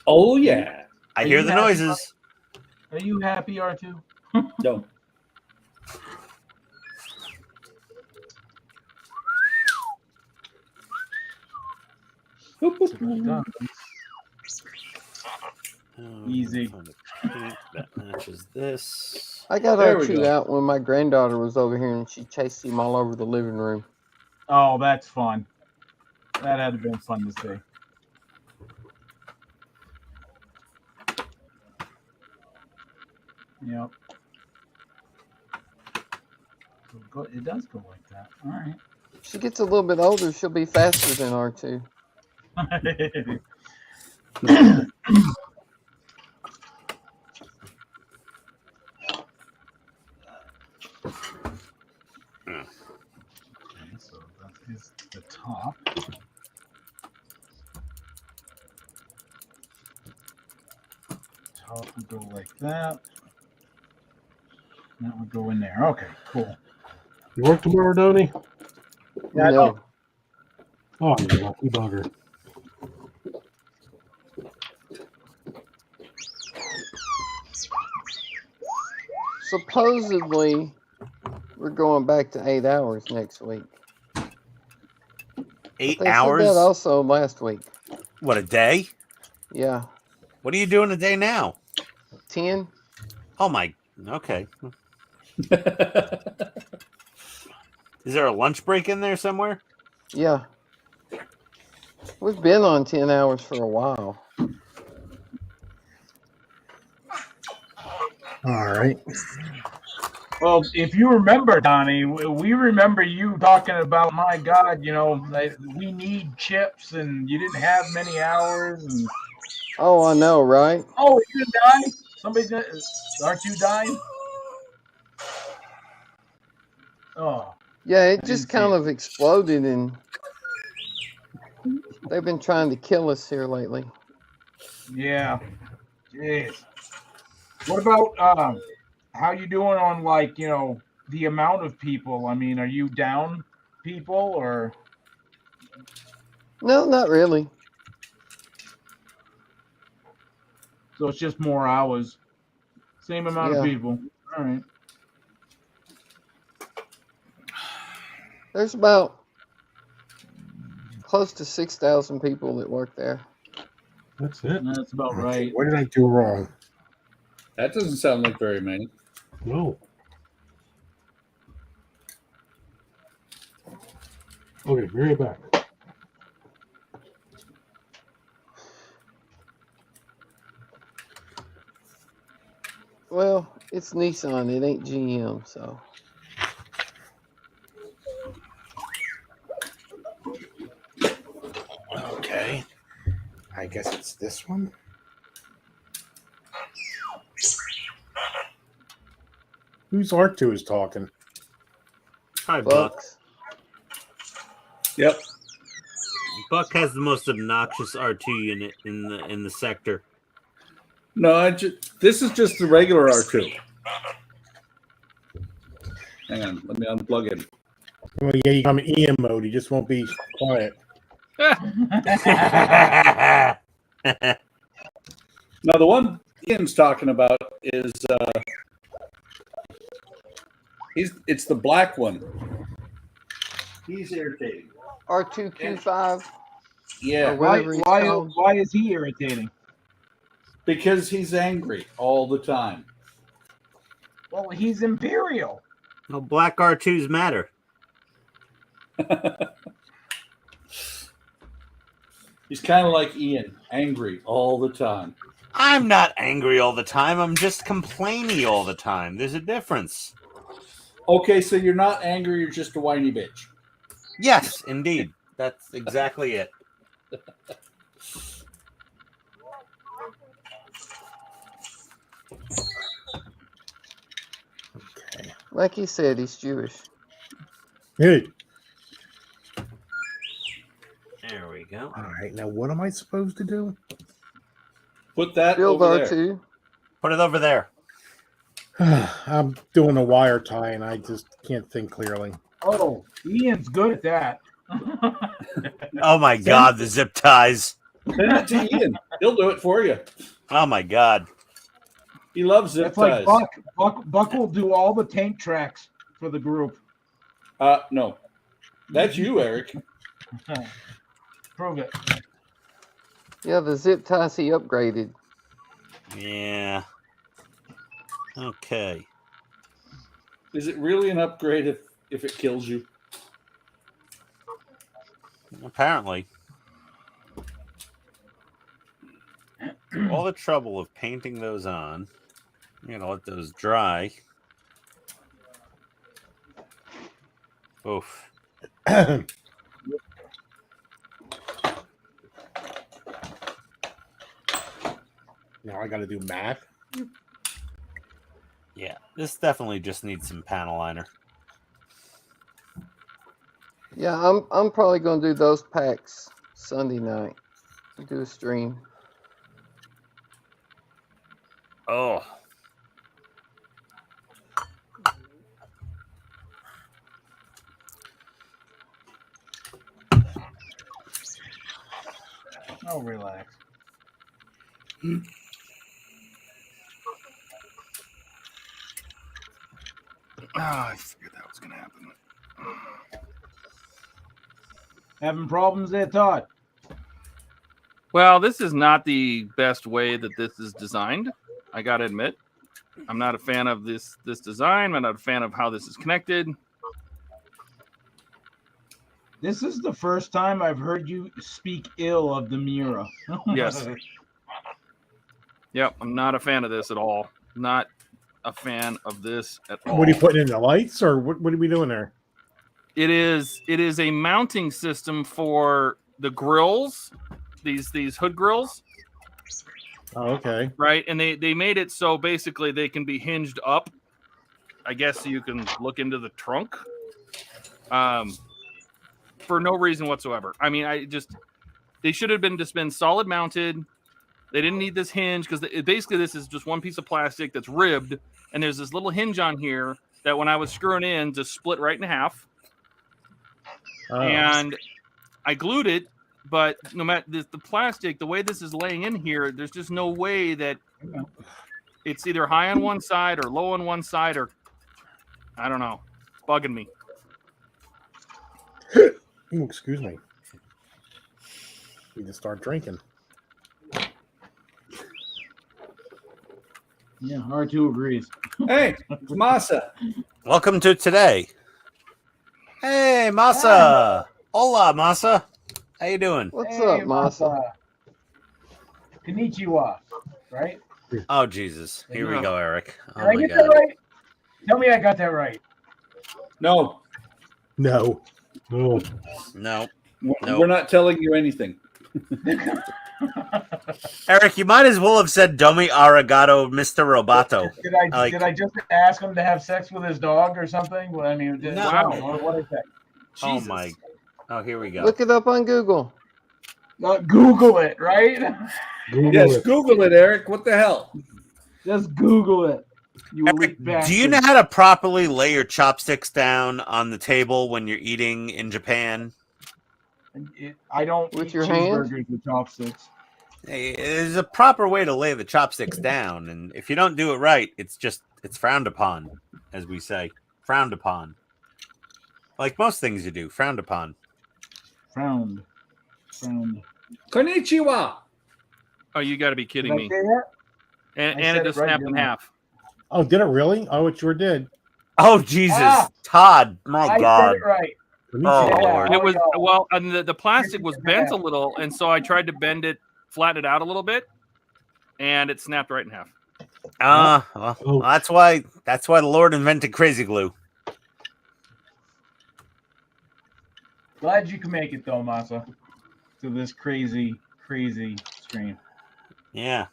Oh, yeah. I hear the noises. Are you happy, R2? No. Easy. That matches this. I got There we R2 go. out when my granddaughter was over here and she chased him all over the living room. Oh, that's fun. That had been fun to see. Yep. It does go like that. All right. If she gets a little bit older, she'll be faster than R2. Okay, so that is the top. Top would go like that. That would go in there. Okay, cool. You work tomorrow, Donnie? Yeah, No. Oh, you lucky bugger. Supposedly, we're going back to 8 hours next week. 8 They hours? said that also last week. What, a day? Yeah. What are you doing a day now? 10. Oh my. Okay. Is there a lunch break in there somewhere? Yeah. We've been on 10 hours for a while. All right. Well, if you remember, Donnie, we remember you talking about, my God, you know, like, we need chips, and you didn't have many hours. And... Oh, I know, right? Oh, you didn't die? Somebody, aren't you dying? Oh. Yeah, it just kind of exploded, and they've been trying to kill us here lately. Yeah. Jeez. What about how you doing on, like, you know, the amount of people? I mean, are you down people or? No, not really. So it's just more hours. Same amount of Yeah. people. All right. There's about close to 6,000 people that work there. That's it. That's about right. What did I do wrong? That doesn't sound like very many. No. Okay, bring it back. Well, it's Nissan. It ain't GM, so. Okay. I guess it's this one. Whose R2 is talking? Hi, Buck. Bucks. Yep. Buck has the most obnoxious R2 unit in the sector. No, this is just the regular R2. Hang on, let me unplug it. Well, yeah, you come in EM mode. You just won't be quiet. Now, the one Ian's talking about is it's the black one. He's irritating. R2Q5. Yeah. Or whatever he's called. Why is he irritating? Because he's angry all the time. Well, he's Imperial. No, black R2s matter. He's kind of like Ian, angry all the time. I'm not angry all the time. I'm just complainy all the time. There's a difference. Okay, so you're not angry. You're just a whiny bitch. Yes, indeed. That's exactly it. Okay. Like he said, he's Jewish. Hey. There we go. All right. Now, what am I supposed to do? Put that Build over there. R2. Put it over there. I'm doing a wire tie, and I just can't think clearly. Oh, Ian's good at that. Oh my God, the zip ties. Send it to Ian. He'll do it for you. Oh my God. He loves zip That's like ties. Buck will do all the tank tracks for the group. No. That's you, Eric. Prove it. Yeah, the zip ties he upgraded. Yeah. Okay. Is it really an upgrade if it kills you? Apparently. All the trouble of painting those on. I'm going to let those dry. Oof. Now I got to do math. Yeah, this definitely just needs some panel liner. Yeah, I'm probably gonna do those packs Sunday night. Do a stream. Oh. Oh, relax. I figured that was gonna happen. Having problems there, Todd? Well, this is not the best way that this is designed. I gotta admit, I'm not a fan of this design. I'm not a fan of how this is connected. This is the first time I've heard you speak ill of the Mira. Yes. Yep, I'm not a fan of this at all. Not a fan of this at all. What are you putting in the lights, or what are we doing there? It is a mounting system for the grills, these hood grills. Oh, okay. Right, and they made it so basically they can be hinged up. I guess so you can look into the trunk. For no reason whatsoever. I mean, they should have been solid mounted. They didn't need this hinge because basically this is just one piece of plastic that's ribbed, and there's this little hinge on here that when I was screwing in just split right in half. Oh. And I glued it, but no matter the plastic, the way this is laying in here, there's just no way that it's either high on one side or low on one side, or I don't know. It's bugging me. Ooh, excuse me. Need to start drinking. Yeah, R2 agrees. Hey, it's Masa. Welcome to today. Hey, Masa. Hola, Masa. How you doing? What's up, Masa? Konnichiwa, right? Oh, Jesus. Here we go, Eric. Oh, Did I my get God. that right? Tell me I got that right. No. No. No. No. We're not telling you anything. Eric, you might as well have said Domi Arigato, Mr. Roboto. Did I just ask him to have sex with his dog or something? Well, I mean, No. what is that? Oh, my. Oh, here we go. Look it up on Google. Google it, right? Google it, Eric. What the hell? Just Google it. You Eric, bastard. do you know how to properly lay your chopsticks down on the table when you're eating in Japan? I don't With eat your hands? cheeseburgers with chopsticks. Hey, there's a proper way to lay the chopsticks down, and if you don't do it right, it's frowned upon, as we say. Frowned upon. Like most things you do, frowned upon. Frowned. Konnichiwa. Oh, you got to be kidding Did I me. say that? And I it said just it right, snapped in didn't I? half. Oh, did it really? Oh, it sure did. Oh Jesus, Ah! Todd! My I God! said it right. Oh Yeah. Lord! It was yo. well, and the plastic was bent a half. little, and so I tried to bend it, flatten it out a little bit, and it snapped right in half. Well, that's why the Lord invented crazy glue. Glad you can make it though, Masa, to this crazy stream. Yeah.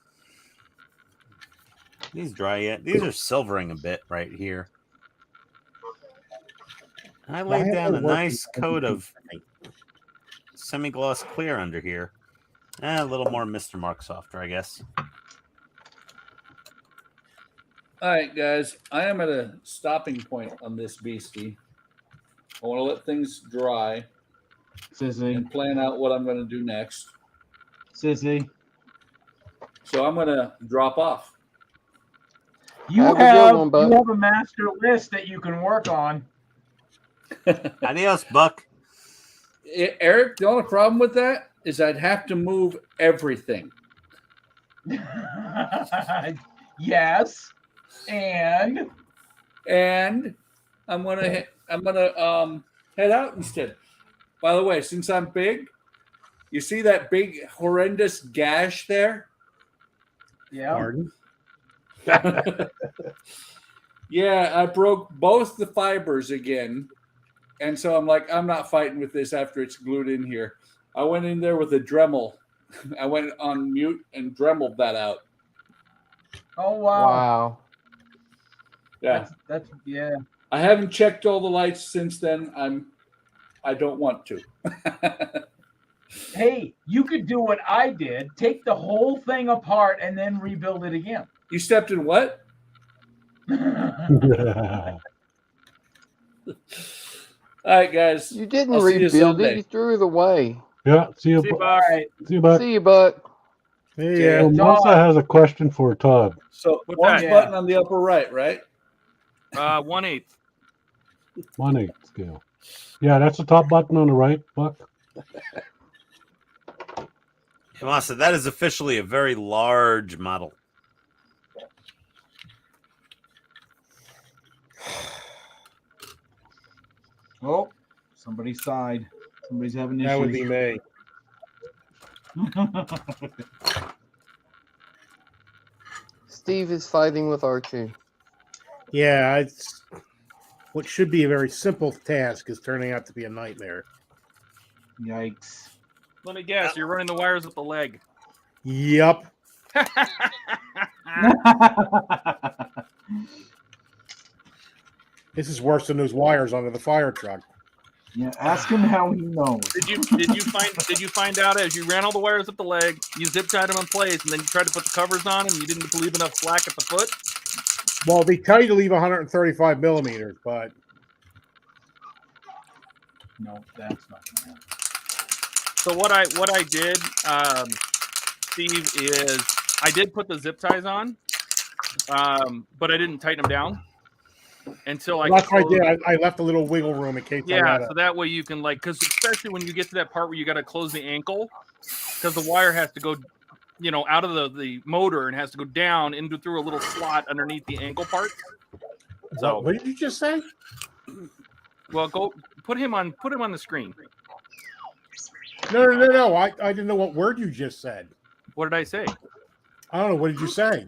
These dry yet? These are silvering a bit right here. I Why laid have down I a worked nice in coat of semi-gloss clear under here. A little more Mr. Mark softer, I guess. All right, guys. I am at a stopping point on this beastie. I want to let things dry Sissy. and plan out what I'm going to do next. Sissy. So I'm going to drop off. You Have a good have one, Buck. you have a master list that you can work on. Adios, Buck. Eric, the only problem with that is I'd have to move everything. Yes. And I'm gonna head out instead. By the way, since I'm big, you see that big horrendous gash there? yeah. Pardon? Yeah, I broke both the fibers again. And so I'm like, I'm not fighting with this after it's glued in here. I went in there with a Dremel. I went on mute and Dremeled that out. Oh wow. Wow. Yeah. That's yeah. I haven't checked all the lights since then. I don't want to. Hey, you could do what I did. Take the whole thing apart and then rebuild it again. You stepped in what? All right, guys. You didn't I'll see you rebuild Sunday. it. You threw it away. Yeah, see you. See you, All Buck. right. See you, Buck. See you, Buck. Yeah. So Melissa has a question for Todd. So What's orange that? button on the upper right, right? 1/8. 1/8 scale. Yeah, that's the top button on the right, Buck. Masa, that is officially a very large model. Oh, somebody sighed. Somebody's having issues. That would be me. Steve is fighting with Archie. Yeah, it's what should be a very simple task is turning out to be a nightmare. Yikes. Let me guess. You're running the wires up the leg. Yup. This is worse than those wires under the fire truck. Yeah, ask him how he knows. Did you find out as you ran all the wires up the leg, you zip tied them in place, and then you tried to put the covers on, and you didn't leave enough slack at the foot? Well, they tell you to leave 135 millimeters, but No, that's not gonna happen. So what I did, Steve, is I did put the zip ties on, but I didn't tighten them down until I. that's what I did. I left a little wiggle room in case. Yeah, so that way you can because especially when you get to that part where you got to close the ankle, because the wire has to go, out of the motor and has to go down into through a little slot underneath the ankle part. So what did you just say? Well, go put him on the screen. No. I didn't know what word you just said. What did I say? I don't know. What did you say?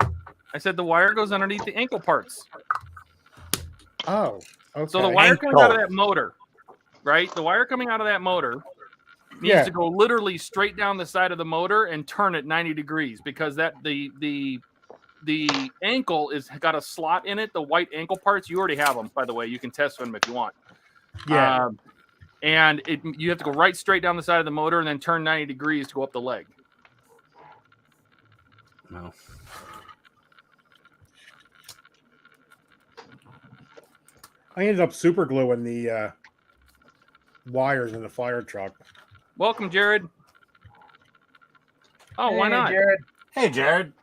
I said the wire goes underneath the ankle parts. Oh, okay. So the wire comes out of that motor, right? The wire coming out of that motor needs to go literally straight down the side of the motor and turn it 90 degrees because that the ankle is got a slot in it. The white ankle parts, you already have them, by the way. You can test them if you want. Yeah. And you have to go right straight down the side of the motor and then turn 90 degrees to go up the leg. No. I ended up super gluing the wires in the fire truck. Welcome, Jared. Oh, why not? Jared. Hey, Jared.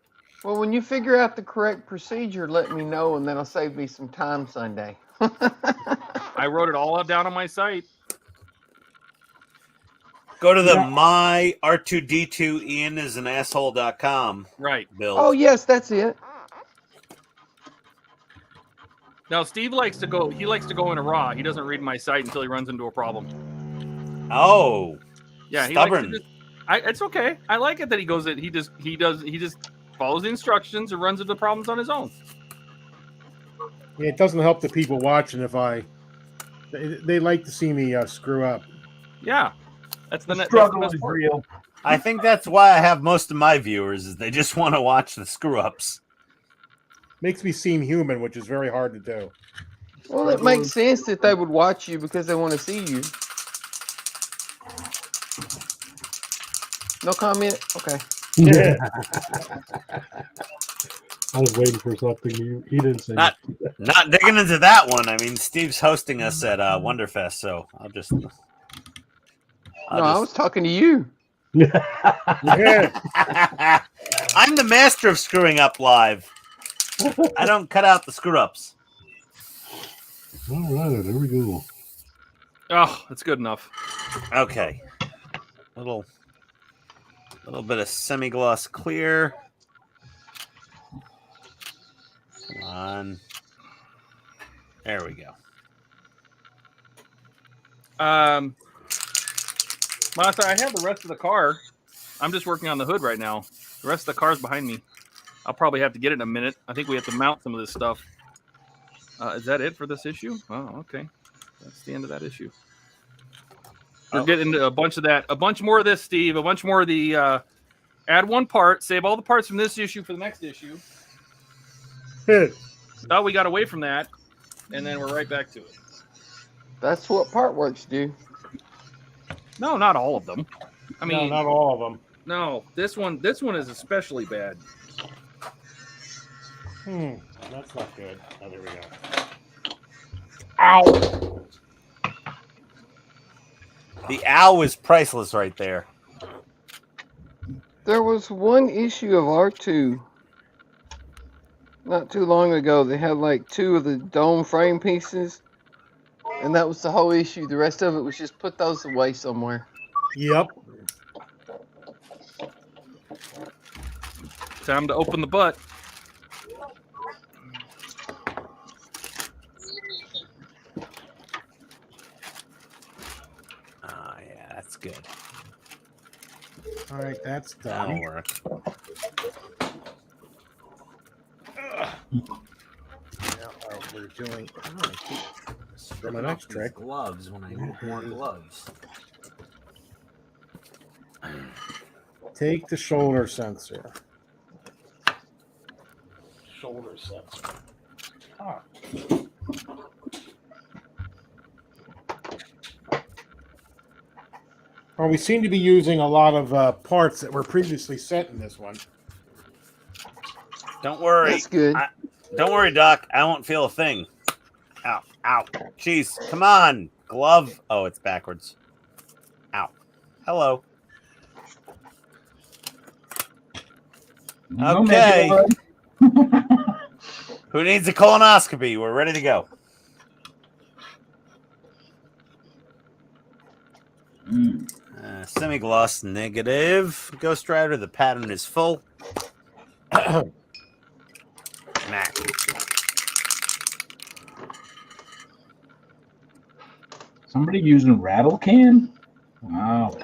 Well, when you figure out the correct procedure, let me know, and then I'll save me some time Sunday. I wrote it all down on my site. Go to the my R2D2 Ian is an asshole.com. Right. Bill. Oh, yes, that's it. Now Steve likes to go. He likes to go in a raw. He doesn't read my site until he runs into a problem. Oh, yeah, stubborn. He likes to it's okay. I like it that he goes. He just follows the instructions and runs into problems on his own. Yeah, it doesn't help the people watching if they like to see me screw up. Yeah, that's the struggle is real. I think that's why I have most of my viewers is they just want to watch the screw ups. Makes me seem human, which is very hard to do. Well, it makes sense that they would watch you because they want to see you. No comment? Okay. Yeah. I was waiting for something. He didn't say not digging into that one. I mean, Steve's hosting us at Wonderfest, so I'll just. I was talking to you. Yeah. I'm the master of screwing up live. I don't cut out the screw ups. All right, there we go. Oh, that's good enough. Okay. Little bit of semi-gloss clear. Come on. There we go. Martha, I have the rest of the car. I'm just working on the hood right now. The rest of the car's behind me. I'll probably have to get it in a minute. I think we have to mount some of this stuff. Is that it for this issue? Oh, okay. That's the end of that issue. We're getting into a bunch of that. A bunch more of this, Steve. A bunch more of the add one part. Save all the parts from this issue for the next issue. Thought we got away from that. And then we're right back to it. That's what part works do. No, not all of them. I mean, no, not all of them. No, this one is especially bad. That's not good. Oh, there we go. Ow! The ow is priceless right there. There was one issue of R2 not too long ago. They had like 2 of the dome frame pieces, and that was the whole issue. The rest of it was just put those away somewhere. Yep. Time to open the butt. Yeah, that's good. All right, that's done. That'll work. Now, we're doing for my next trick. Gloves when I need more gloves. Take the shoulder sensor. Shoulder sensor. Ah. Well, we seem to be using a lot of parts that were previously sent in this one. Don't worry. That's good. Don't worry, Doc. I won't feel a thing. Ow. Ow. Jeez. Come on. Glove. Oh, it's backwards. Ow. Hello. Okay. Who needs a colonoscopy? We're ready to go. Semi-gloss negative. Ghost Rider, the pattern is full. Mac. Somebody using rattle can? Wow.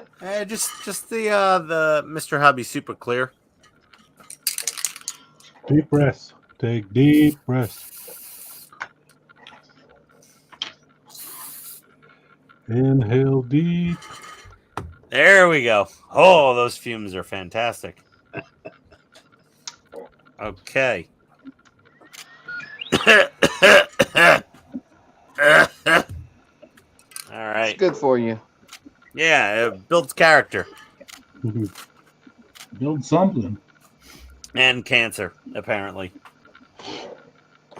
Just the Mr. Hobby Super Clear. Deep breaths. Take deep breaths. Inhale deep. There we go. Oh, those fumes are fantastic. Okay. All right. It's good for you. Yeah, it builds character. Build something. And cancer, apparently.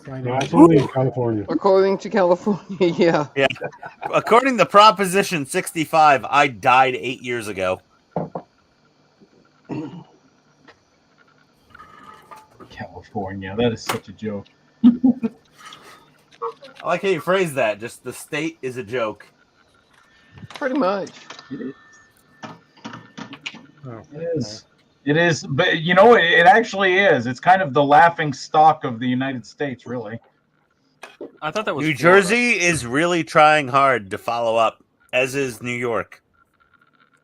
It's only in California. According to California, yeah. Yeah. According to Proposition 65, I died 8 years ago. California. That is such a joke. I like how you phrase that. Just the state is a joke. Pretty much. It is. Oh, It is. It is, but you know, it actually is. It's kind of the laughing stock of the United States, really. I thought that was New Florida. Jersey is really trying hard to follow up, as is New York.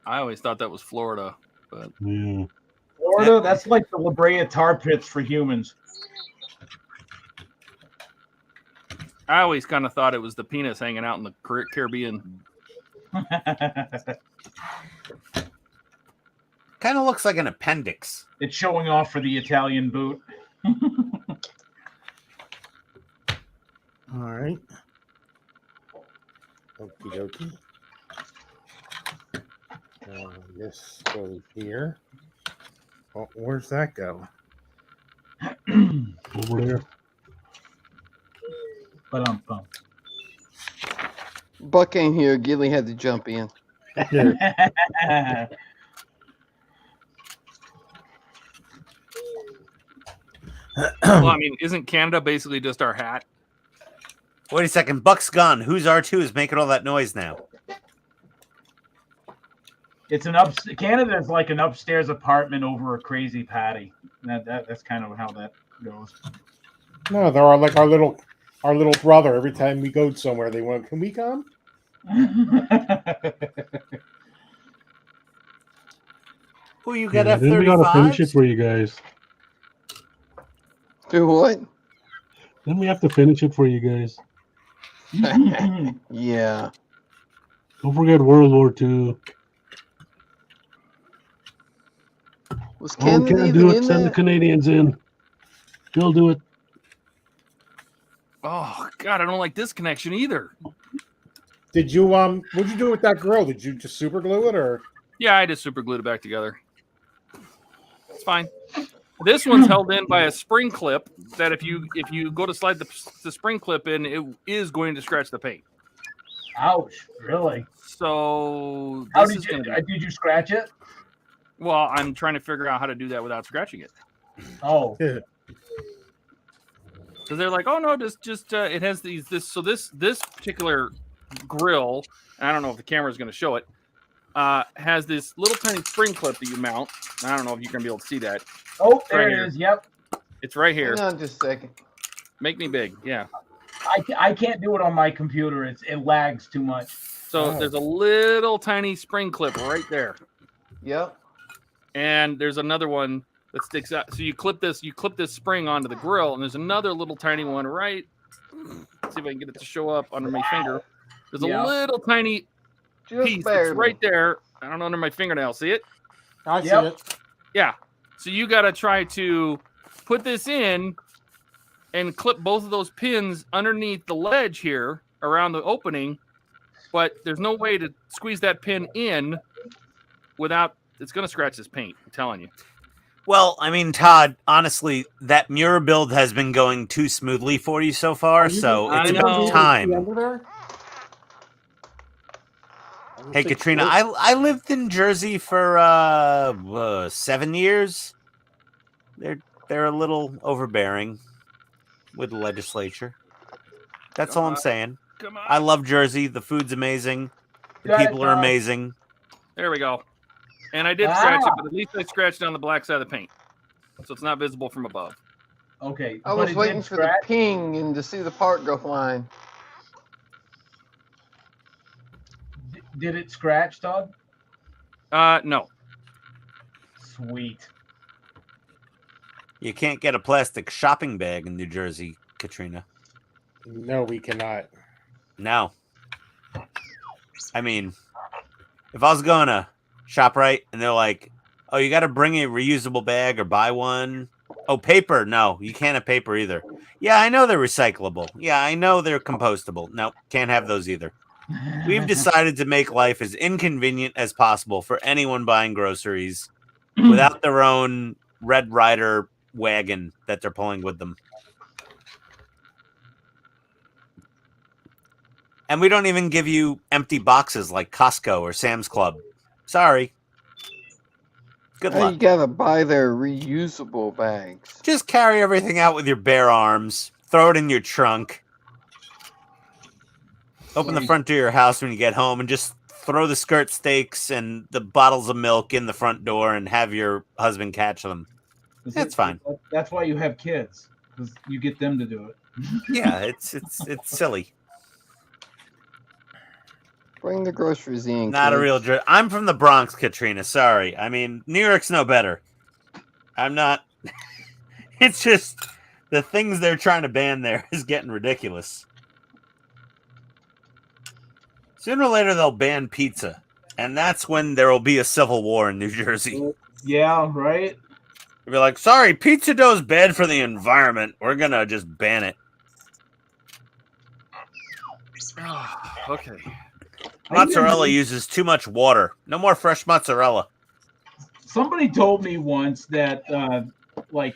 I always thought that was Florida, but Yeah. Florida, that's like the La Brea tar pits for humans. I always kind of thought it was the penis hanging out in the Caribbean. Kind of looks like an appendix. It's showing off for the Italian boot. All right. Okie dokie. This goes here. Oh, where's that go? Over there. Buck ain't here. Gilly had to jump in. Yeah. Well, I mean, isn't Canada basically just our hat? Wait a second. Buck's gone. Who's R2 is making all that noise now? It's Canada is like an upstairs apartment over a crazy patty. That's kind of how that goes. No, they're like our little brother. Every time we go somewhere, they want, can we come? Who you got Yeah, then we gotta finish it F-35s? for you guys. Do what? Then we have to finish it for you guys. Yeah. Don't forget World War II. Was Oh, Canada can't even do in it. Send the that? Canadians in. They'll do it. Oh God, I don't like this connection either. Did you what'd you do with that grill? Did you just super glue it or? Yeah, I just super glued it back together. It's fine. This one's held in by a spring clip that if you go to slide the spring clip in, it is going to scratch the paint. Ouch! Really? So How this did you scratch it? Well, I'm trying to figure out how to do that without scratching it. Oh. Because they're like, oh no, just it has this particular grill, and I don't know if the camera is going to show it, has this little tiny spring clip that you mount. I don't know if you're going to be able to see that. Oh, It's there right it here. is. Yep. It's right here. Hang on just a second. Make me big, yeah. I can't do it on my computer. It lags too much. So there's a little tiny spring clip right there. Yep. And there's another one that sticks out. So you clip this spring onto the grill, and there's another little tiny one right. Let's see if I can get it to show up under my finger. There's a little tiny piece that's right there. I don't know, under my fingernail. See it? I see it. Yeah. So you got to try to put this in and clip both of those pins underneath the ledge here around the opening, but there's no way to squeeze that pin in without, it's going to scratch this paint. I'm telling you. Well, I mean, Todd, honestly, that mirror build has been going too smoothly for you so far, so it's about time. Hey, Katrina, I lived in Jersey for 7 years. They're a little overbearing with the legislature. That's all I'm saying. Come on. I love Jersey. The food's amazing. The people are amazing. There we go. And I did scratch it, but at least I scratched on the black side of the paint, so it's not visible from above. Okay. I was waiting for the ping and to see the part go flying. Did it scratch, Todd? No. Sweet. You can't get a plastic shopping bag in New Jersey, Katrina. No, we cannot. No. I mean, if I was going to ShopRite and they're like, oh, you got to bring a reusable bag or buy one. Oh, paper. No, you can't have paper either. Yeah, I know they're recyclable. Yeah, I know they're compostable. No, can't have those either. We've decided to make life as inconvenient as possible for anyone buying groceries without their own Red Ryder wagon that they're pulling with them. And we don't even give you empty boxes like Costco or Sam's Club. Sorry. Good luck. You gotta buy their reusable bags. Just carry everything out with your bare arms. Throw it in your trunk. Open the front door of your house when you get home and just throw the skirt steaks and the bottles of milk in the front door and have your husband catch them. That's fine. That's why you have kids, because you get them to do it. Yeah, it's silly. Bring the groceries in. Not a real kids. I'm from the Bronx, Katrina. Sorry. I mean, New York's no better. I'm not. It's just the things they're trying to ban there is getting ridiculous. Sooner or later, they'll ban pizza, and that's when there will be a civil war in New Jersey. Yeah, right. They'll be like, sorry, pizza dough's bad for the environment. We're going to just ban it. Okay. Mozzarella uses too much water. No more fresh mozzarella. Somebody told me once that, like,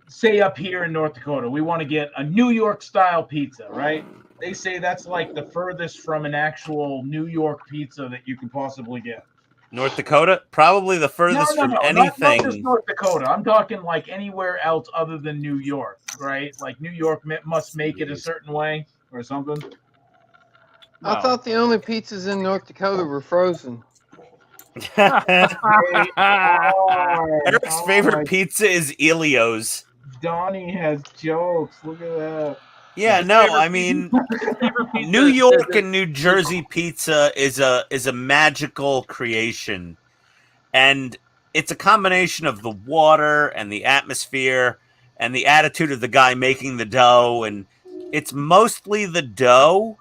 say up here in North Dakota, we want to get a New York style pizza, right? They say that's like the furthest from an actual New York pizza that you can possibly get. North Dakota? Probably the furthest from anything. Not just North Dakota. I'm talking like anywhere else other than New York, right? Like New York must make it a certain way or something. I thought the only pizzas in North Dakota were frozen. Eric's favorite pizza is Elio's. Donnie has jokes. Look at that. Yeah, no, I mean, New York and New Jersey pizza is a magical creation, and it's a combination of the water and the atmosphere and the attitude of the guy making the dough, and it's mostly the dough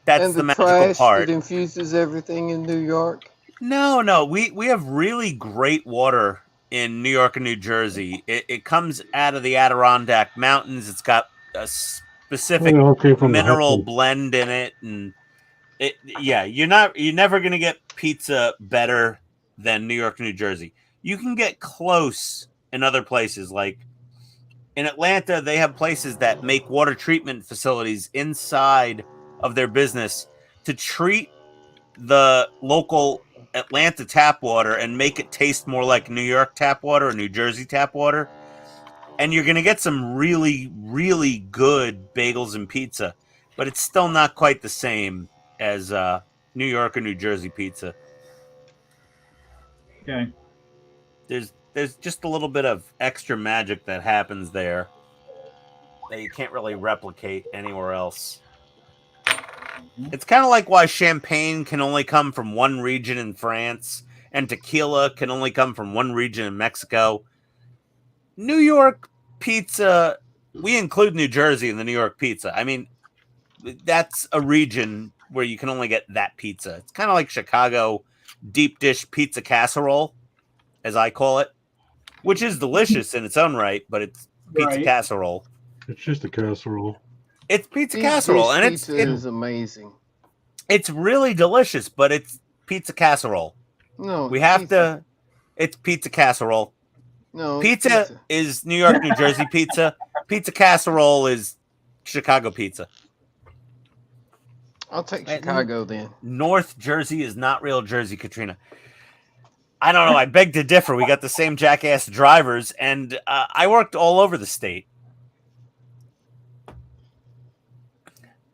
that's and the magical trash part. That infuses everything in New York. No, we have really great water in New York and New Jersey. It comes out of the Adirondack Mountains. It's got a specific mineral blend in it, and you're never gonna get pizza better than New York, New Jersey. You can get close in other places, like in Atlanta. They have places that make water treatment facilities inside of their business to treat the local Atlanta tap water and make it taste more like New York tap water or New Jersey tap water. And you're going to get some really, really good bagels and pizza, but it's still not quite the same as New York or New Jersey pizza. Okay. There's just a little bit of extra magic that happens there that you can't really replicate anywhere else. It's kind of like why champagne can only come from one region in France and tequila can only come from one region in Mexico. New York pizza, we include New Jersey in the New York pizza. I mean, that's a region where you can only get that pizza. It's kind of like Chicago deep dish pizza casserole, as I call it, which is delicious in its own right, but it's pizza casserole. It's just a casserole. It's pizza casserole, and pizza is amazing. It's really delicious, but it's pizza casserole. No, we have to. It's pizza casserole. No, pizza is New York, New Jersey pizza. Pizza casserole is Chicago pizza. I'll take Chicago then. North Jersey is not real Jersey, Katrina. I don't know. I beg to differ. We got the same jackass drivers, and I worked all over the state.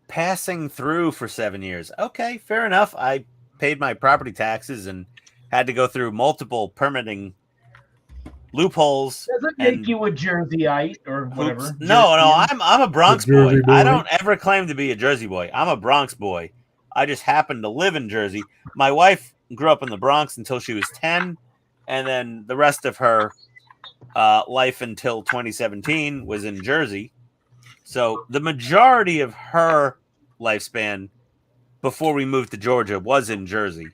Passing through for 7 years. Okay, fair enough. I paid my property taxes and had to go through multiple permitting loopholes. Does it make you a Jerseyite or whatever? No, I'm a Bronx boy. I don't ever claim to be a Jersey boy. I'm a Bronx boy. I just happen to live in Jersey. My wife grew up in the Bronx until she was 10, and then the rest of her life until 2017 was in Jersey. So the majority of her lifespan before we moved to Georgia was in Jersey.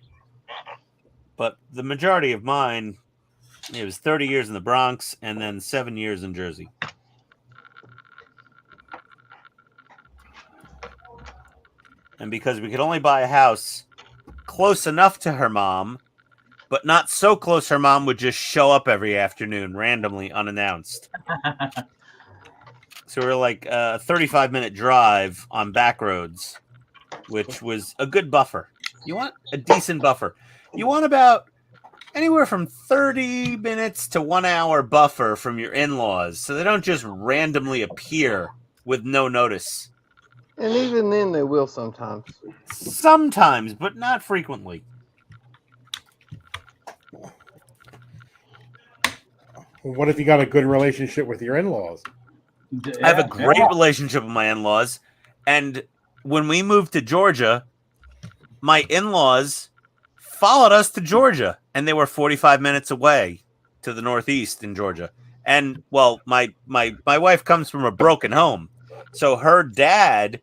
But the majority of mine, it was 30 years in the Bronx and then 7 years in Jersey. And because we could only buy a house close enough to her mom, but not so close her mom would just show up every afternoon randomly unannounced. So we're like a 35-minute drive on back roads, which was a good buffer. You want a decent buffer. You want about anywhere from 30 minutes to 1 hour buffer from your in-laws, so they don't just randomly appear with no notice. And even then, they will sometimes. Sometimes, but not frequently. What if you got a good relationship with your in-laws? I have a great relationship with my in-laws, and when we moved to Georgia, my in-laws followed us to Georgia, and they were 45 minutes away to the northeast in Georgia. And well, my wife comes from a broken home, so her dad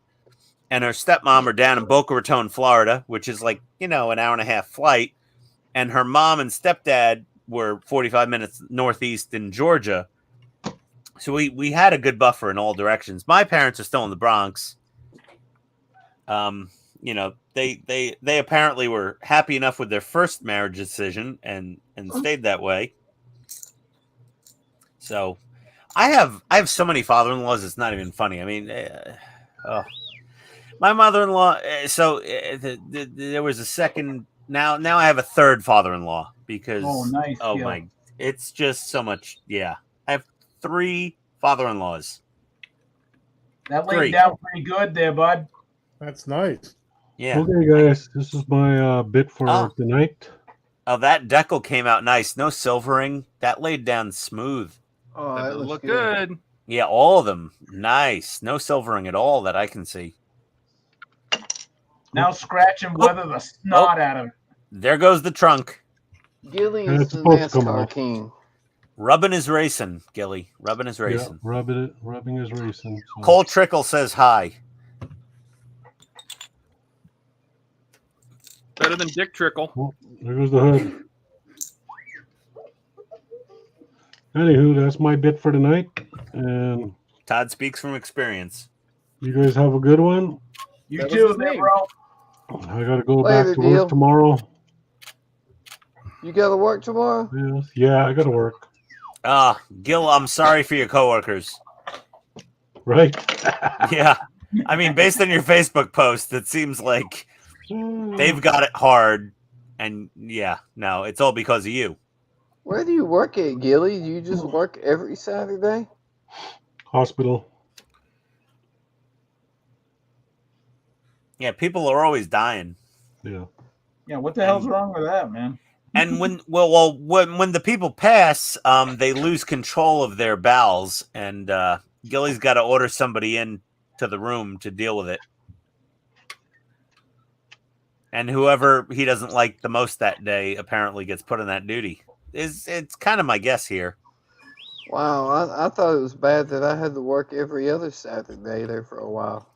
and her stepmom are down in Boca Raton, Florida, which is like, an hour and a half flight, and her mom and stepdad were 45 minutes northeast in Georgia. So we had a good buffer in all directions. My parents are still in the Bronx. They apparently were happy enough with their first marriage decision and stayed that way. So I have so many father-in-laws, it's not even funny. I mean, my mother-in-law. There was a second. Now I have a third father-in-law because it's just so much. Yeah, I have 3 father-in-laws. That laid down pretty good there, bud. That's nice. Yeah. Okay, guys, this is my bit for tonight. Oh, that decal came out nice. No silvering. That laid down smooth. Oh, That that does looks look good. good. Yeah, all of them. Nice. No silvering at all that I can see. Now scratch and weather the snot out of it. There goes the trunk. Gilly And is it's the supposed to come NASCAR off. king. Rubbing is racing, Gilly. Rubbing is Yeah, racing. rubbing is racing. So. Cole Trickle says hi. Better than Dick Trickle. Oh, there goes the hood. Anywho, that's my bit for tonight. And Todd speaks from experience. you guys have a good one. You too, bro. I gotta go Later, back to deal. work tomorrow. You got to work tomorrow? Yes. Yeah, I gotta work. Gil, I'm sorry for your coworkers. Right? Yeah. I mean, based on your Facebook post, it seems like they've got it hard. And yeah, no, it's all because of you. Where do you work at, Gilly? Do you just work every Saturday? Hospital. Yeah, people are always dying. Yeah. Yeah, what the hell's wrong with that, man? And when the people pass, they lose control of their bowels, and Gilly's got to order somebody in to the room to deal with it. And whoever he doesn't like the most that day apparently gets put on that duty. It's kind of my guess here. Wow, I thought it was bad that I had to work every other Saturday there for a while.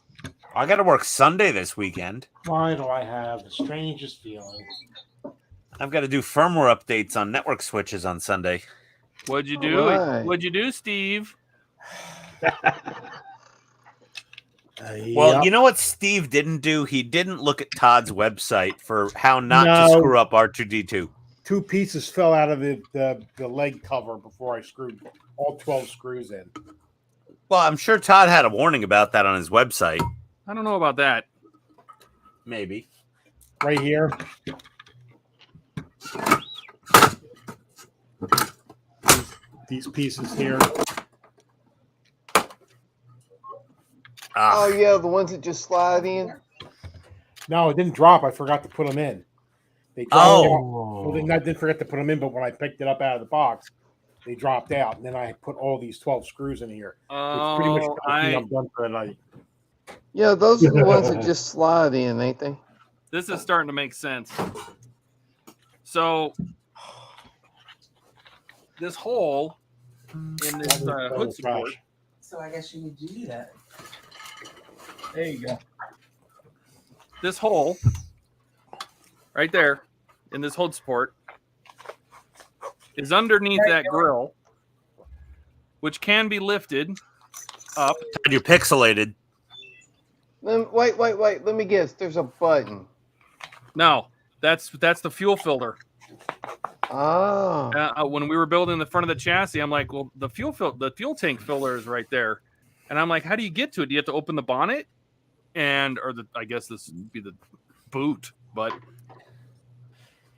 I got to work Sunday this weekend. Why do I have the strangest feeling? I've got to do firmware updates on network switches on Sunday. What'd you do? Right. What'd you do, Steve? Well, you know what Steve didn't do? He didn't look at Todd's website for how not to screw up R2D2. 2 pieces fell out of the leg cover before I screwed all 12 screws in. Well, I'm sure Todd had a warning about that on his website. I don't know about that. Maybe. Right here. These pieces here. Oh, yeah, the ones that just slide in? No, it didn't drop. I forgot to put them in. They dropped out. Well, I didn't forget to put them in, but when I picked it up out of the box, they dropped out. And then I put all these 12 screws in here. It's pretty much everything I'm done for the night. Yeah, those are the ones that just slide in, ain't they? This is starting to make sense. So this hole in this hood support. So I guess you need to do that. There you go. This hole right there in this hood support is underneath that grill, which can be lifted up. You're pixelated. Wait. Let me guess. There's a button. No, that's the fuel filter. Oh. When we were building the front of the chassis, I'm like, well, the fuel tank filler is right there, and I'm like, how do you get to it? Do you have to open the bonnet, I guess this would be the boot, but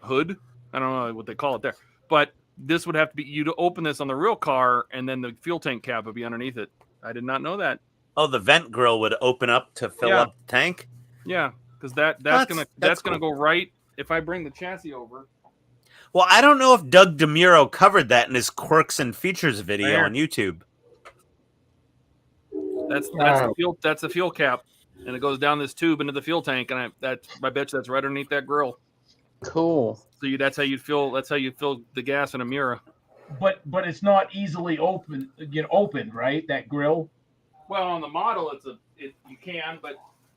hood. I don't know what they call it there, but this would have to be you to open this on the real car, and then the fuel tank cap would be underneath it. I did not know that. Oh, the vent grill would open up to fill up the tank? Yeah, because that's gonna go right if I bring the chassis over. Well, I don't know if Doug DeMuro covered that in his quirks and features video on YouTube. That's the fuel. That's the fuel cap, and it goes down this tube into the fuel tank, and I bet you that's right underneath that grill. Cool. So that's how you fill. That's how you fill the gas in a Miura. But it's not easily opened, right? That grill. Well, on the model, you can, but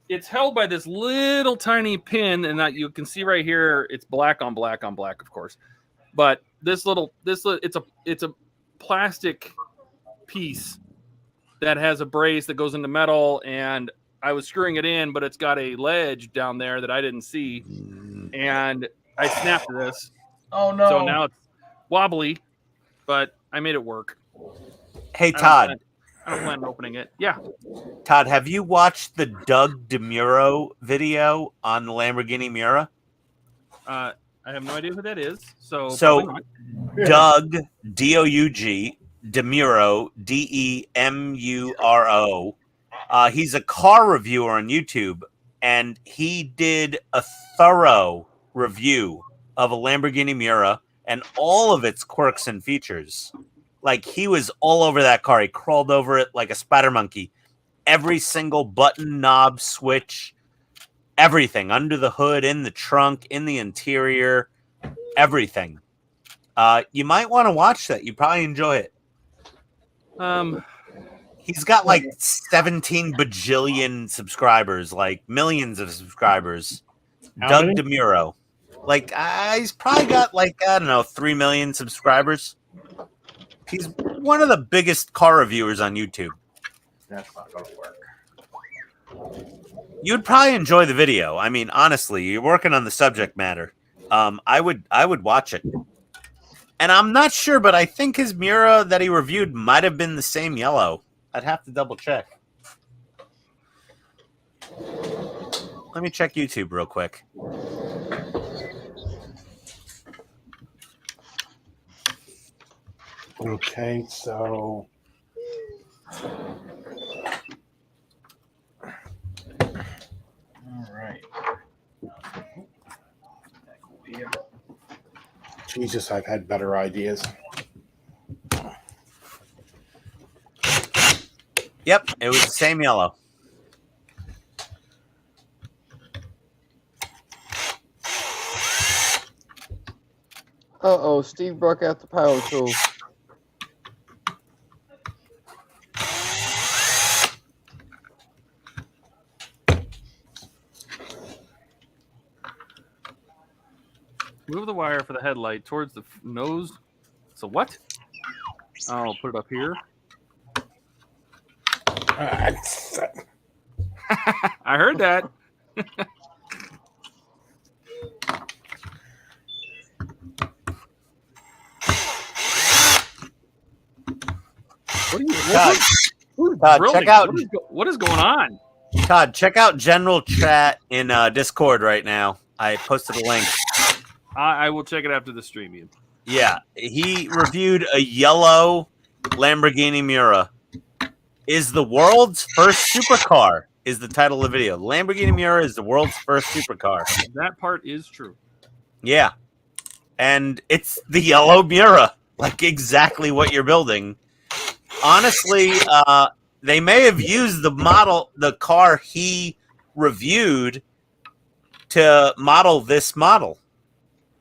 it's held by this little tiny pin, and that you can see right here. It's black on black on black, of course. But it's a plastic piece that has a brace that goes into metal, and I was screwing it in, but it's got a ledge down there that I didn't see, and I snapped this. Oh no! So now it's wobbly, but I made it work. Hey Todd, I don't plan on opening it. Yeah, Todd, have you watched the Doug DeMuro video on the Lamborghini Miura? I have no idea who that is. So Doug DOUG DeMuro DEMURO. He's a car reviewer on YouTube, and he did a thorough review of a Lamborghini Miura and all of its quirks and features. Like, he was all over that car. He crawled over it like a spider monkey. Every single button, knob, switch, everything under the hood, in the trunk, in the interior, everything. You might want to watch that. You probably enjoy it. He's got like 17 bajillion subscribers, like millions of subscribers. Doug DeMuro. Like, he's probably got like, I don't know, 3 million subscribers. He's one of the biggest car reviewers on YouTube. That's not going to work. You'd probably enjoy the video. I mean, honestly, you're working on the subject matter. I would watch it. And I'm not sure, but I think his Miura that he reviewed might have been the same yellow. I'd have to double check. Let me check YouTube real quick. Okay, so All right. Jesus, I've had better ideas. Yep, it was the same yellow. Uh-oh, Steve broke out the power tool. move the wire for the headlight towards the nose. So what? I'll put it up here. I heard that. Todd, check out what is going on. Todd, check out general chat in Discord right now. I posted a link. I will check it after the stream. Ian. Yeah, he reviewed a yellow Lamborghini Miura. Is the world's first supercar is the title of the video. Lamborghini Miura is the world's first supercar. That part is true. Yeah. And it's the yellow Miura, like exactly what you're building. Honestly, they may have used the car he reviewed to model this model.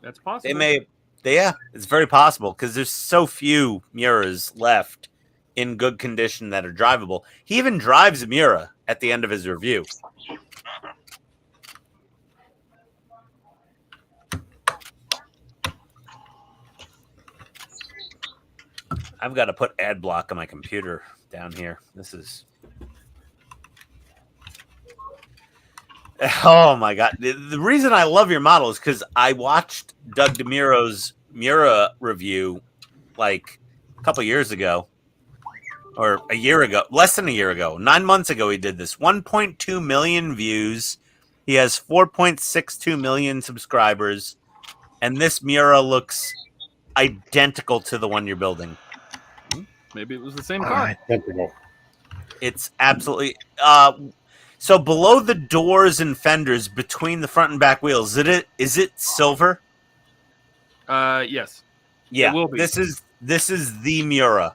That's possible. They may, yeah, it's very possible because there's so few Miuras left in good condition that are drivable. He even drives a Miura at the end of his review. I've got to put ad block on my computer down here. This is... Oh, my God. The reason I love your model is because I watched Doug DeMuro's Miura review like a couple years ago. Or a year ago. Less than a year ago. 9 months ago he did this. 1.2 million views. He has 4.62 million subscribers. And this Miura looks identical to the one you're building. Maybe it was the same car. Identical. It's absolutely... so below the doors and fenders, between the front and back wheels, is it silver? Yes. Yeah. It will be. This is the Miura.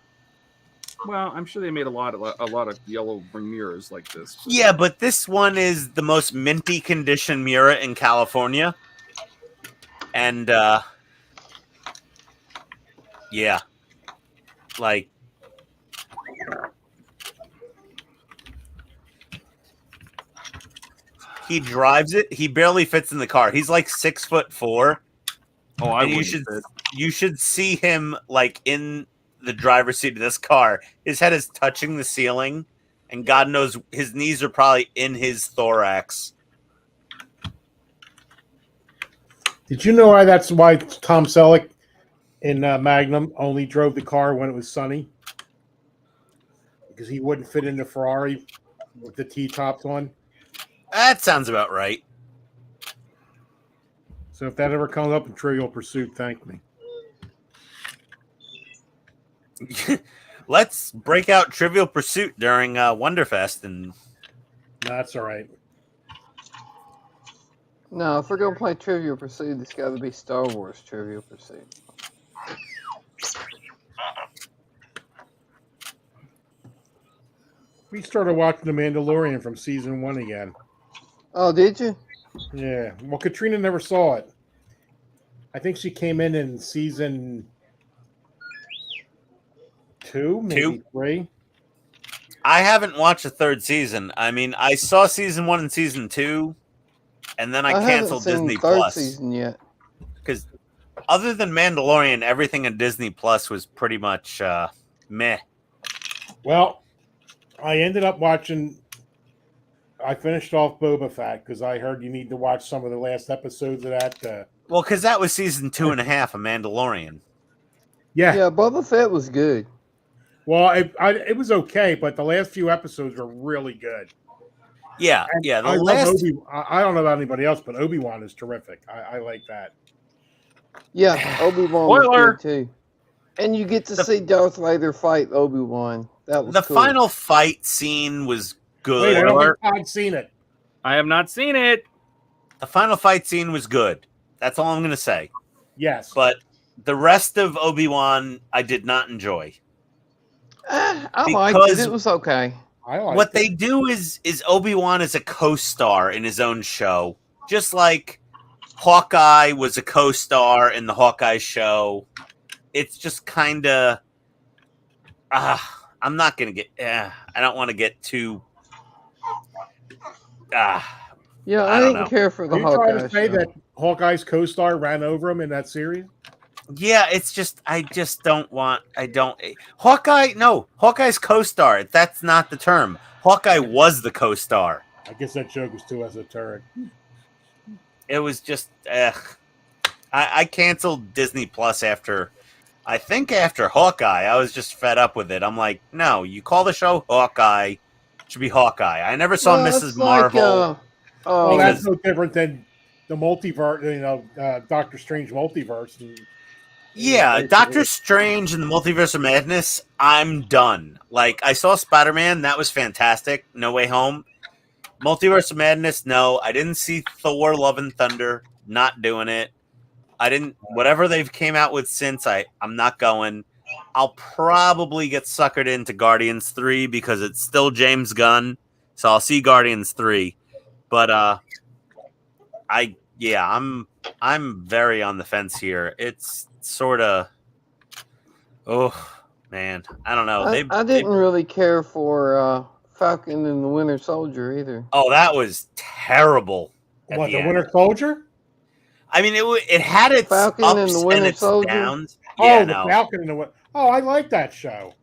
Well, I'm sure they made a lot of yellow mirrors like this. Yeah, but this one is the most minty condition Mura in California. And yeah. Like he drives it, he barely fits in the car. He's like 6'4". Oh, I and you should see him like in the driver's seat of this car. His head is touching the ceiling, and God knows his knees are probably in his thorax. Did you know why that's why Tom Selleck in Magnum only drove the car when it was sunny? Because he wouldn't fit in the Ferrari with the T-tops on. That sounds about right. So if that ever comes up in Trivial Pursuit, thank me. Let's break out Trivial Pursuit during Wonderfest, and that's all right. No, if we're gonna play Trivial Pursuit, it's got to be Star Wars Trivial Pursuit. We started watching The Mandalorian from season 1 again. Oh, did you? Yeah. Well, Katrina never saw it. I think she came in season 2, maybe 3. I haven't watched the third season. I mean, I saw season 1 and season 2, and then I canceled Disney Plus. Season yet. Because other than Mandalorian, everything in Disney Plus was pretty much meh. Well, I ended up watching. I finished off Boba Fett because I heard you need to watch some of the last episodes of that. Well, because that was season 2.5 of Mandalorian. Yeah, Boba Fett was good. Well, it was okay, but the last few episodes were really good. Yeah, and yeah. I don't know about anybody else, but Obi-Wan is terrific. I like that. Yeah, Obi-Wan was good too. And you get to see Darth Vader fight Obi-Wan. That was the cool. final fight scene was good. Wait, I don't think I've seen it. I have not seen it. The final fight scene was good. That's all I'm going to say. Yes. But the rest of Obi-Wan, I did not enjoy. I liked it. It was okay. What they do is Obi-Wan is a co-star in his own show. Just like Hawkeye was a co-star in the Hawkeye show. It's just kind of... I'm not going to get... I don't want to get too... Yeah, I didn't care for the Hawkeye. Are you trying to say show. that Hawkeye's co-star ran over him in that series? Yeah, it's just I don't Hawkeye. No, Hawkeye's co-star. That's not the term. Hawkeye was the co-star. I guess that joke was too esoteric. It was just I canceled Disney Plus after Hawkeye. I was just fed up with it. I'm like, no, you call the show Hawkeye, it should be Hawkeye. I never saw Mrs. Marvel. Well, that's no different than the multiverse, Doctor Strange multiverse. Yeah, Doctor Strange and the Multiverse of Madness, I'm done. Like, I saw Spider-Man, that was fantastic. No Way Home. Multiverse of Madness, no. I didn't see Thor, Love and Thunder, not doing it. Whatever they've came out with since, I'm not going. I'll probably get suckered into Guardians 3 because it's still James Gunn, so I'll see Guardians 3. But, I'm very on the fence here. It's sort of, oh man, I don't know. I didn't really care for Falcon and the Winter Soldier either. Oh, that was terrible. What, the Winter Soldier? I mean, it had its Falcon ups and the Winter and its Soldier. downs. Oh, Yeah, the no. Falcon and the Winter. Oh, I like that show.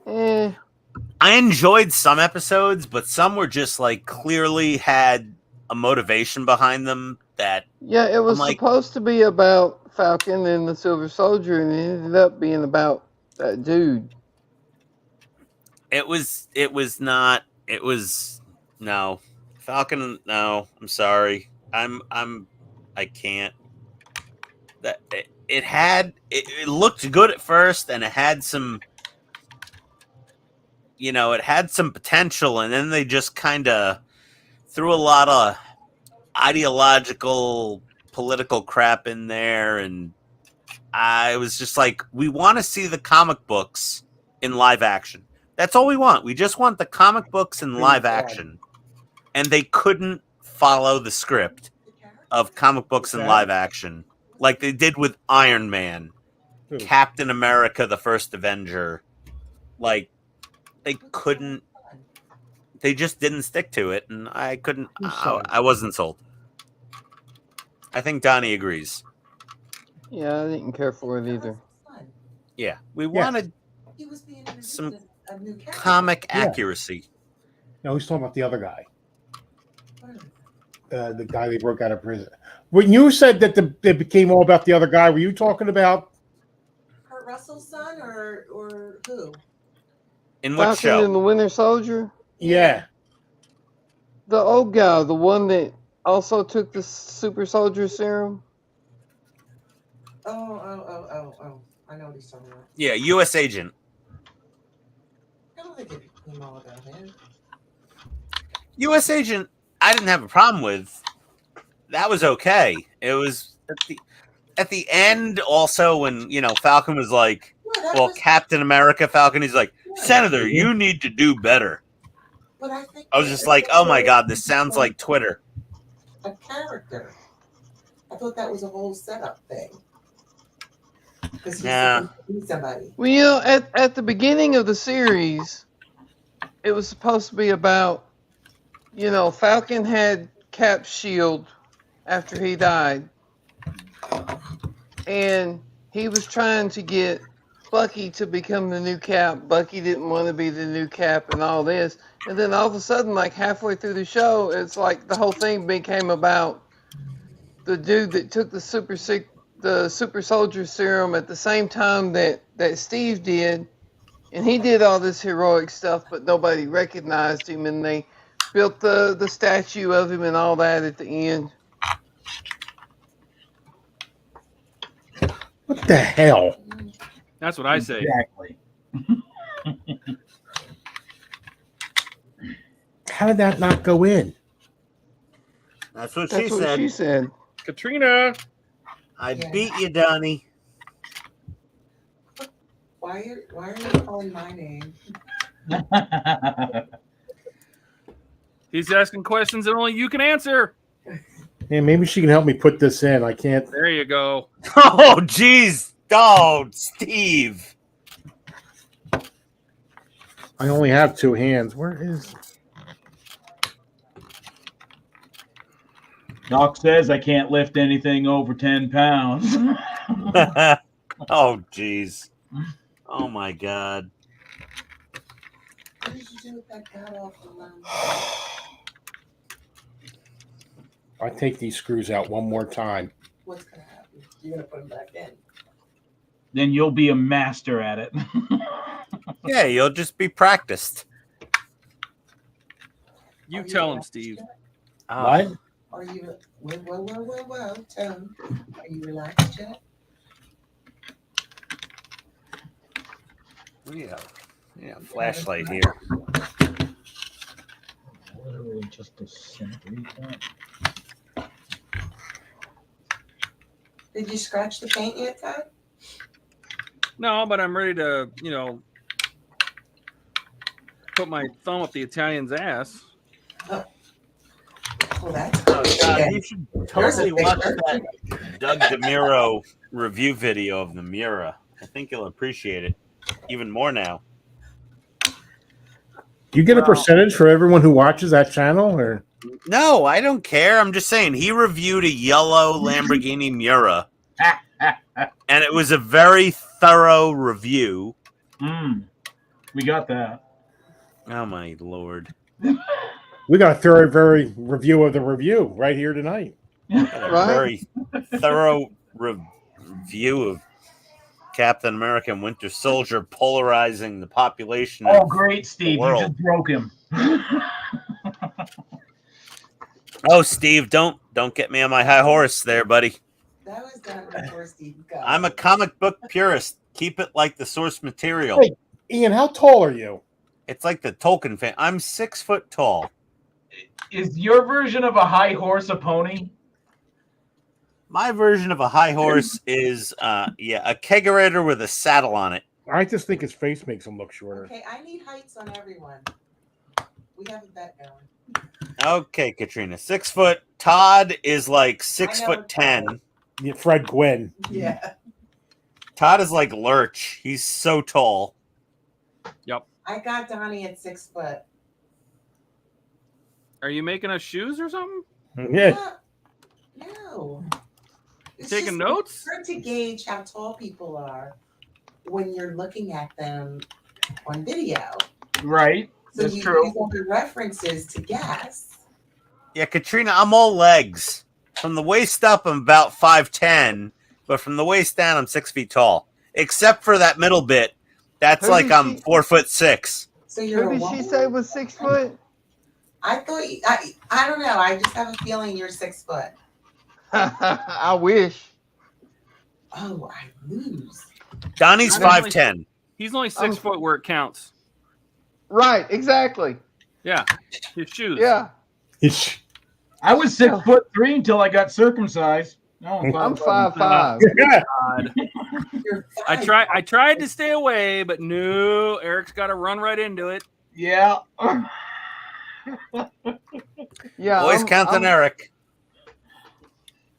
Eh. I enjoyed some episodes, but some were just like clearly had a motivation behind them that. Yeah, it was supposed to be about Falcon and the Silver Soldier, and it ended up being about that dude. It was not. It was no Falcon. No, I'm sorry. I can't. That it looked good at first, and it had some. It had some potential, and then they just kind of threw a lot of ideological, political crap in there, and I was just like, we want to see the comic books in live action. That's all we want. We just want the comic books in live action. And they couldn't follow the script of comic books in live action like they did with Iron Man, Captain America, the First Avenger. Like, they couldn't. They just didn't stick to it, and I couldn't. I wasn't sold. I think Donnie agrees. Yeah, I didn't care for it either. Yeah, we wanted some comic accuracy. No, he's talking about the other guy. The guy they broke out of prison. When you said that it became all about the other guy, were you talking about Kurt Russell's son or who? In what Falcon show? and the Winter Soldier? Yeah. The old guy, the one that also took the super soldier serum. Oh. I know what he's talking about. Yeah, U.S. agent. I don't think it became all about him. U.S. agent, I didn't have a problem with. That was okay. It was at the end also when, Falcon was like, Captain America Falcon, he's like, Senator, you need to do better. But I was just like, oh my God, this sounds like Twitter. A character. I thought that was a whole setup thing. Yeah. Somebody. Well, at the beginning of the series, it was supposed to be about, Falcon had Cap's shield after he died. And he was trying to get Bucky to become the new Cap. Bucky didn't want to be the new Cap and all this. And then all of a sudden, like halfway through the show, it's like the whole thing became about the dude that took the super soldier serum at the same time that Steve did. And he did all this heroic stuff, but nobody recognized him. And they built the statue of him and all that at the end. what the hell? That's what I say. Exactly. How did that not go in? That's what That's what she said. Katrina. I beat you, Donnie. Why are you calling my name? He's asking questions that only you can answer. Yeah, maybe she can help me put this in. I can't. There you go. Oh, jeez. Oh, Steve. I only have two hands. Where is? Doc says I can't lift anything over 10 pounds. Oh, jeez. Oh, my God. What did you do with that cut off the line? I take these screws out one more time. What's gonna happen? You're gonna put them back in. Then you'll be a master at it. Yeah, you'll just be practiced. You tell him, Steve. What? Are you? Whoa, Tone. Are you relaxed yet? Yeah, flashlight here. Literally just a second. Did you scratch the paint yet, Todd? No, but I'm ready to, put my thumb up the Italian's ass. Well, that's Oh, God, you should totally watch that Doug DeMuro review video of the Mira. I think you'll appreciate it even more now. Do you get a percentage for everyone who watches that channel, or? No, I don't care. I'm just saying he reviewed a yellow Lamborghini Mira, and it was a very thorough review. We got that. Oh my Lord! We got a very review of the review right here tonight. A very thorough review of Captain America and Winter Soldier polarizing the population. Oh, great, Steve! You just broke him. Oh, Steve, don't get me on my high horse there, buddy. That was done before Steve got. I'm a comic book purist. Keep it like the source material. Hey, Ian, how tall are you? It's like the Tolkien fan. I'm 6 foot tall. Is your version of a high horse a pony? My version of a high horse is a kegerator with a saddle on it. I just think his face makes him look shorter. Okay, I need heights on everyone. We have a bet going. Okay, Katrina. 6 foot. Todd is like 6'10". Yeah, Fred Gwynn. Yeah. Todd is like Lurch. He's so tall. Yep. I got Donnie at 6 foot. Are you making us shoes or something? Yeah. No. It's Taking just notes? hard to gauge how tall people are when you're looking at them on video. Right. So That's you true. use other references to guess. Yeah, Katrina, I'm all legs. From the waist up, I'm about 5'10", but from the waist down, I'm 6 feet tall. Except for that middle bit. That's Who like did I'm she- 4'6". So you're Who a did she woman? say was 6 foot? I thought I don't know. I just have a feeling you're 6 foot. I wish. Oh, I lose. Donnie's I'm only- 5'10". He's only 6 foot where it counts. Right, exactly. Yeah, his shoes. Yeah. I was 6'3" until I got circumcised. No, I'm 5'5". God. I tried to stay away, but no, Eric's got to run right into it. Yeah. Yeah. Always count on Eric.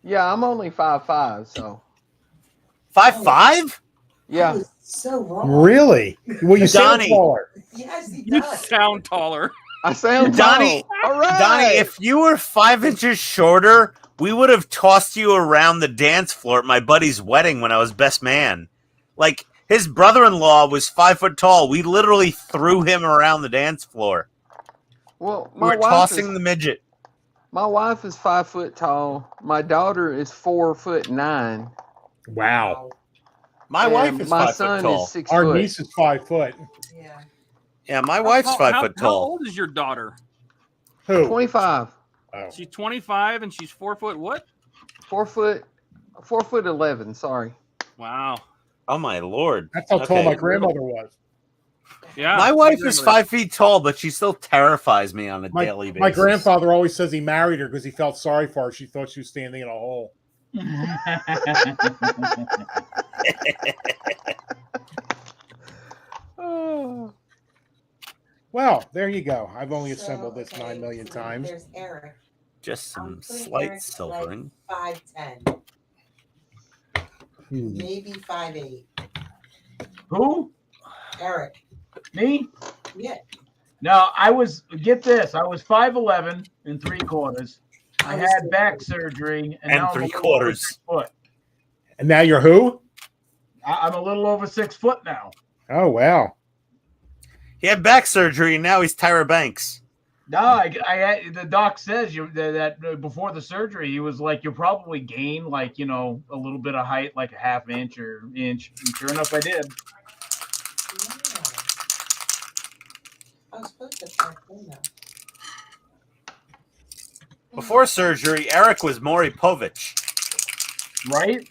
Yeah, I'm only 5'5", so 5'5"? yeah. So wrong. Really? Well, you sound Donnie. taller. Yes, he You does. sound taller. I sound Donnie, tall. All right. Donnie, if you were 5 inches shorter, we would have tossed you around the dance floor at my buddy's wedding when I was best man. Like, his brother-in-law was 5 foot tall. We literally threw him around the dance floor. Well, We were tossing the midget. My wife is 5 foot tall. My daughter is 4'9". Wow. My wife is my 5 son foot tall. is 6 Our foot. niece is 5 foot. Yeah. Yeah, my wife's 5 foot How tall. old is your daughter? Who? 25. Oh. She's 25 and she's 4 foot what? 4'11". Sorry. Wow. Oh my lord. That's how tall Okay. my grandmother was. Yeah. My wife is 5 feet tall, but she still terrifies me on a daily basis. My grandfather always says he married her because he felt sorry for her. She thought she was standing in a hole. Oh. Well, there you go. I've only So, assembled this okay, 9 million so times. There's Eric. Just some I'm putting slight Eric silvering. Like 5'10", Hmm. maybe 5'8". Who? Eric. Me? Yeah. No, I was, get this, I was 5'11" and 3/4. I was had back surgery And now I'm a little over 3/4. 6 foot. And now you're who? I'm a little over 6 foot now. Oh, wow. He had back surgery, and now he's Tyra Banks. No, the doc says that before the surgery, he was like, you'll probably gain like, a little bit of height, like a half inch or inch. And sure enough, I did. Yeah. I was supposed to start doing that. Before surgery, Eric was Maury Povich. Right?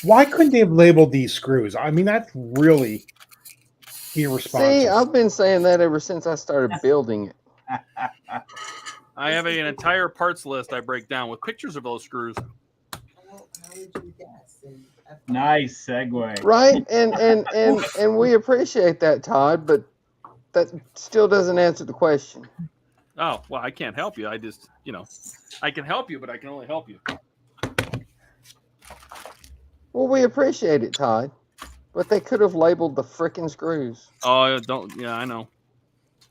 Why couldn't they have labeled these screws? I mean, that's really irresponsible. See, I've been saying that ever since I started building it. I have an entire parts list I break down with pictures of those screws. How would you guess? Nice segue. Right? And we appreciate that, Todd, but that still doesn't answer the question. Oh, well, I can't help you. I just, I can help you, but I can only help you. Well, we appreciate it, Todd. But they could have labeled the frickin' screws. Oh, yeah, I know.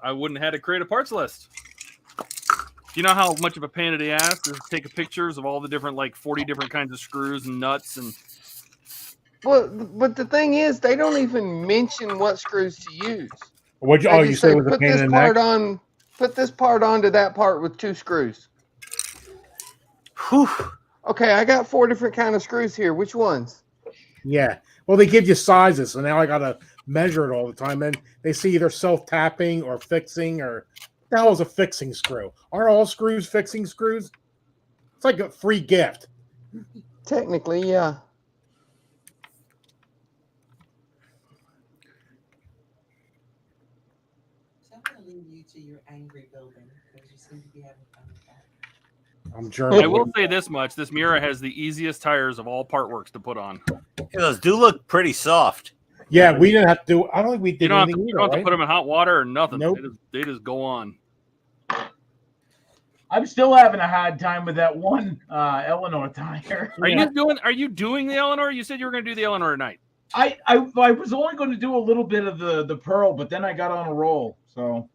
I wouldn't have had to create a parts list. Do you know how much of a pain in the ass to take pictures of all the different, 40 different kinds of screws and nuts and... Well, but the thing is, they don't even mention what screws to use. What'd you, They oh, just you said say, it was a put pain this in the part neck? on, put this part onto that part with 2 screws. Whew. Okay, I got 4 different kind of screws here. Which ones? Yeah. Well, they give you sizes, so now I got to measure it all the time. And they see either self-tapping or fixing or... What the hell is a fixing screw? Aren't all screws fixing screws? It's like a free gift. Technically, yeah. So I'm going to leave you to your angry building because you seem to be having fun with that. I'm German. I will say this much: this Miura has the easiest tires of all part works to put on. Yeah, those do look pretty soft. Yeah, we didn't have to do. I don't think we did You don't have to, anything you either, don't have to right? put them in hot water or nothing. Nope. They just go on. I'm still having a hard time with that one Eleanor tire. Are you doing the Eleanor? You said you were going to do the Eleanor tonight. I was only going to do a little bit of the Pearl, but then I got on a roll. So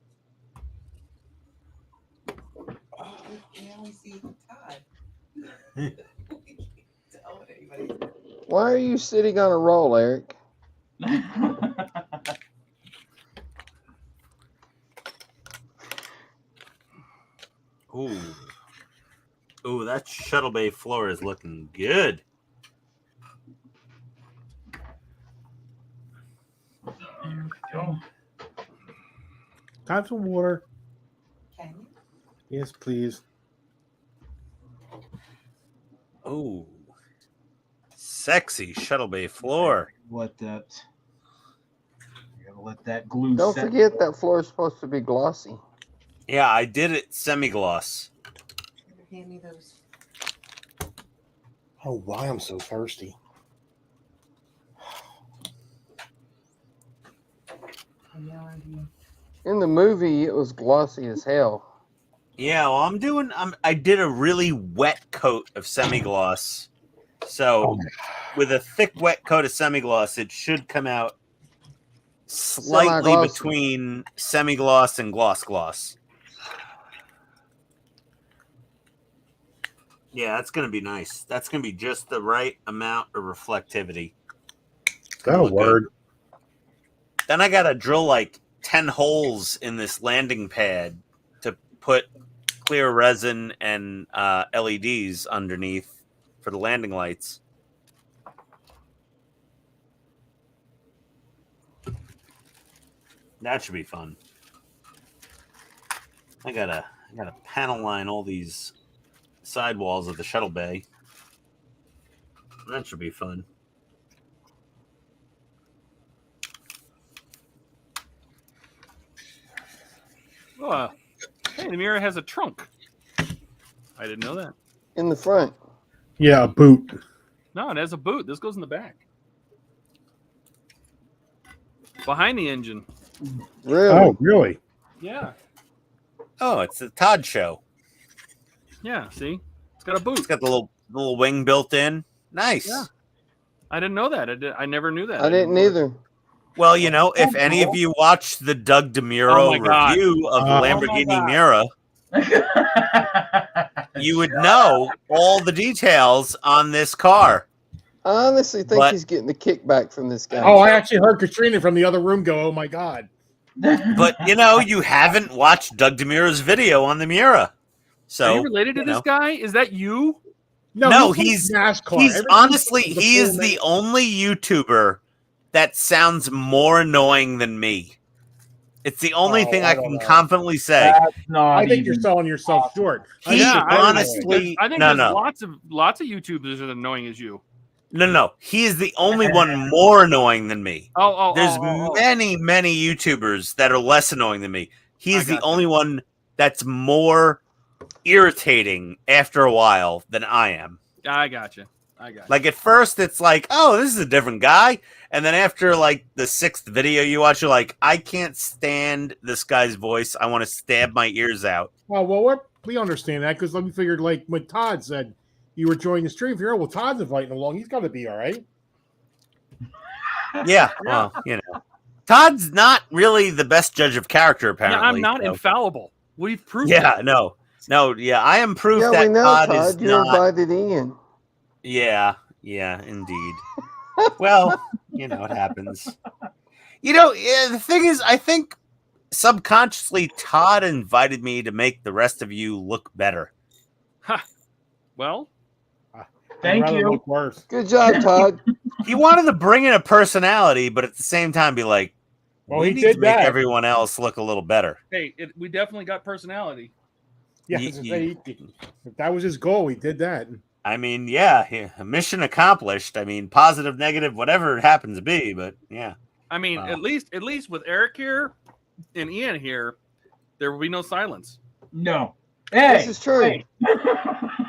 We only see Todd. Tell anybody. Why are you sitting on a roll, Eric? Ooh. Ooh, that Shuttle Bay floor is looking good. There we go. Time for water. Can you? Yes, please. Ooh. Sexy Shuttle Bay floor. Let that. I gotta let that glue. Don't set. forget that floor is supposed to be glossy. Yeah, I did it semi-gloss. Hand me those. Oh, why I'm so thirsty. No idea. In the movie, it was glossy as hell. Yeah, well, I did a really wet coat of semi-gloss. So with a thick wet coat of semi-gloss, it should come out slightly Semi-glossy. between semi-gloss and gloss. Yeah, that's going to be nice. That's going to be just the right amount of reflectivity. That'll Look work. good. Then I got to drill like 10 holes in this landing pad to put clear resin and LEDs underneath for the landing lights. That should be fun. I gotta panel line all these sidewalls of the shuttle bay. That should be fun. Oh, hey, the Miura has a trunk. I didn't know that. In the front. Yeah, a boot. No, it has a boot. This goes in the back. Behind the engine. Really? Oh, really? Yeah. Oh, it's a TODD show. Yeah, see? It's got a boot. It's got the little wing built in. Nice. Yeah. I didn't know that. I never knew that. I didn't either. Well, you know, if any of you watched the Doug DeMuro review of the Lamborghini Miura, you would know all the details on this car. I honestly think he's getting the kickback from this guy. Oh, I actually heard Katrina from the other room go, "Oh my god!" But you know, you haven't watched Doug DeMuro's video on the Miura. So are you related to this guy? Is that you? No, he's NASCAR. He's Everything honestly is the he is full the name. only YouTuber that sounds more annoying than me. It's the only thing I can confidently say. I think you're selling yourself short. He honestly, I think no, there's no. lots of YouTubers that are annoying as you. No. He is the only one more annoying than me. There's Oh. many YouTubers that are less annoying than me. He's the only one that's more irritating after a while than I am. I got you. Like at first, it's like, oh, this is a different guy, and then after like the 6th video you watch, you're like, I can't stand this guy's voice. I want to stab my ears out. Well, we understand that because we figured, like when Todd said you were joining the stream here, well, Todd's inviting along. He's got to be all right. Yeah, well, you know, Todd's not really the best judge of character. Apparently, I'm not infallible. We've proved. Yeah, it. no. Yeah, I am proof Yeah, that we know, Todd Todd. is You're not. invited in. Yeah, indeed. Well, you know, it happens. You know, the thing is, I think subconsciously Todd invited me to make the rest of you look better. Well, thank you. Look worse. Good job, Todd. He wanted to bring in a personality, but at the same time be like, Well, we he need did to make that. everyone else look a little better. hey, we definitely got personality. Yeah, if that was his goal, he did that. I mean, yeah, mission accomplished. I mean, positive, negative, whatever it happens to be, but yeah. I mean, at least with Eric here and Ian here, there will be no silence. No. Hey, This is true. hey.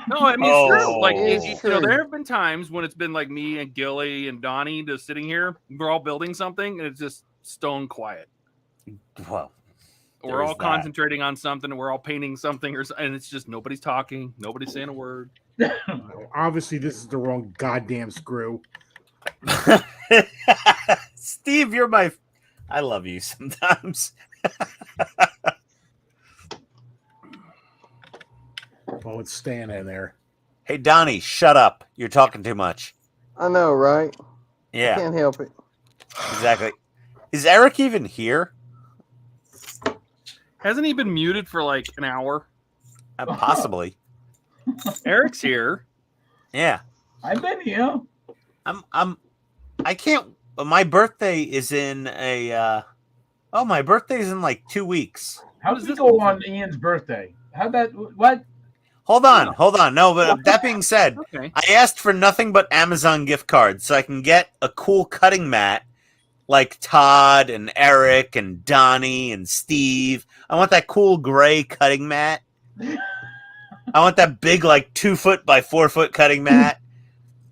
No, I mean, it's true. Like, It's you know, true. there have been times when it's been like me and Gilly and Donnie just sitting here. We're all building something, and it's just stone quiet. Well, We're all that. concentrating on something, and we're all painting something, and it's just nobody's talking, nobody's saying a word. Obviously, this is the wrong goddamn screw. Steve, I love you sometimes. Oh, it's staying in there. Hey, Donnie, shut up. You're talking too much. I know, right? Yeah. Can't help it. Exactly. Is Eric even here? Hasn't he been muted for like an hour? Possibly. Eric's here. Yeah. I've been here. I can't. My birthday is in my birthday's in like 2 weeks. How does this go on Ian's birthday? How'd that? What? Hold on. No, but that being said, Okay. I asked for nothing but Amazon gift cards so I can get a cool cutting mat like Todd and Eric and Donnie and Steve. I want that cool gray cutting mat. I want that big, like 2 foot by 4 foot cutting mat.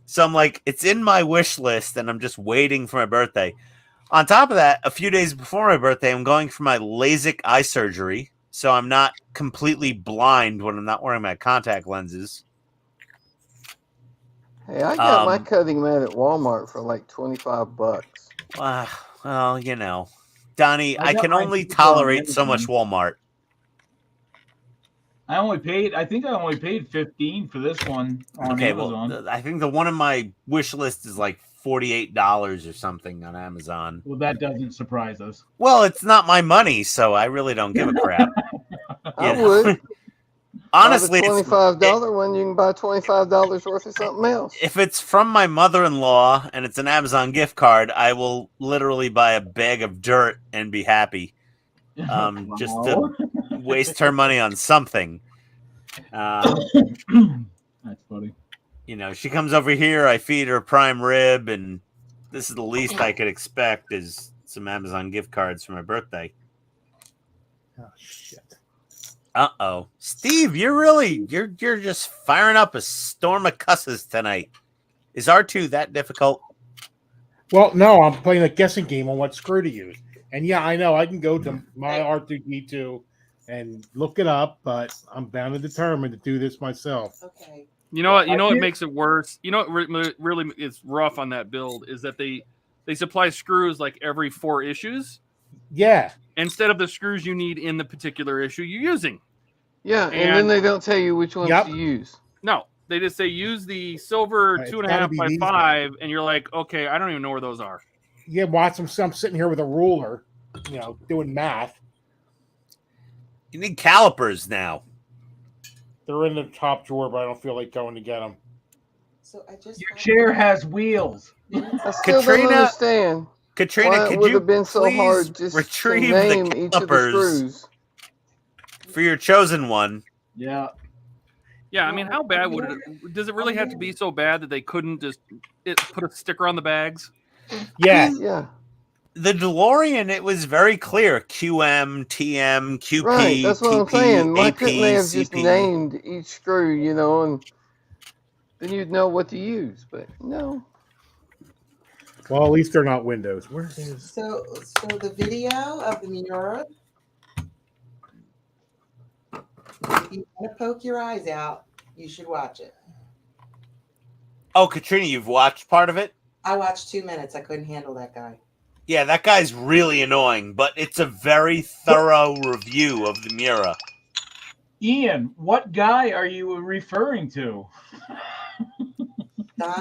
So I'm like, it's in my wish list and I'm just waiting for my birthday. On top of that, a few days before my birthday, I'm going for my LASIK eye surgery. So I'm not completely blind when I'm not wearing my contact lenses. Hey, I got my cutting mat at Walmart for like $25. Well, you know, Donnie, I can mine only cheaper on tolerate so much Amazon. Walmart. I think I only paid $15 for this one on Okay, Amazon. well, I think the one on my wish list is like $48 or something on Amazon. Well, that doesn't surprise us. Well, it's not my money, so I really don't give a crap. I You know? would. Honestly, Buy the it's, $25 one, you can buy $25 worth of something else. if it's from my mother-in-law and it's an Amazon gift card, I will literally buy a bag of dirt and be happy. Just to waste her money on something. That's funny. You know, she comes over here, I feed her prime rib, and this is the least I could expect is some Amazon gift cards for my birthday. Oh shit. Uh-oh. Steve, you're just firing up a storm of cusses tonight. Is R2 that difficult? Well, no, I'm playing a guessing game on what screw to use. And yeah, I know I can go to my R2D2 and look it up, but I'm bound and determined to do this myself. Okay. You know what? You know what makes it worse? You know what really is rough on that build is that they supply screws like every 4 issues. Yeah. Instead of the screws you need in the particular issue you're using. Yeah, and then they don't tell you which ones to use. No, they just say use the silver 2.5 by 5, and you're like, okay, I don't even know where those are. Yeah, watch them. I'm sitting here with a ruler, you know, doing math. You need calipers now. They're in the top drawer, but I don't feel like going to get them. So I just Your chair has wheels. I still don't understand. Katrina, why it could would you have been so please hard just retrieve to name the each of the calipers screws. for your chosen one? Yeah. Yeah, I mean, how bad would it? Does it really have to be so bad that they couldn't just put a sticker on the bags? Yeah, yeah. The DeLorean, it was very clear: QM, TM, QP, Right, that's what I'm TP, saying. Why AP, couldn't they have just CP. named each screw, you know, and then you'd know what to use? But no. Well, at least they're not windows. Where is? So the video of the Miura, if you want to poke your eyes out, you should watch it. Oh, Katrina, you've watched part of it? I watched 2 minutes. I couldn't handle that guy. Yeah, that guy's really annoying, but it's a very thorough review of the Miura. Ian, what guy are you referring to?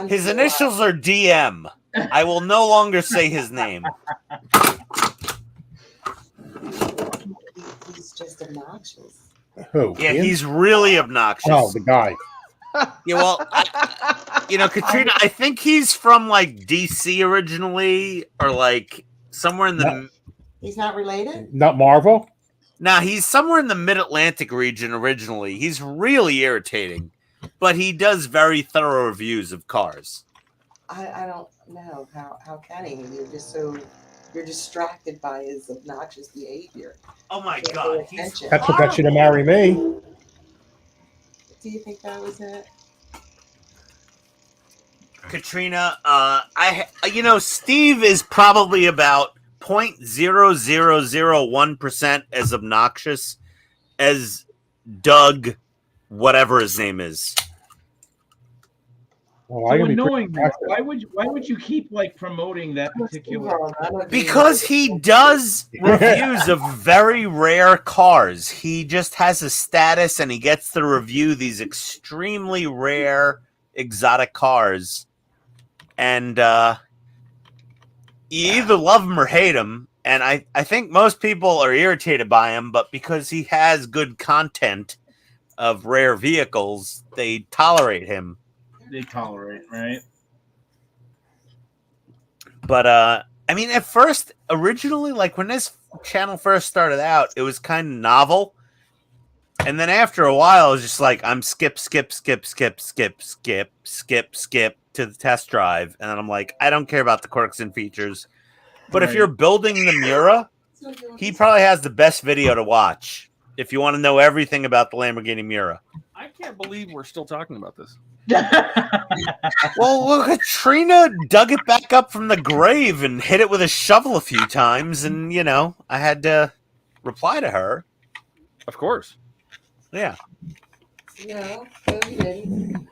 His initials are DM. I will no longer say his name. He's just obnoxious. Who? Yeah, Ian? he's really obnoxious. Oh, the guy. Yeah, well, Katrina, I think he's from like DC originally, or like somewhere in the. He's not related? Not Marvel? Nah, he's somewhere in the Mid-Atlantic region originally. He's really irritating, but he does very thorough reviews of cars. I don't know. How can he? You're distracted by his obnoxious behavior. Oh my God. That's what got you to marry me. do you think that was it? Katrina, Steve is probably about 0.0001% as obnoxious as Doug, whatever his name is. Oh, So annoying. Why would you keep like promoting that particular? Because he does reviews of very rare cars. He just has a status and he gets to review these extremely rare exotic cars. And you either love him or hate him. And I think most people are irritated by him, but because he has good content of rare vehicles, they tolerate him. They tolerate, right? But I mean, at first, originally, like when this channel first started out, it was kind of novel. And then after a while, it was just like I'm skip to the test drive, and then I'm like, I don't care about the quirks and features. But if you're building the Miura, he probably has the best video to watch if you want to know everything about the Lamborghini Miura. I can't believe we're still talking about this. Well, look, Katrina dug it back up from the grave and hit it with a shovel a few times, and I had to reply to her. Of course. Yeah. No, you didn't.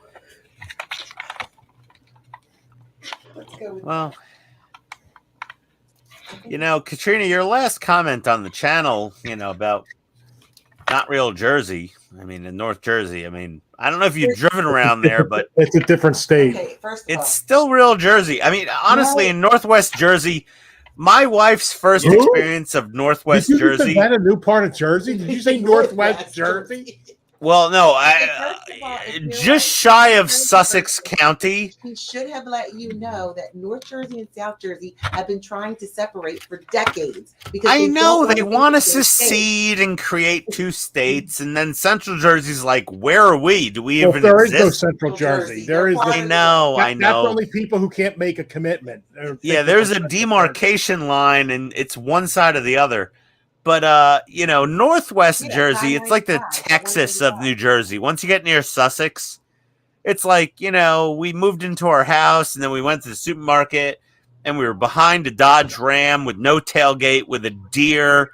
Let's go with Well, Katrina, your last comment on the channel, about not real Jersey. I mean, in North Jersey. I mean, I don't know if you've driven around there, but it's a different state. Okay, first of all, it's still real Jersey. I mean, honestly, in Northwest Jersey, my wife's first experience of Northwest Did you Jersey. Is that a new part of Jersey? Did you say Northwest Jersey? Well, no, first of all, if you're just like- shy of Sussex County. he should have let you know that North Jersey and South Jersey have been trying to separate for decades. Because I know don't they wanna want to be their state. secede and create two states, and then Central Jersey's like, where are we? Do we Well, even there is no exist? Central Jersey. There is. I know, I That's know. only people who can't make a commitment. Yeah, there's a demarcation line, and it's one side or the other. But Northwest Yeah, Jersey, it's like the 995, Texas of 185. New Jersey. Once you get near Sussex, it's like, we moved into our house and then we went to the supermarket and we were behind a Dodge Ram with no tailgate with a deer,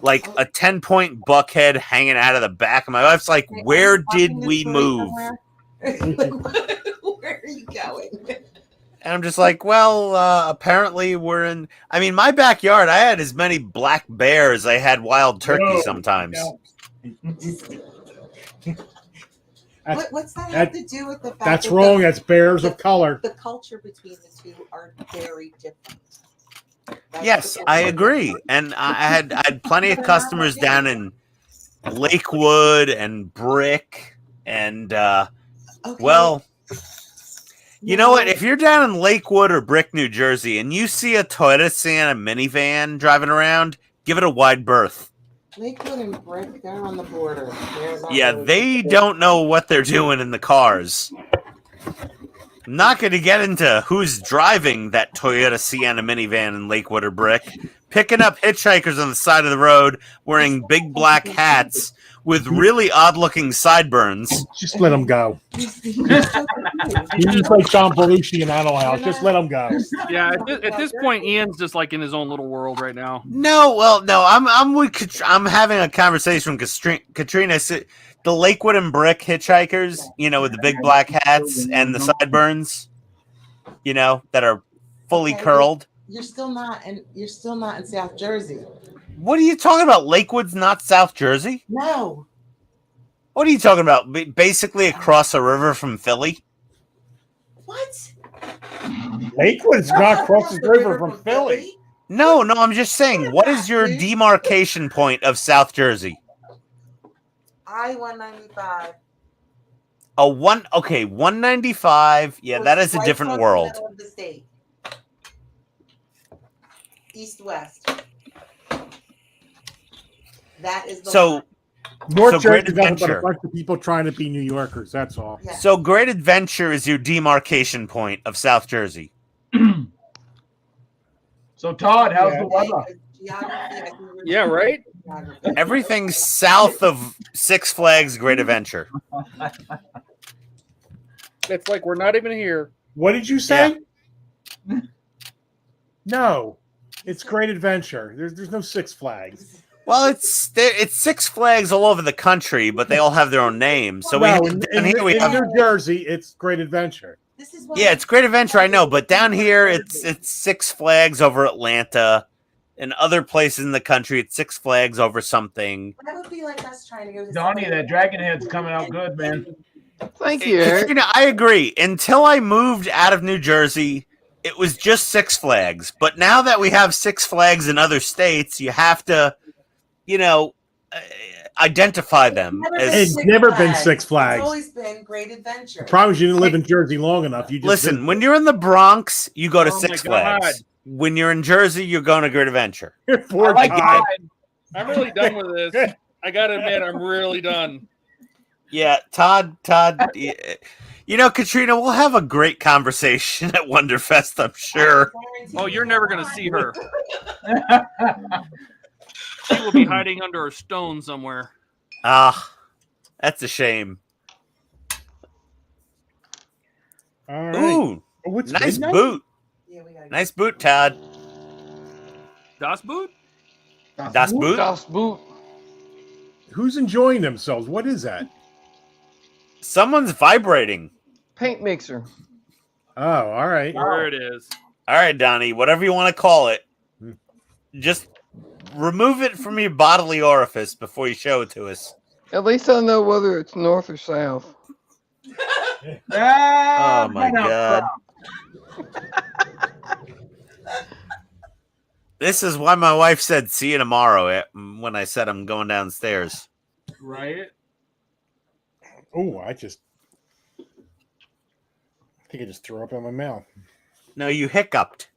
like a 10-point buckhead hanging out of the back. And my wife's like, Wait, where are you did talking this we story move? somewhere? Where are you going? And I'm just like, well, apparently we're in. I mean, my backyard, I had as many black bears as I had wild turkey sometimes. What's that have to do with the fact That's that wrong. the- That's bears of color. The culture between the two are very different. That's Yes, the I difference. agree. And I had plenty of customers down in Lakewood and Brick. And, well, you know what? If you're down in Lakewood or Brick, New Jersey, and you see a Toyota Sienna minivan driving around, give it a wide berth. Lakewood and Brick, they're on the border. They're not Yeah, really- they don't know what they're doing in the cars. I'm not going to get into who's driving that Toyota Sienna minivan in Lakewood or Brick, picking up hitchhikers on the side of the road wearing big black hats with really odd-looking sideburns. Just let them go. You're so confused. He's like John Belushi in Animal House. Just let them go. Yeah, at this point, Ian's just like in his own little world right now. No, well, no, I'm having a conversation with Katrina. The Lakewood and Brick hitchhikers, with the big black hats and the sideburns, that are fully Okay, curled. You're still not in South Jersey. What are you talking about? Lakewood's not South Jersey? No. What are you talking about? Basically across a river from Philly? What? Lakewood's not across the river from Philly. No, I'm just saying, what is your demarcation point of South Jersey? I-195. 195. Yeah, that is a Right different across the world. middle of the state. East-west. That is the So, line. North So Great Jersey doesn't but a Adventure. bunch of people trying to be New Yorkers. That's all. Yeah. So Great Adventure is your demarcation point of South Jersey. So Todd, how's the Okay, weather? geography, I think we're- Yeah, right? Everything south of Six Flags Great Adventure. It's like we're not even here. What did you say? No, it's Great Adventure. There's no Six Flags. Well, it's Six Flags all over the country, but they all have their own names. So in New Jersey, it's Great Adventure. It's Great Adventure, I know, but down here it's Six Flags over Atlanta. In other places in the country, it's Six Flags over something. That would be like us trying to go to Donnie, that dragon head's coming out good, man. Thank you, Eric. Katrina, I agree. Until I moved out of New Jersey, it was just Six Flags. But now that we have Six Flags in other states, you have to, identify them. It's never been Six Flags. It's always been Great Adventure. I promise you didn't live in Jersey long enough. You just Listen, when you're in the Bronx, you go to Six my God. Flags. When you're in Jersey, you're going to Great Adventure. Poor I like Todd. it. I'm really done with this. I gotta admit, I'm really done. Yeah, Todd. Katrina, we'll have a great conversation at Wonderfest, I'm sure. Oh, you're never gonna see her. She will be hiding under a stone somewhere. Ah, that's a shame. All right. Ooh, What's nice midnight? boot. Nice boot, Todd. Das Boot? Das Boot? Das Boot. Who's enjoying themselves? What is that? Someone's vibrating. Paint mixer. Oh, all right. There it is. All right, Donnie, whatever you want to call it. Just remove it from your bodily orifice before you show it to us. At least I know whether it's north or south. Oh, my God. This is why my wife said, see you tomorrow when I said I'm going downstairs. Right? Oh, I think I just threw up in my mouth. No, you hiccuped.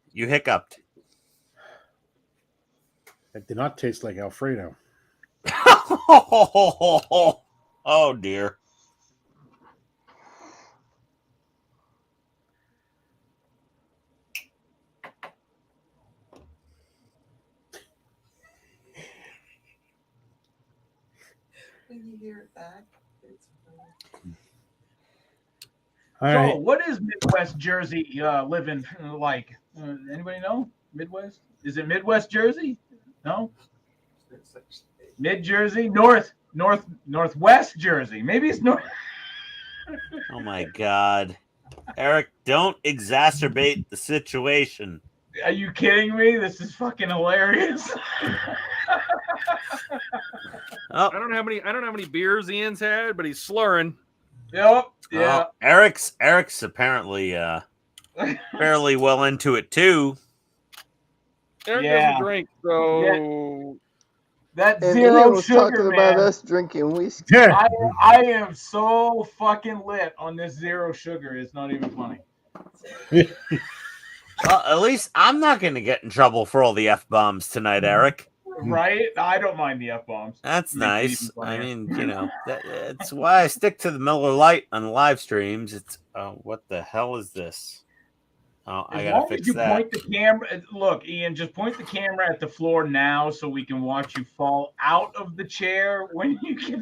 It did not taste like Alfredo. Oh, dear. When you hear it back, it's All So, right. what is Midwest Jersey living like? Anybody know? Midwest? Is it Midwest Jersey? No. Mid Jersey, Northwest Jersey. Maybe it's North. Oh, my God. Eric, don't exacerbate the situation. Are you kidding me? This is fucking hilarious. Oh. I don't know how many beers Ian's had, but he's slurring. Yep. Yeah. Oh, Eric's apparently fairly well into it too. Eric Yeah. doesn't drink, so That And zero Ian was sugar, talking about man. us drinking whiskey. Yeah. I am so fucking lit on this zero sugar. It's not even funny. Well, at least I'm not going to get in trouble for all the F-bombs tonight, Eric. Right? I don't mind the F-bombs. That's Makes it nice. even funnier. I mean, that's why I stick to the Miller Lite on live streams. It's what the hell is this? Oh, I As gotta long fix as you that. point the camera, look, Ian, just point the camera at the floor now so we can watch you fall out of the chair when you get.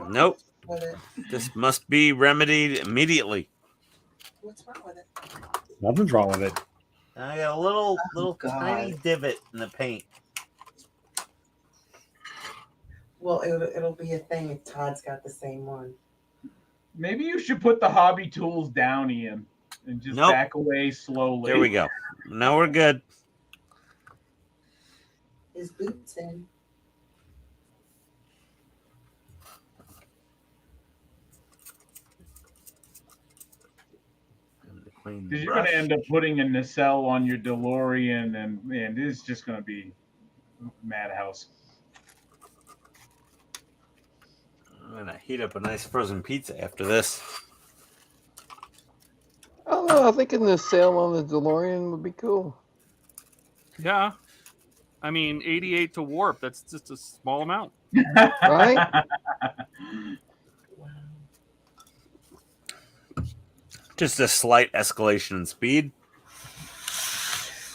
Nope. This must be remedied immediately. What's wrong with it? Nothing's wrong with it. I got a little God. tiny divot in the paint. Well, it'll be a thing if Todd's got the same one. Maybe you should put the hobby tools down, Ian, and just Nope. back away slowly. There we go. Now we're good. His boots in. Because you're going to end up putting a nacelle on your DeLorean, and man, it's just going to be madhouse. I'm gonna heat up a nice frozen pizza after this. I don't know. I think in the sale on the DeLorean would be cool. yeah. I mean, 88 to warp. That's just a small amount. Right? Just a slight escalation in speed.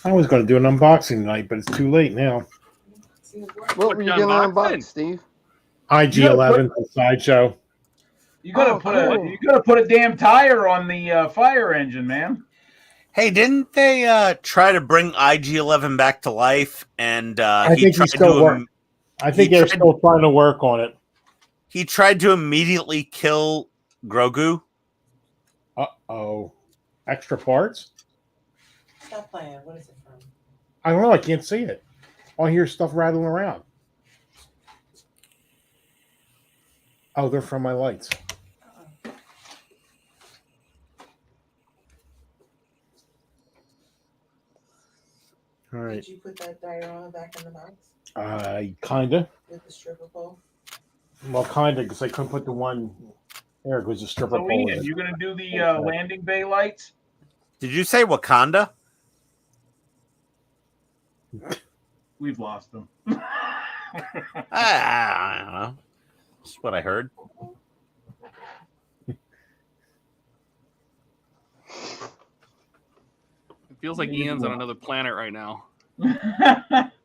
I was going to do an unboxing tonight, but it's too late now. What were you you gonna unboxing? unbox, Steve? IG-11 from Sideshow. You gotta Oh, put cool. you gotta put a damn tire on the fire engine, man. Hey, didn't they try to bring IG-11 back to life? And I think tried he's still to working. I think they're still trying to work on it. he tried to immediately kill Grogu. Uh-oh. Extra parts? Stop playing. What is it from? I don't know. I can't see it. All I hear is stuff rattling around. Oh, they're from my lights. All right. Did you put that diorama back in the box Kinda. with the stripper pole? Well, kinda, because I couldn't put the one there because the stripper So pole. Ian, you gonna do the landing bay lights? Did you say Wakanda? We've lost them. I don't know. That's what I heard. It feels like Ian's on another planet right now. I'm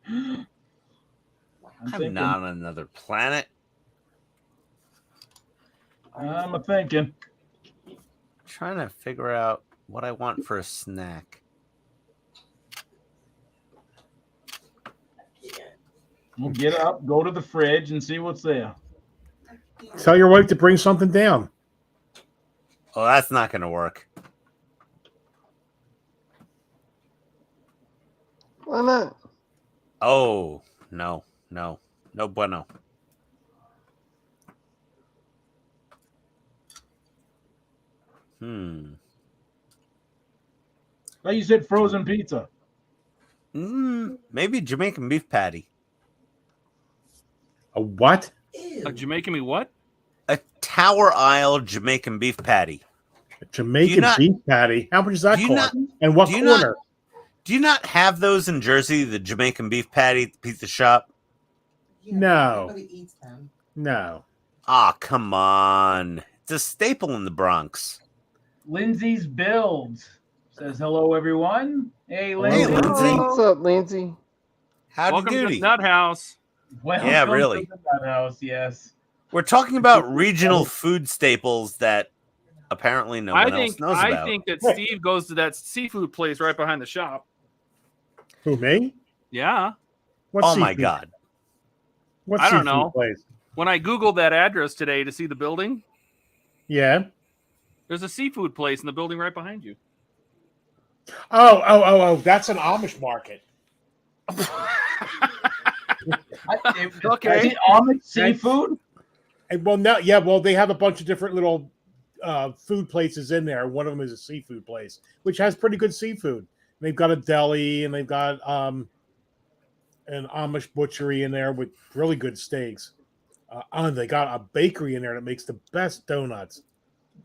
not on another planet. I'm thinking. Trying to figure out what I want for a snack. We'll get up, go to the fridge, and see what's there. Tell your wife to bring something down. Oh, that's not going to work. Why not? Oh, no, no, no bueno. Oh, you said frozen pizza. Maybe Jamaican beef patty. A what? A Jamaican me what? A Tower Isle Jamaican beef patty. A Jamaican beef patty? How much does that cost? And what corner? Do you not have those in Jersey, the Jamaican beef patty at the pizza shop? No. Everybody eats them. No. Ah, come on. It's a staple in the Bronx. Lindsay's Builds says hello, everyone. Hey, Lindsay. Hey, Lindsay. What's up, Lindsay? Howdy Welcome doody. to the Nut House. Welcome Yeah, really. to the Nut House, yes. We're talking about regional food staples that apparently no one else knows about. I think that Steve goes to that seafood place right behind the shop. Who, me? Yeah. What oh my seafood? God. What I don't seafood know. place? When I Googled that address today to see the building, Yeah. there's a seafood place in the building right behind you. Oh. That's an Amish market. Okay. Is it Amish seafood? Well, no, yeah. Well, they have a bunch of different little food places in there. One of them is a seafood place, which has pretty good seafood. They've got a deli and they've got an Amish butchery in there with really good steaks. And they got a bakery in there that makes the best donuts.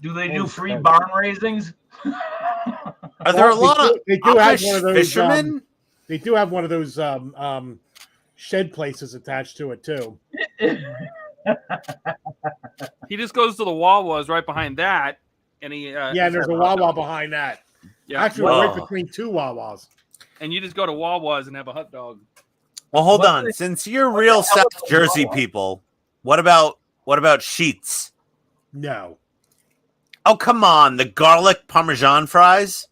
Do they do free barn raisings? Are there a lot of they do have one of Amish those fishermen? they do have one of those shed places attached to it too. He just goes to the Wawa's right behind that, and he Yeah, and there's a Wawa behind that. Yeah, Actually, right between two Wawas. and you just go to Wawa's and have a hot dog. Well, hold on. Since you're real South Jersey people, what about Sheets? No. Oh, come on. The garlic Parmesan fries?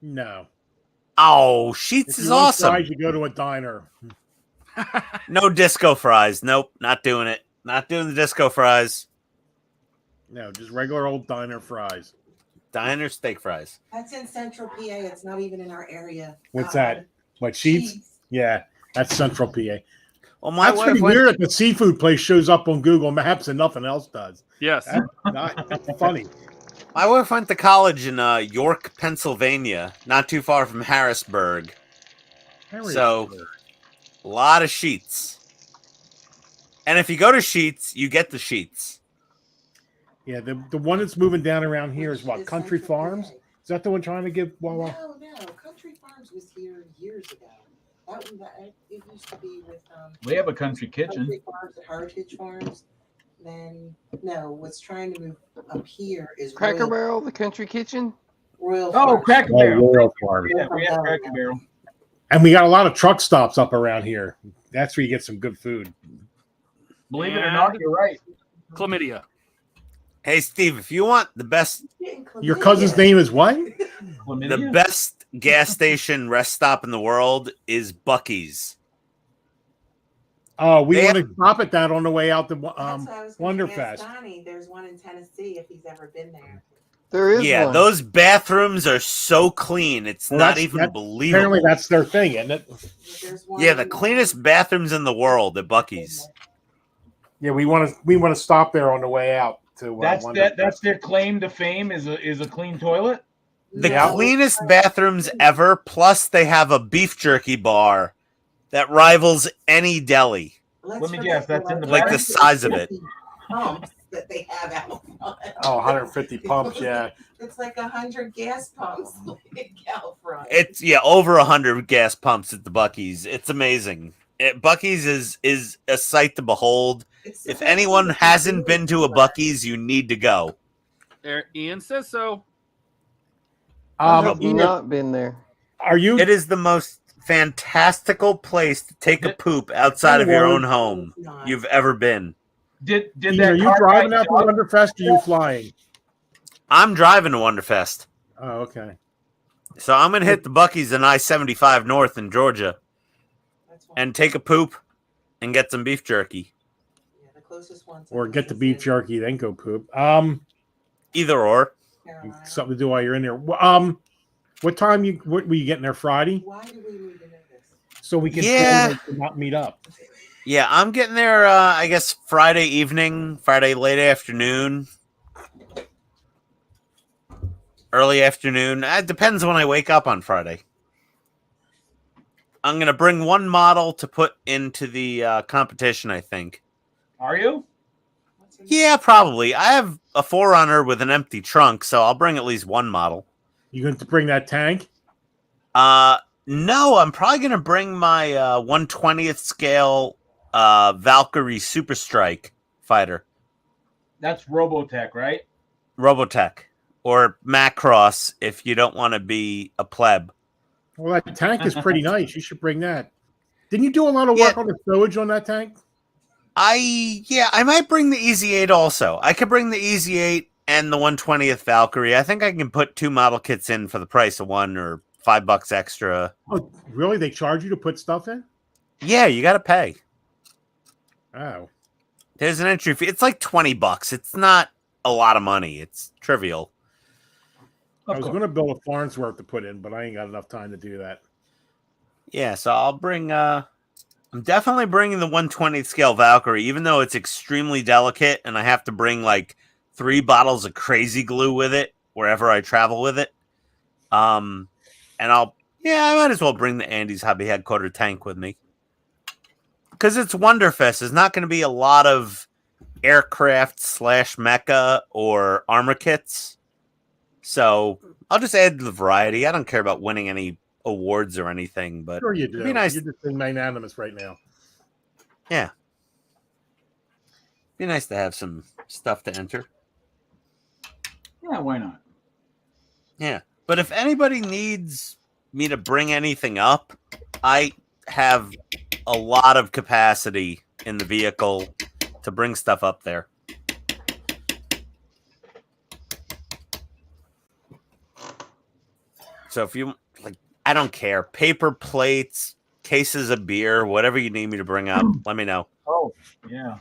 No. Oh, Sheets If is you want awesome. fries, you go to a diner. No disco fries. Nope, not doing it. Not doing the disco fries. No, just regular old diner fries. Diner steak fries. That's in Central PA. It's not even in our area. What's that? What, Sheets? Yeah, that's Central PA. Well, my That's pretty wife weird that the seafood place shows up on Google Maps and nothing else does. Yes. That's funny. My wife went to college in York, Pennsylvania, not too far from Harrisburg. So, a lot of Sheets. And if you go to Sheets, you get the Sheets. Yeah, the one that's moving down around here is what? Country Farms? Is that the one trying to give Wawa? No. Country Farms was here years ago. It used to be with We have a country kitchen. Country Farms at Heritage Farms. Then what's trying to move up here is Cracker Barrel, the country kitchen. Royal. Oh, Farms. Cracker Barrel. Royal Farms. Yeah, we have Cracker Barrel. And we got a lot of truck stops up around here. That's where you get some good food. Believe it or not, you're right. Chlamydia. Hey, Steve, if you want the best, Your cousin's name is what? the best gas station rest stop in the world is Buc-ee's. Oh, we They want to stop at that on the way out to That's what I was gonna ask Wonderfest. Donnie. There's one in Tennessee if he's ever been there. There is Yeah, one. those bathrooms are so clean. It's Well, not that's- even that- believable. Apparently, that's their thing, isn't it? There's one Yeah, the in, cleanest bathrooms in the world at Buc-ee's. Yeah, we want to stop there on the way out to. That's their claim to fame is a clean toilet. The No. cleanest bathrooms ever, plus they have a beef jerky bar that rivals any deli. Let's Let me forget guess, that's in the Like back? the size of it. pumps that they have out front. Oh, 150 pumps, yeah. It's like 100 gas pumps out front. It's over 100 gas pumps at the Buc-ee's. It's amazing. Buc-ee's is a sight to behold. If anyone hasn't been to a Buc-ee's, you need to go. Ian says so. I have Ian, not been there. are you? It is the most fantastical place to take a poop outside of your own home you've ever been. Did Ian, that are you car driving ride out to suck? Wonderfest? Or are you flying? I'm driving to Wonderfest. Oh, okay. So I'm going to hit the Buc-ee's in I-75 North in Georgia and take a poop and get some beef jerky. Yeah, the closest one's Or in get the beef Mississippi, jerky, then go poop. Either or. Carolina. Something to do while you're in there. What time were you getting there Friday? Why do we need to know this? So we can Yeah. not meet up. Yeah, I'm getting there, I guess, Friday evening, Friday late afternoon, early afternoon. It depends when I wake up on Friday. I'm going to bring one model to put into the competition, I think. Are you? Yeah, probably. I have a 4Runner with an empty trunk, so I'll bring at least one model. You going to bring that tank? No, I'm probably going to bring my 1/20th scale Valkyrie Super Strike fighter. That's Robotech, right? Robotech. Or Macross if you don't want to be a pleb. Well, that tank is pretty nice. You should bring that. Didn't you do a lot of work on the stowage on that tank? I might bring the Easy 8 also. I could bring the Easy 8 and the 1/20th Valkyrie. I think I can put 2 model kits in for the price of one or $5 extra. Oh, really? They charge you to put stuff in? Yeah, you got to pay. Oh. There's an entry fee. It's like $20. It's not a lot of money. It's trivial. I was going to build a Farnsworth to put in, but I ain't got enough time to do that. Yeah, so I'll bring I'm definitely bringing the 1/20th scale Valkyrie, even though it's extremely delicate and I have to bring like 3 bottles of crazy glue with it wherever I travel with it. And I might as well bring the Andy's Hobby Headquarter tank with me. Because it's Wonderfest. There's not going to be a lot of aircraft / mecha or armor kits. So I'll just add to the variety. I don't care about winning any awards or anything, but Sure you do. it'd be nice. You're just being magnanimous right now. Yeah. Be nice to have some stuff to enter. Yeah, why not? Yeah. But if anybody needs me to bring anything up, I have a lot of capacity in the vehicle to bring stuff up there. So if you I don't care. Paper plates, cases of beer, whatever you need me to bring up, let me know. Oh, yeah.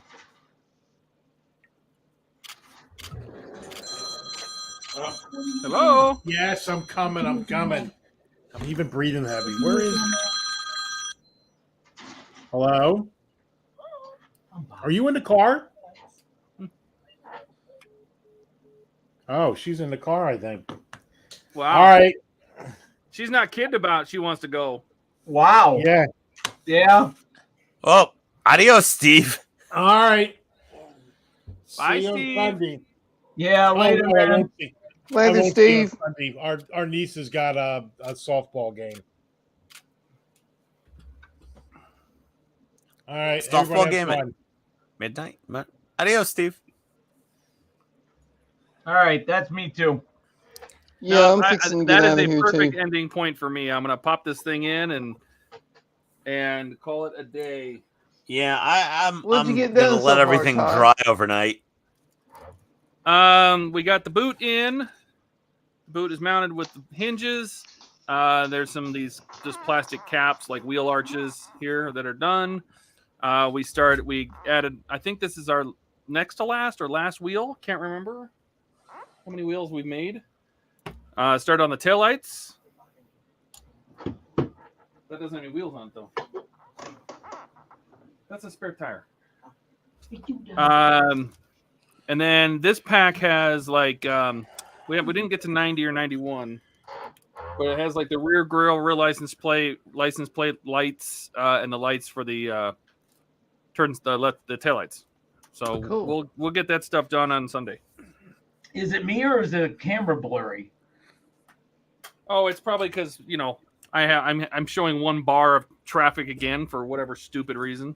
Hello. Yes, I'm coming. I'm coming. I'm even breathing heavy. Where is? Hello? Are you in the car? Oh, she's in the car, I think. Wow. All right. She's not kidding about she wants to go. Wow. Yeah. Yeah. Oh, adios, Steve. All right. Bye, See you on Steve. Sunday. Yeah, later, no, I man. won't see- I Later, won't see you on Steve. Sunday. Our niece has got a softball game. All right. Softball everyone have game at fun. midnight. Adios, Steve. All right, that's me too. Yeah, I'm fixing to get that out is of a here perfect too. ending point for me. I'm gonna pop this thing in and call it a day. Yeah, I'm What'd you get gonna done let so far, everything Todd? dry overnight. We got the boot in. The boot is mounted with the hinges. There's some of these just plastic caps, like wheel arches here that are done. We added, I think this is our next to last or last wheel. Can't remember how many wheels we've made. Started on the taillights. That doesn't have any wheels on it, though. That's a spare tire. And then this pack has like we didn't get to 90 or 91, but it has like the rear grille, rear license plate lights, and the lights for the the taillights. So Cool. we'll get that stuff done on Sunday. Is it me or is the camera blurry? Oh, it's probably because I'm showing one bar of traffic again for whatever stupid reason.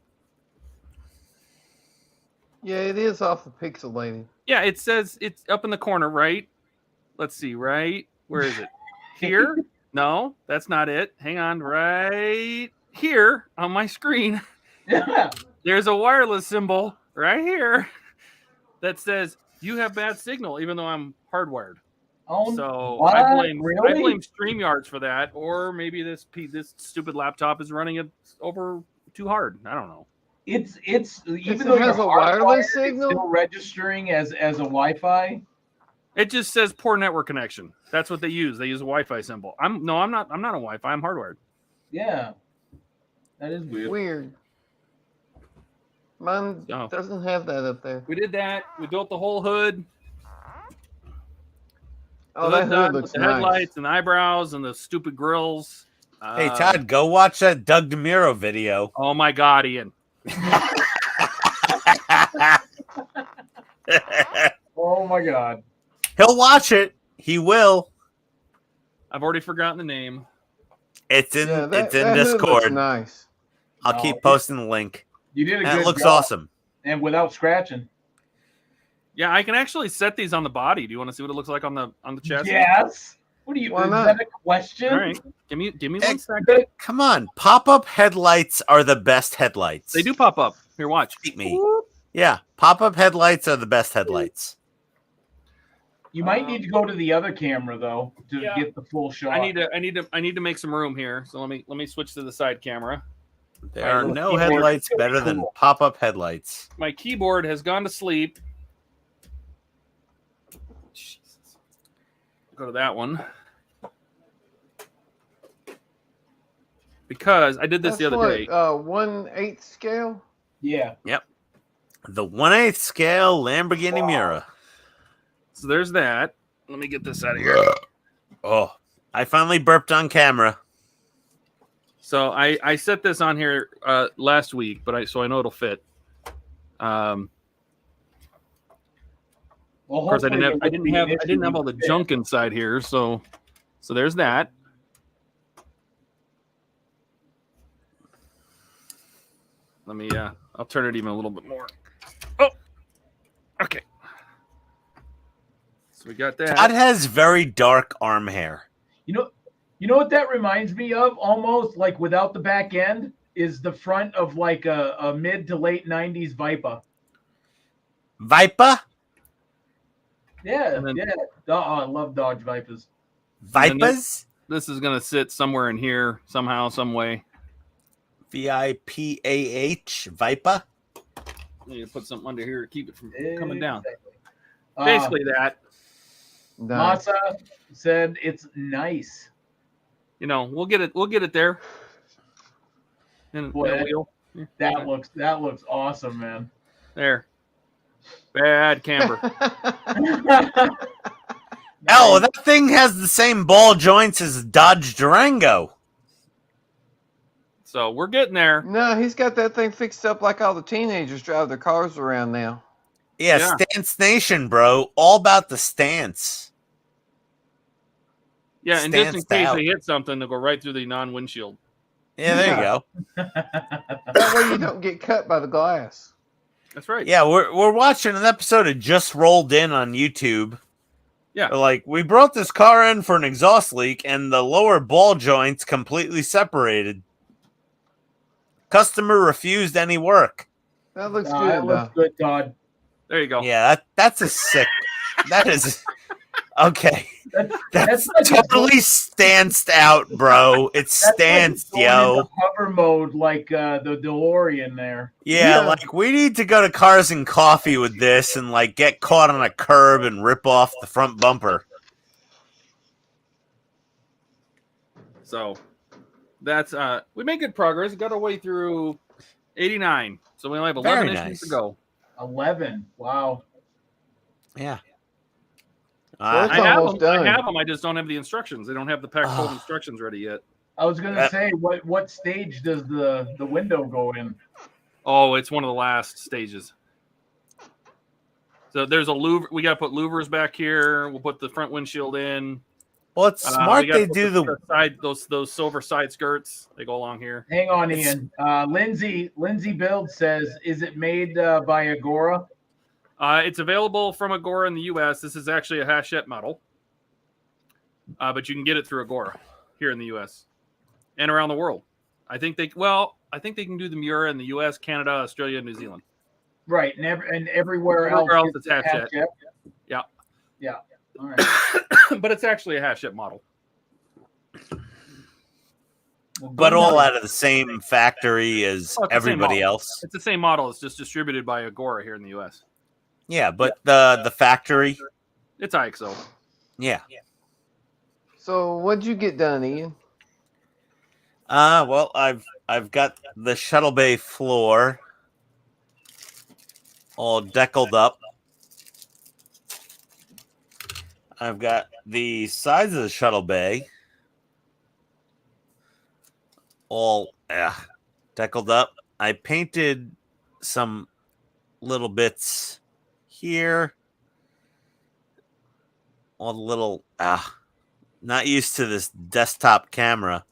Yeah, it is off the pixelated. Yeah, it says it's up in the corner, right? Let's see, right? Where is it? Here? No, that's not it. Hang on, right here on my screen. There's a wireless symbol right here that says you have bad signal, even though I'm hardwired. Oh, so what? I blame Really? StreamYards for that, or maybe this stupid laptop is running it over too hard. I don't know. It's even It though has you're a wireless hardwired, signal? it's still registering as a Wi-Fi. It just says poor network connection. That's what they use. They use a Wi-Fi symbol. I'm not a Wi-Fi. I'm hardwired. Yeah, that is weird. Weird. Mine doesn't have that up there. We did that. We built the whole hood. Oh, that hood with looks the nice. headlights and the eyebrows and the stupid grills. Hey, Todd, go watch that Doug DeMuro video. Oh, my God, Ian. Oh, my God. He'll watch it. He will. I've already forgotten the name. It's in Yeah, it's in that hood looks Discord. nice. I'll keep posting the link. You did a That good looks job. awesome. And without scratching. Yeah, I can actually set these on the body. Do you want to see what it looks like on the chassis? Yes. What do you? Why Is not? that a question? All right. Give me Hey, 1 second. Come on. Pop-up headlights are the best headlights. They do pop up. Here, watch. Beat me. Yeah. Pop-up headlights are the best headlights. You might need to go to the other camera though to Yeah. get the full shot. I need to make some room here. So let me switch to the side camera. There My are little no keyboard- headlights better than pop-up headlights. My keyboard has gone to sleep. Jesus. Go to that one. Because I did this the other day. 1/8 scale. Yeah. Yep. The 1/8 scale Lamborghini Miura. So there's that. Let me get this out of here. Oh, I finally burped on camera. So I set this on here last week, but so I know it'll fit. Well, Of course, I hopefully didn't it wouldn't have be an I didn't issue have all the with fit. junk inside here. So there's that. Let me I'll turn it even a little bit more. Oh, okay. So we got that. Todd has very dark arm hair. You know what that reminds me of? Almost like without the back end is the front of like a mid to late '90s Viper. Viper? Yeah, And then- yeah. Oh, I love Dodge Vipers. then Vipers? This is gonna sit somewhere in here somehow, some way. VIPAH? Viper? I need to put something under here to keep it from coming down. Exactly. Basically that. Nice. Masa said it's nice. We'll get it there. And Boy, a wheel. Yeah, That looks awesome, man. there. Bad camber. Oh, that thing has the same ball joints as a Dodge Durango. So we're getting there. No, he's got that thing fixed up like all the teenagers drive their cars around now. Yeah, Yeah. Stance Nation, bro. All about the stance. Yeah, and just in Stanced case out. they hit something, they'll go right through the non-windshield. Yeah, there you go. That way you don't get cut by the glass. That's right. Yeah, we're watching an episode of Just Rolled In on YouTube. Yeah. They're like, we brought this car in for an exhaust leak, and the lower ball joints completely separated. Customer refused any work. That looks That good, looks though. good, Todd. There you go. Yeah, that's a sick. That is okay. That's like totally stanced out, bro. It's stanced, going yo. into hover mode like the DeLorean there. Yeah, like we need to go to Cars and Coffee with this and like get caught on a curb and rip off the front bumper. So that's we made good progress. Got our way through 89. So we only have 11 Very issues nice. to go. 11. Wow. Yeah. Well, it's I have almost them. done. I have them. I just don't have the instructions. They don't have the pack full Ah. instructions ready yet. I was gonna say, what stage does the window go in? Oh, it's one of the last stages. So there's a louver. We got to put louvers back here. We'll put the front windshield in. Well, it's smart we gotta they put do the side those silver side skirts. They go along here. Hang on, Ian. Lindsay Build says, is it made by Agora? It's available from Agora in the U.S. This is actually a Hachette model, but you can get it through Agora here in the U.S. and around the world. I think they can do the Miura in the U.S., Canada, Australia, and New Zealand. Right, and everywhere else it's Hachette. Yeah. Yeah. All right. But it's actually a Hachette model. but all out of the same factory as Oh, it's the same everybody model. else. It's the same model. It's just distributed by Agora here in the U.S. Yeah, but the factory. It's IXO. Yeah. So what'd you get done, Ian? Well, I've got the shuttle bay floor all deckled up. I've got the sides of the shuttle bay all deckled up. I painted some little bits here. All the little not used to this desktop camera.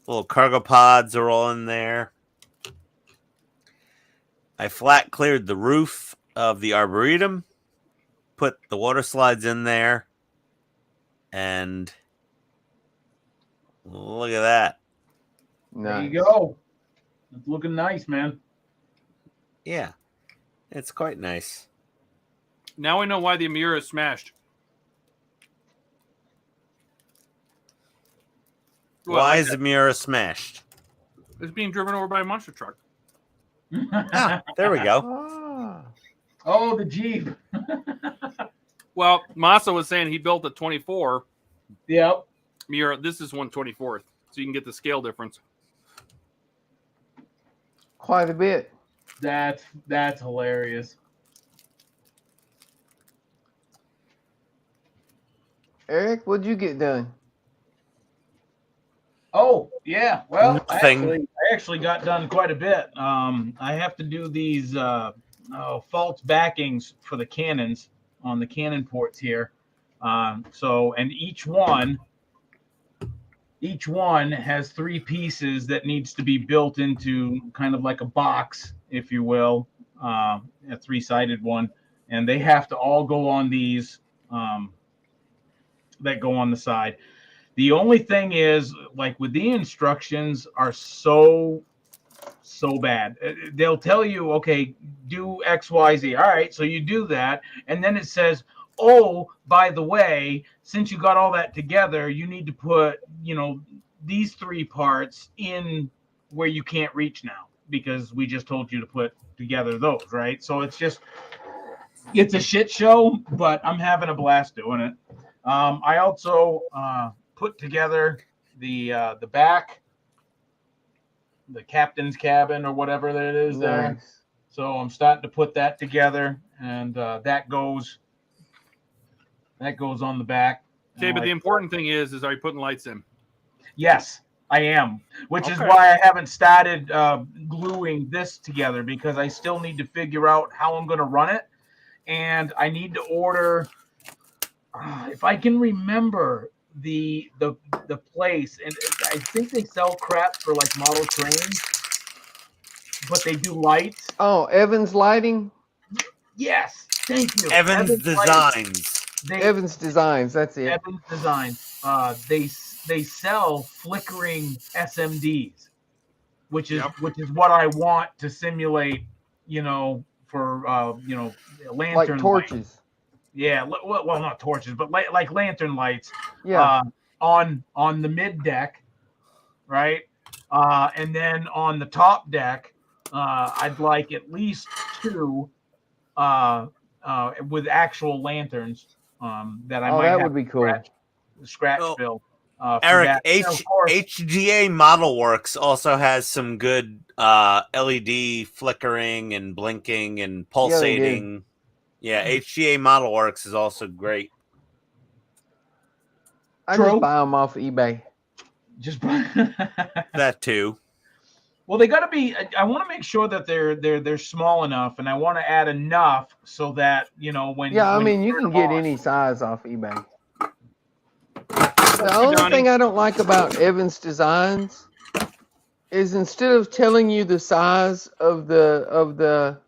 Little cargo pods are all in there. I flat cleared the roof of the Arboretum, put the water slides in there, and look at that. There you go. It's looking nice, man. Yeah, it's quite nice. Now I know why the Miura is smashed. Why is the Miura smashed? It's being driven over by a monster truck. There we go. Oh, the Jeep. Well, Masa was saying he built a 24. Yep. Miura, this is 1/24th, so you can get the scale difference. Quite a bit. That's hilarious. Eric, what'd you get done? Oh, yeah. Well, Nothing. I actually got done quite a bit. I have to do these false backings for the cannons on the cannon ports here. And each one has 3 pieces that needs to be built into kind of like a box, if you will, a 3-sided one. And they have to all go on these that go on the side. The only thing is, like with the instructions are so bad. They'll tell you, okay, do X, Y, Z. All right, so you do that. And then it says, oh, by the way, since you got all that together, you need to put, these 3 parts in where you can't reach now because we just told you to put together those, right? So it's a shit show, but I'm having a blast doing it. I also put together the back, the captain's cabin or whatever that is there. Nice. So I'm starting to put that together, and that goes on the back. Okay, but the important thing is are you putting lights in? Yes, I am, which is Okay. why I haven't started gluing this together, because I still need to figure out how I'm going to run it, and I need to order. If I can remember the place, and I think they sell crap for like model trains, but they do lights. Oh, Evans Lighting? Yes, thank you. Evans Designs. Evans Designs, that's it. Evans Designs. They sell flickering SMDs. which is what I want to simulate. For lantern Like torches. lights. Yeah, well, not torches, but like lantern lights. Yeah. On the mid deck, right? And then on the top deck, I'd like at least 2 with actual lanterns that I might that have would be cool. Scratch fill. Eric, HGA Model Works also has some good LED flickering and blinking and pulsating. Yeah, HGA Model Works is also great. I just buy them off eBay. Just buy that too. Well, they got to be. I want to make sure that they're small enough, and I want to add enough so that when. Yeah, when I mean you can get any size off eBay. The only thing I don't like about Evans Designs is instead of telling you the size of the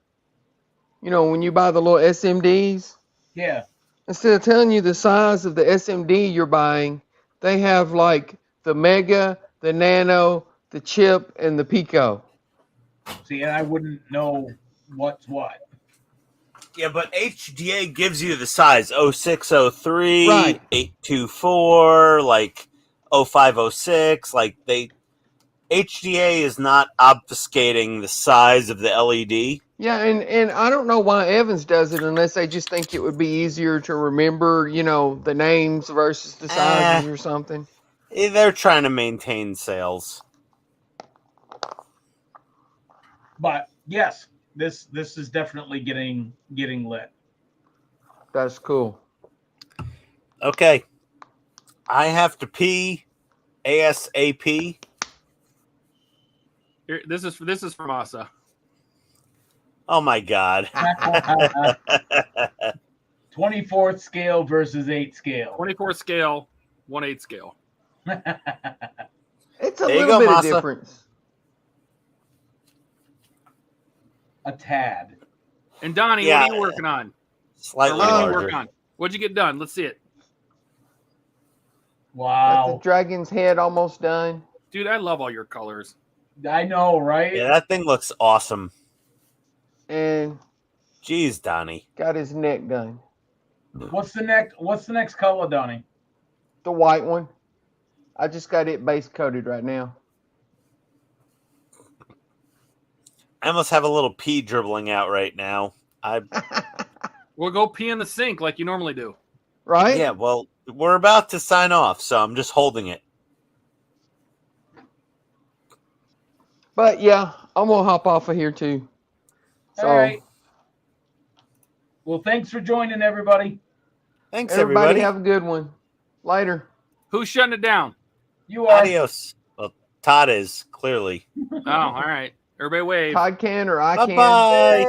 when you buy the little SMDs, yeah, instead of telling you the size of the SMD you're buying, they have like the Mega, the Nano, the Chip, and the Pico. See, and I wouldn't know what's what. Yeah, but HDA gives you the size 0603, right. 824, like 0506. Like HDA is not obfuscating the size of the LED. Yeah, and I don't know why Evans does it unless they just think it would be easier to remember, the names versus the sizes or something. They're trying to maintain sales. But yes, this is definitely getting lit. That's cool. Okay. I have to pee ASAP. Here, this is from Asa. Oh my God. 24th scale versus 8 scale. 24 scale, 1/8 scale. It's a little bit of difference. A tad. And Donnie, what are you working on? Slightly larger. What'd you get done? Let's see it. Wow. Got the dragon's head almost done. Dude, I love all your colors. I know, right? Yeah, that thing looks awesome. And jeez, Donnie. Got his neck done. What's the next color, Donnie? The white one. I just got it base coated right now. I almost have a little pee dribbling out right now. We'll go pee in the sink like you normally do. Right? Yeah, well, we're about to sign off, so I'm just holding it. But yeah, I'm gonna hop off of here too. So, all right. Well, thanks for joining, everybody. Thanks, everybody. Have a good one. Later. Who's shutting it down? You are. Adios. Well, Todd is, clearly. Oh, all right. Everybody wave. Todd can or I can. Bye-bye.